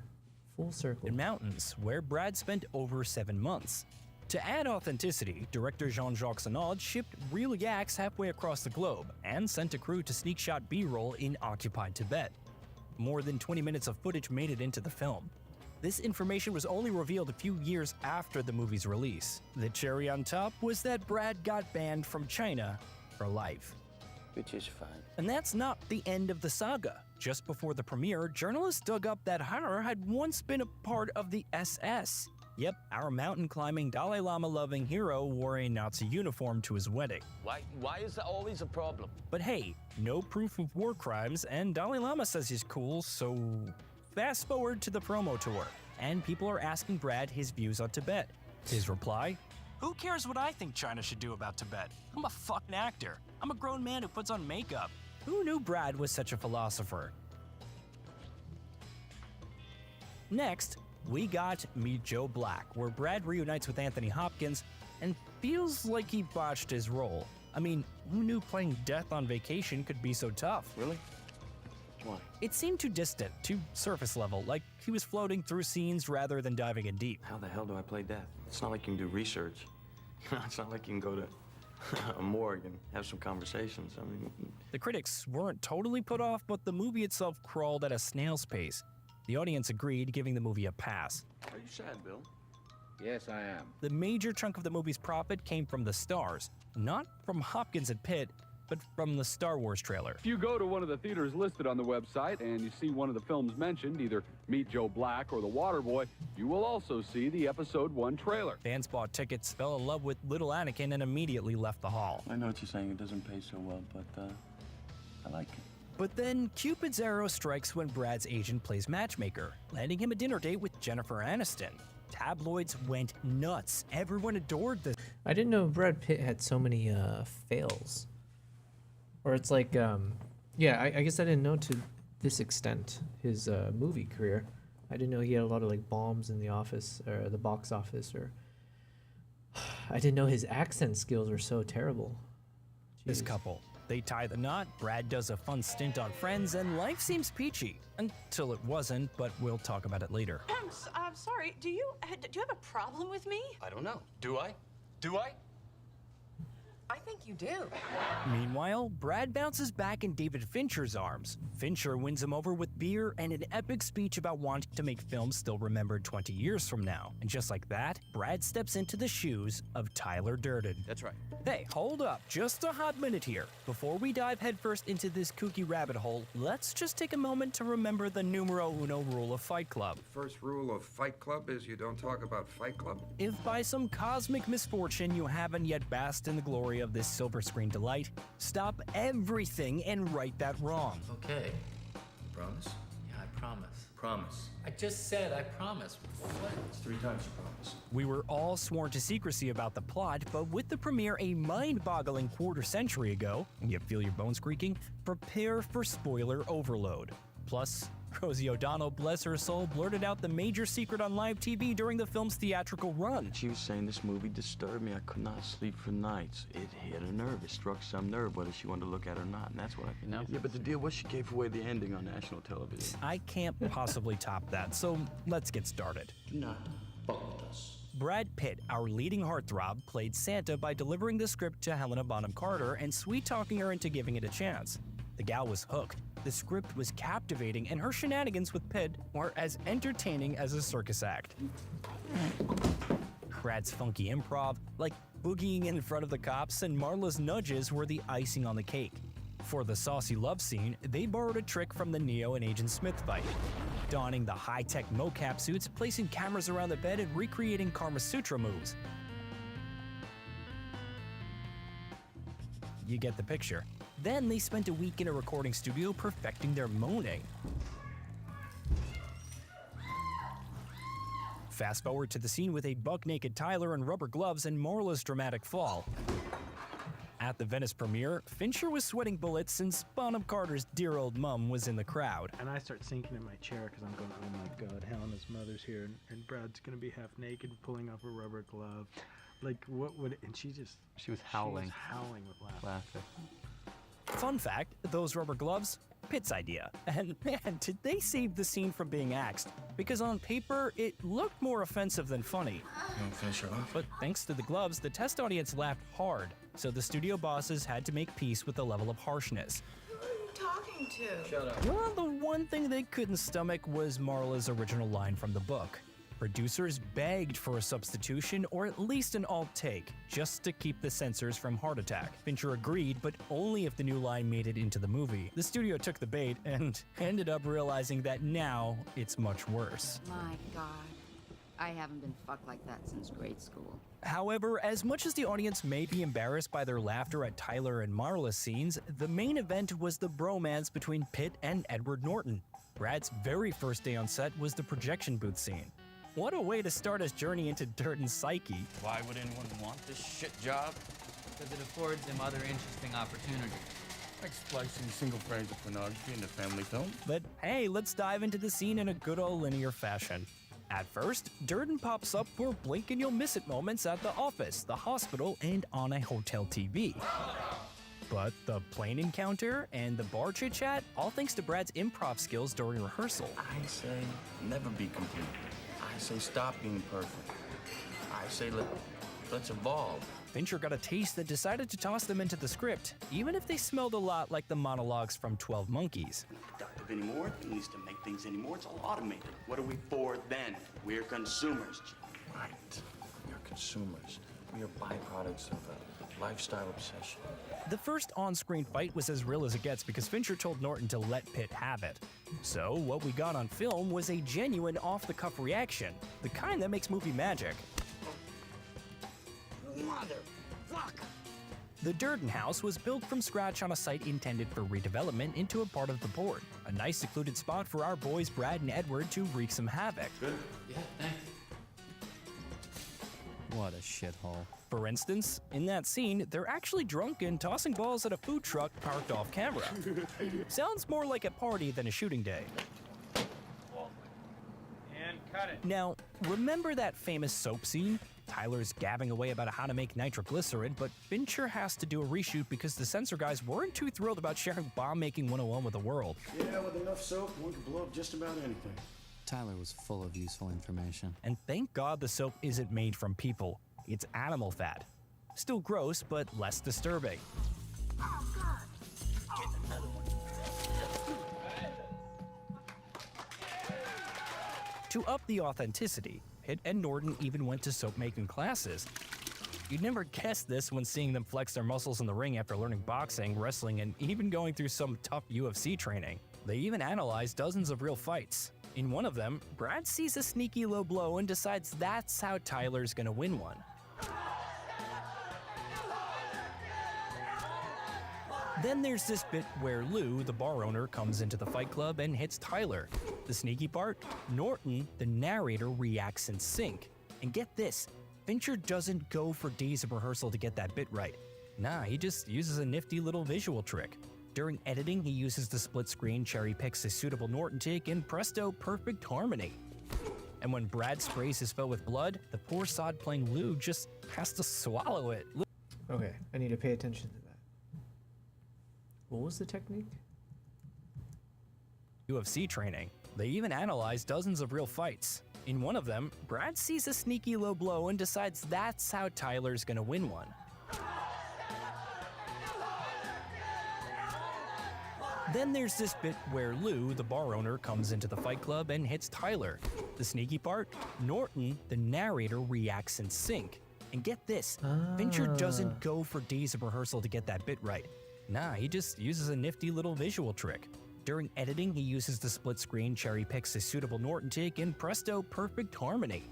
Full circle. In mountains, where Brad spent over 7 months. To add authenticity, director Jean-Jacques Annaud shipped real yaks halfway across the globe and sent a crew to sneak shot B-roll in occupied Tibet. More than 20 minutes of footage made it into the film. This information was only revealed a few years after the movie's release. The cherry on top was that Brad got banned from China for life. Which is fine. And that's not the end of the saga. Just before the premiere, journalists dug up that Harrer had once been a part of the SS. Yep, our mountain-climbing, Dalai Lama-loving hero wore a Nazi uniform to his wedding. Why is that always a problem? But hey, no proof of war crimes, and Dalai Lama says he's cool, so fast forward to the promo tour, and people are asking Brad his views on Tibet. His reply? Who cares what I think China should do about Tibet? I'm a fucking actor. I'm a grown man who puts on makeup. Who knew Brad was such a philosopher? Next, we got Meet Joe Black, where Brad reunites with Anthony Hopkins and feels like he botched his role. I mean, who knew playing Death on Vacation could be so tough? Really? Why? It seemed too distant, too surface level, like he was floating through scenes rather than diving in deep. How the hell do I play Death? It's not like you can do research. It's not like you can go to a morgue and have some conversations. I mean... The critics weren't totally put off, but the movie itself crawled at a snail's pace. The audience agreed, giving the movie a pass. Are you sad, Bill? Yes, I am. The major chunk of the movie's profit came from the stars, not from Hopkins and Pitt, but from the Star Wars trailer. If you go to one of the theaters listed on the website and you see one of the films mentioned, either Meet Joe Black or The Waterboy, you will also see the Episode 1 trailer. Fans bought tickets, fell in love with little Anakin, and immediately left the hall. I know what you're saying, it doesn't pay so well, but I like it. But then Cupid's arrow strikes when Brad's agent plays matchmaker, landing him a dinner date with Jennifer Aniston. Tabloids went nuts. Everyone adored this. I didn't know Brad Pitt had so many fails. Or it's like, yeah, I guess I didn't know to this extent his movie career. I didn't know he had a lot of like bombs in the office or the box office, or I didn't know his accent skills were so terrible. Jeez. This couple. They tie the knot, Brad does a fun stint on Friends, and life seems peachy. Until it wasn't, but we'll talk about it later. I'm sorry, do you have a problem with me? I don't know. Do I? Do I? I think you do. Meanwhile, Brad bounces back in David Fincher's arms. Fincher wins him over with beer and an epic speech about wanting to make films still remembered 20 years from now. And just like that, Brad steps into the shoes of Tyler Durden. That's right. Hey, hold up, just a hot minute here. Before we dive headfirst into this kooky rabbit hole, let's just take a moment to remember the numero uno rule of Fight Club. The first rule of Fight Club is you don't talk about Fight Club. If by some cosmic misfortune you haven't yet basked in the glory of this silver screen delight, stop everything and right that wrong. Okay. Promise? Yeah, I promise. Promise. I just said I promise. What? It's 3 times you promise. We were all sworn to secrecy about the plot, but with the premiere a mind-boggling quarter century ago, you feel your bones creaking? Prepare for spoiler overload. Plus, Rosie O'Donnell, bless her soul, blurted out the major secret on live TV during the film's theatrical run. She was saying this movie disturbed me. I could not sleep for nights. It hit a nerve. It struck some nerve, whether she wanted to look at it or not, and that's what I think. No. Yeah, but the deal was she gave away the ending on national television. I can't possibly top that, so let's get started. Do not fuck with us. Brad Pitt, our leading heartthrob, played Santa by delivering the script to Helena Bonham Carter and sweet-talking her into giving it a chance. The gal was hooked. The script was captivating, and her shenanigans with Pitt were as entertaining as a circus act. Brad's funky improv, like boogieing in front of the cops, and Marla's nudges were the icing on the cake. For the saucy love scene, they borrowed a trick from the Neo and Agent Smith fight. Donning the high-tech mocap suits, placing cameras around the bed, and recreating Kama Sutra moves. You get the picture. Then they spent a week in a recording studio perfecting their moaning. Fast forward to the scene with a buck-naked Tyler in rubber gloves and Marla's dramatic fall. At the Venice premiere, Fincher was sweating bullets since Bonham Carter's dear old mum was in the crowd. And I start sinking in my chair because I'm going, oh my God, Helena's mother's here, and Brad's going to be half naked pulling off a rubber glove. Like, what would, and she was howling. She was howling with laughter. Fun fact, those rubber gloves, Pitt's idea. And man, did they save the scene from being axed. Because on paper, it looked more offensive than funny. You want to finish her off? But thanks to the gloves, the test audience laughed hard. So the studio bosses had to make peace with the level of harshness. Who are you talking to? Shut up. Well, the one thing they couldn't stomach was Marla's original line from the book. Producers begged for a substitution or at least an alt take, just to keep the censors from heart attack. Fincher agreed, but only if the new line made it into the movie. The studio took the bait and ended up realizing that now it's much worse. My God. I haven't been fucked like that since grade school. However, as much as the audience may be embarrassed by their laughter at Tyler and Marla's scenes, the main event was the bromance between Pitt and Edward Norton. Brad's very first day on set was the projection booth scene. What a way to start his journey into Durden's psyche. Why would anyone want this shit job? Because it affords him other interesting opportunities. Like splicing single frames of pornography into family film. But hey, let's dive into the scene in a good old linear fashion. At first, Durden pops up for blink and you'll miss it moments at the office, the hospital, and on a hotel TV. But the plane encounter and the bar chit-chat, all thanks to Brad's improv skills during rehearsal. I say never be complete. I say stop being perfect. I say let's evolve. Fincher got a taste that decided to toss them into the script, even if they smelled a lot like the monologues from 12 Monkeys. We're not productive anymore. It needs to make things anymore. It's all automated. What are we for then? We're consumers, Jim. Right. We're consumers. We are byproducts of a lifestyle obsession. The first on-screen fight was as real as it gets because Fincher told Norton to let Pitt have it. So what we got on film was a genuine off-the-cuff reaction, the kind that makes movie magic. Motherfucker! The Durden house was built from scratch on a site intended for redevelopment into a part of the port. A nice secluded spot for our boys Brad and Edward to wreak some havoc. Good? Yeah, thanks. What a shithole. For instance, in that scene, they're actually drunk and tossing balls at a food truck parked off camera. Sounds more like a party than a shooting day. And cut it. Now, remember that famous soap scene? Tyler's gabbing away about how to make nitroglycerin, but Fincher has to do a reshoot because the censor guys weren't too thrilled about sharing bomb-making 101 with the world. Yeah, with enough soap, one could blow up just about anything. Tyler was full of useful information. And thank God the soap isn't made from people. It's animal fat. Still gross, but less disturbing. Oh, God! Get another one. To up the authenticity, Pitt and Norton even went to soap-making classes. You'd never guess this when seeing them flex their muscles in the ring after learning boxing, wrestling, and even going through some tough UFC training. They even analyzed dozens of real fights. In one of them, Brad sees a sneaky low blow and decides that's how Tyler's gonna win one. Then there's this bit where Lou, the bar owner, comes into the fight club and hits Tyler. The sneaky part? Norton, the narrator, reacts in sync. And get this, Fincher doesn't go for days of rehearsal to get that bit right. Nah, he just uses a nifty little visual trick. During editing, he uses the split screen, cherry picks a suitable Norton take, and presto, perfect harmony. And when Brad sprays his foe with blood, the poor sod playing Lou just has to swallow it. Okay, I need to pay attention to that. What was the technique? UFC training. They even analyzed dozens of real fights. In one of them, Brad sees a sneaky low blow and decides that's how Tyler's gonna win one. Then there's this bit where Lou, the bar owner, comes into the fight club and hits Tyler. The sneaky part? Norton, the narrator, reacts in sync. And get this, Fincher doesn't go for days of rehearsal to get that bit right. Nah, he just uses a nifty little visual trick. During editing, he uses the split screen, cherry picks a suitable Norton take, and presto, perfect harmony.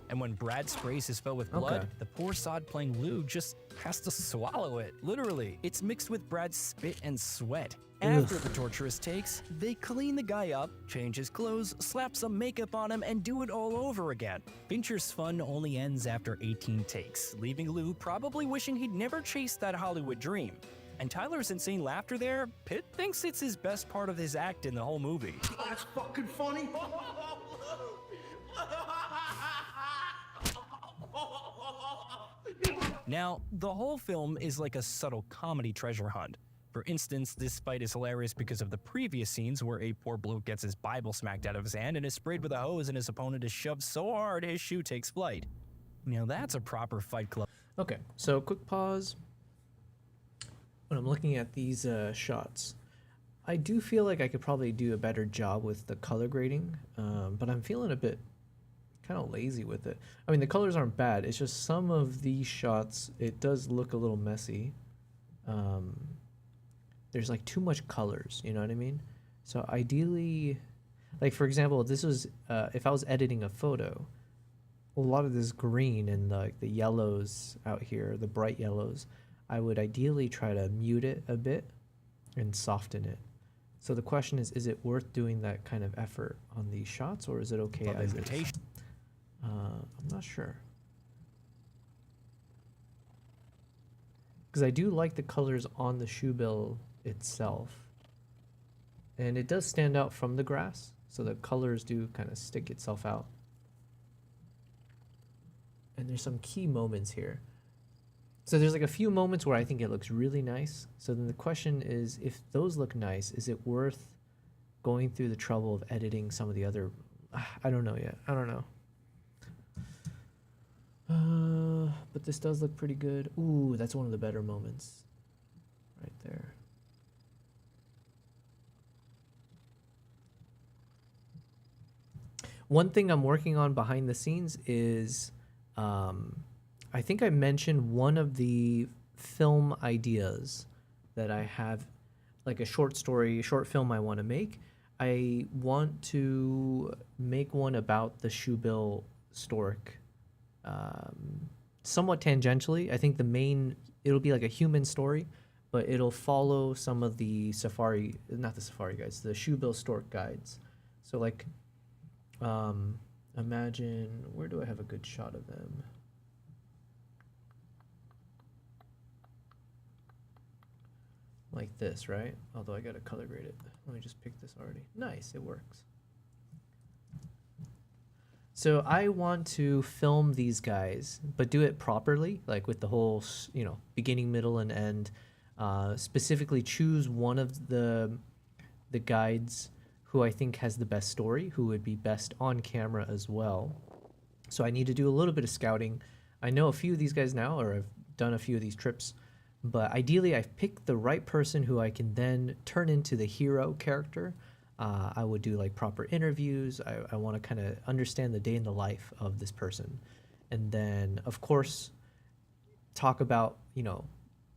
And when Brad sprays his foe with blood, the poor sod playing Lou just has to swallow it. Literally, it's mixed with Brad's spit and sweat. After the torturous takes, they clean the guy up, change his clothes, slap some makeup on him, and do it all over again. Fincher's fun only ends after 18 takes, leaving Lou probably wishing he'd never chased that Hollywood dream. And Tyler's insane laughter there, Pitt thinks it's his best part of his act in the whole movie. That's fucking funny. Now, the whole film is like a subtle comedy treasure hunt. For instance, this fight is hilarious because of the previous scenes where a poor bloke gets his Bible smacked out of his hand and is sprayed with a hose and his opponent is shoved so hard his shoe takes flight. Now that's a proper Fight Club. Okay, so quick pause. When I'm looking at these shots, I do feel like I could probably do a better job with the color grading, but I'm feeling a bit kind of lazy with it. I mean, the colors aren't bad, it's just some of these shots, it does look a little messy. There's like too much colors, you know what I mean? So ideally, like for example, this was, if I was editing a photo, a lot of this green and like the yellows out here, the bright yellows, I would ideally try to mute it a bit and soften it. So the question is it worth doing that kind of effort on these shots, or is it okay as is? I'm not sure. Because I do like the colors on the shoe bill itself. And it does stand out from the grass, so the colors do kind of stick itself out. And there's some key moments here. So there's like a few moments where I think it looks really nice. So then the question is, if those look nice, is it worth going through the trouble of editing some of the other... I don't know yet. I don't know. But this does look pretty good. Ooh, that's one of the better moments. Right there. One thing I'm working on behind the scenes is, I think I mentioned one of the film ideas that I have, like a short story, short film I want to make. I want to make one about the shoebill stork, somewhat tangentially. I think it'll be like a human story, but it'll follow some of the not the safari guides, the shoebill stork guides. So like, imagine, where do I have a good shot of them? Like this, right? Although I gotta color grade it. Let me just pick this already. Nice, it works. So I want to film these guys, but do it properly, like with the whole, beginning, middle, and end. Specifically choose one of the guides who I think has the best story, who would be best on camera as well. So I need to do a little bit of scouting. I know a few of these guys now, or I've done a few of these trips, but ideally I've picked the right person who I can then turn into the hero character. I would do like proper interviews. I want to kind of understand the day in the life of this person. And then, of course, talk about,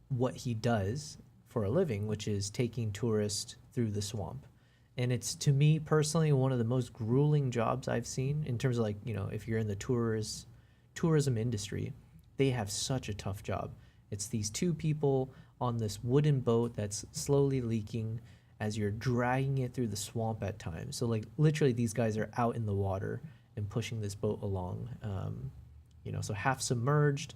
what he does for a living, which is taking tourists through the swamp. And it's, to me personally, one of the most grueling jobs I've seen in terms of like, if you're in the tourism industry, they have such a tough job. It's these two people on this wooden boat that's slowly leaking as you're dragging it through the swamp at times. So like literally these guys are out in the water and pushing this boat along, so half submerged,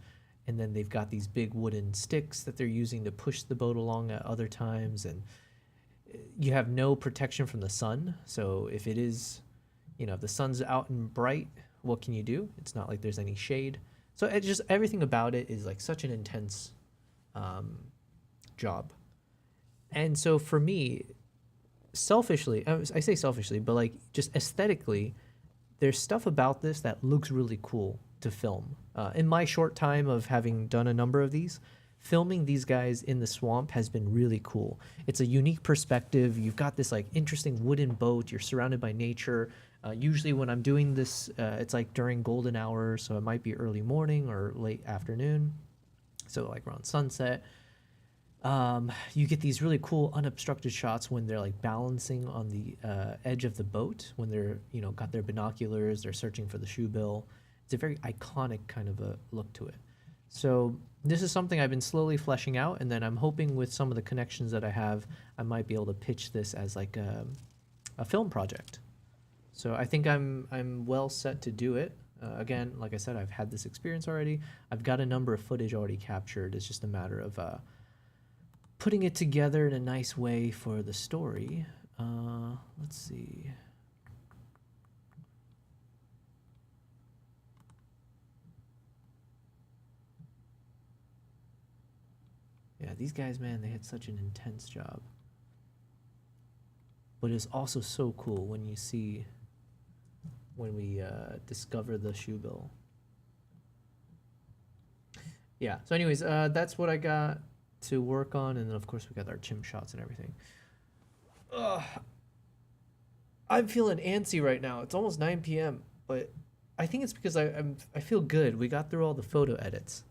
and then they've got these big wooden sticks that they're using to push the boat along at other times. And you have no protection from the sun. So if it is, if the sun's out and bright, what can you do? It's not like there's any shade. So it just, everything about it is like such an intense job. And so for me, selfishly, I say selfishly, but like just aesthetically, there's stuff about this that looks really cool to film. In my short time of having done a number of these, filming these guys in the swamp has been really cool. It's a unique perspective. You've got this like interesting wooden boat. You're surrounded by nature. Usually when I'm doing this, it's like during golden hour, so it might be early morning or late afternoon. So like around sunset. You get these really cool unobstructed shots when they're like balancing on the edge of the boat, when they're, got their binoculars, they're searching for the shoebill. It's a very iconic kind of a look to it. So this is something I've been slowly fleshing out, and then I'm hoping with some of the connections that I have, I might be able to pitch this as like a film project. So I think I'm well set to do it. Again, like I said, I've had this experience already. I've got a number of footage already captured. It's just a matter of putting it together in a nice way for the story. Let's see. Yeah, these guys, man, they had such an intense job. But it's also so cool when you see, when we discover the shoebill. Yeah, so anyways, that's what I got to work on, and then of course we got our chimp shots and everything. I'm feeling antsy right now. It's almost 9 p.m., but I think it's because I feel good. We got through all the photo edits,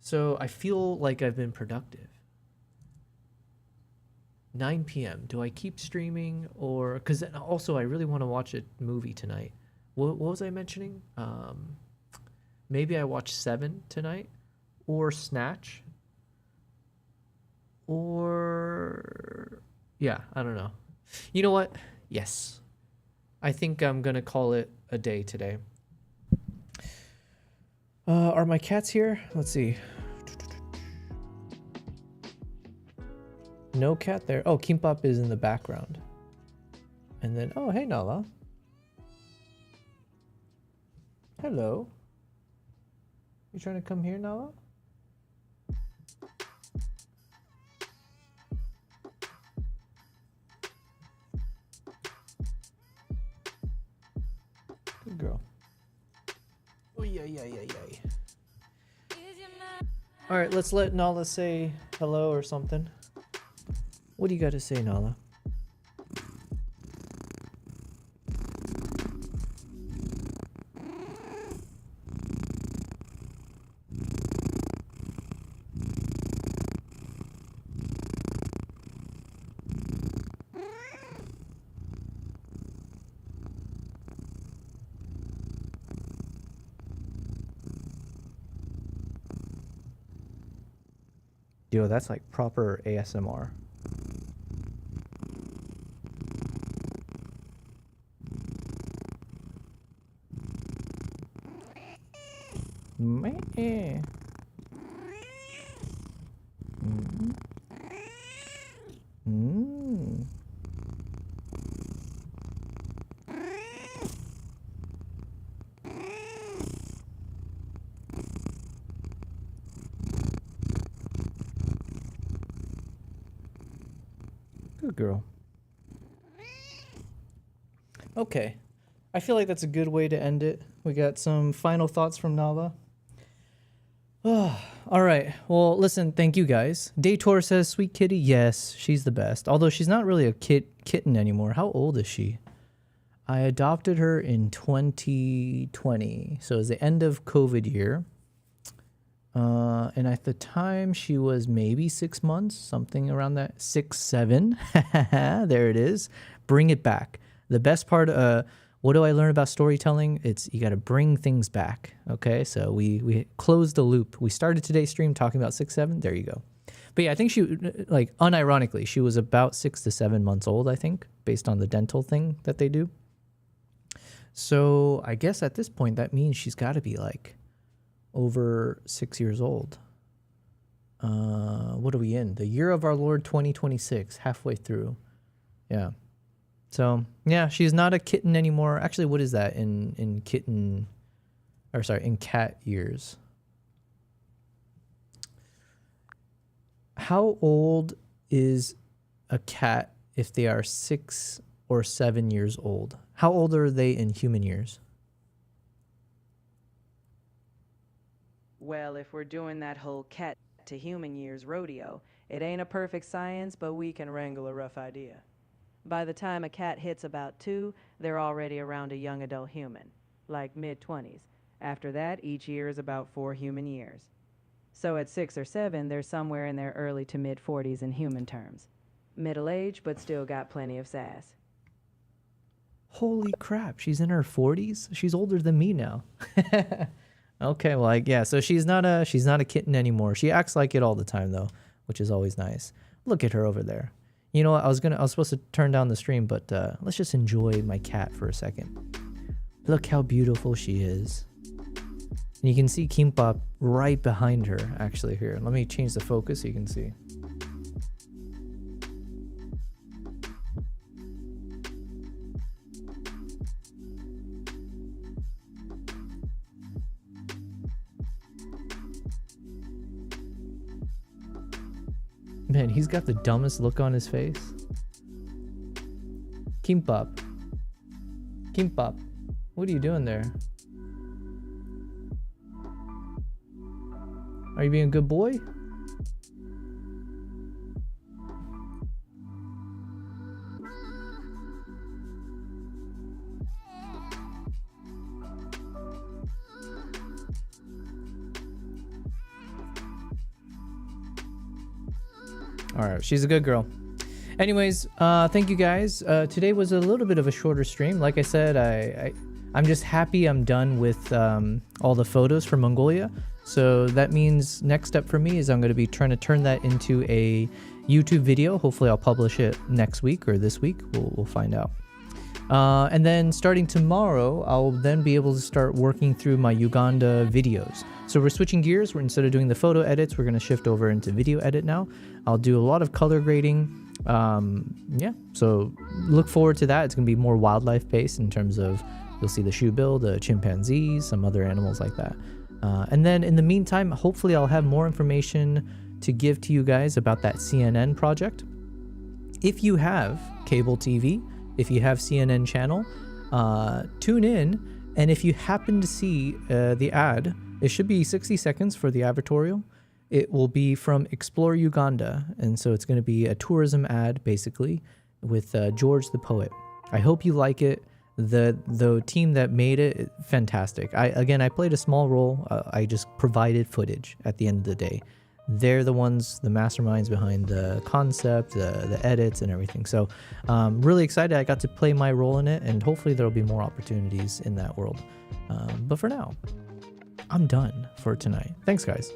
so I feel like I've been productive. 9 p.m. Do I keep streaming or... Because also I really want to watch a movie tonight. What was I mentioning? Maybe I watch Seven tonight or Snatch. Or... Yeah, I don't know. You know what? Yes. I think I'm going to call it a day today. Are my cats here? Let's see. No cat there. Oh, Kimbap is in the background. And then, oh, hey, Nala. Hello. You trying to come here, Nala? Good girl. Oh, yeah. All right, let's let Nala say hello or something. What do you got to say, Nala? Yo, that's like proper ASMR. Meh. Good girl. Okay. I feel like that's a good way to end it. We got some final thoughts from Nala. Oh, all right. Well, listen, thank you guys. Daytor says, sweet kitty. Yes, she's the best. Although she's not really a kitten anymore. How old is she? I adopted her in 2020. So it was the end of COVID year. And at the time she was maybe 6 months, something around that. 6, 7. There it is. Bring it back. The best part, what do I learn about storytelling? It's you got to bring things back. Okay, so we closed the loop. We started today's stream talking about 6, 7. There you go. But yeah, I think she, like, unironically, she was about 6 to 7 months old, I think, based on the dental thing that they do. So I guess at this point, that means she's got to be like over 6 years old. What are we in? The year of our Lord 2026, halfway through. Yeah. So yeah, she's not a kitten anymore. Actually, what is that in kitten, or sorry, in cat years? How old is a cat if they are 6 or 7 years old? How old are they in human years? Well, if we're doing that whole cat to human years rodeo, it ain't a perfect science, but we can wrangle a rough idea. By the time a cat hits about 2, they're already around a young adult human, like mid-20s. After that, each year is about 4 human years. So at 6 or 7, they're somewhere in their early to mid-40s in human terms. Middle age, but still got plenty of sass. Holy crap, she's in her 40s? She's older than me now. Okay, well, yeah, so she's not a kitten anymore. She acts like it all the time though, which is always nice. Look at her over there. You know what? I was supposed to turn down the stream, but let's just enjoy my cat for a second. Look how beautiful she is. And you can see Kimbap right behind her, actually, here. Let me change the focus so you can see. Man, he's got the dumbest look on his face. Kimbap. Kimbap. What are you doing there? Are you being a good boy? All right, she's a good girl. Anyways, thank you guys. Today was a little bit of a shorter stream. Like I said, I'm just happy I'm done with all the photos from Mongolia. So that means next step for me is I'm going to be trying to turn that into a YouTube video. Hopefully I'll publish it next week or this week. We'll find out. And then starting tomorrow, I'll then be able to start working through my Uganda videos. So we're switching gears. Instead of doing the photo edits, we're going to shift over into video edit now. I'll do a lot of color grading. Yeah, so look forward to that. It's going to be more wildlife based in terms of you'll see the shoebill, the chimpanzees, some other animals like that. And then in the meantime, hopefully I'll have more information to give to you guys about that CNN project. If you have cable TV, if you have CNN channel, tune in. And if you happen to see the ad, it should be 60 seconds for the advertorial. It will be from Explore Uganda. And so it's going to be a tourism ad, basically, with George the Poet. I hope you like it. The team that made it, fantastic. I played a small role. I just provided footage at the end of the day. They're the ones, the masterminds behind the concept, the edits and everything. So really excited I got to play my role in it, and hopefully there'll be more opportunities in that world. But for now, I'm done for tonight. Thanks, guys.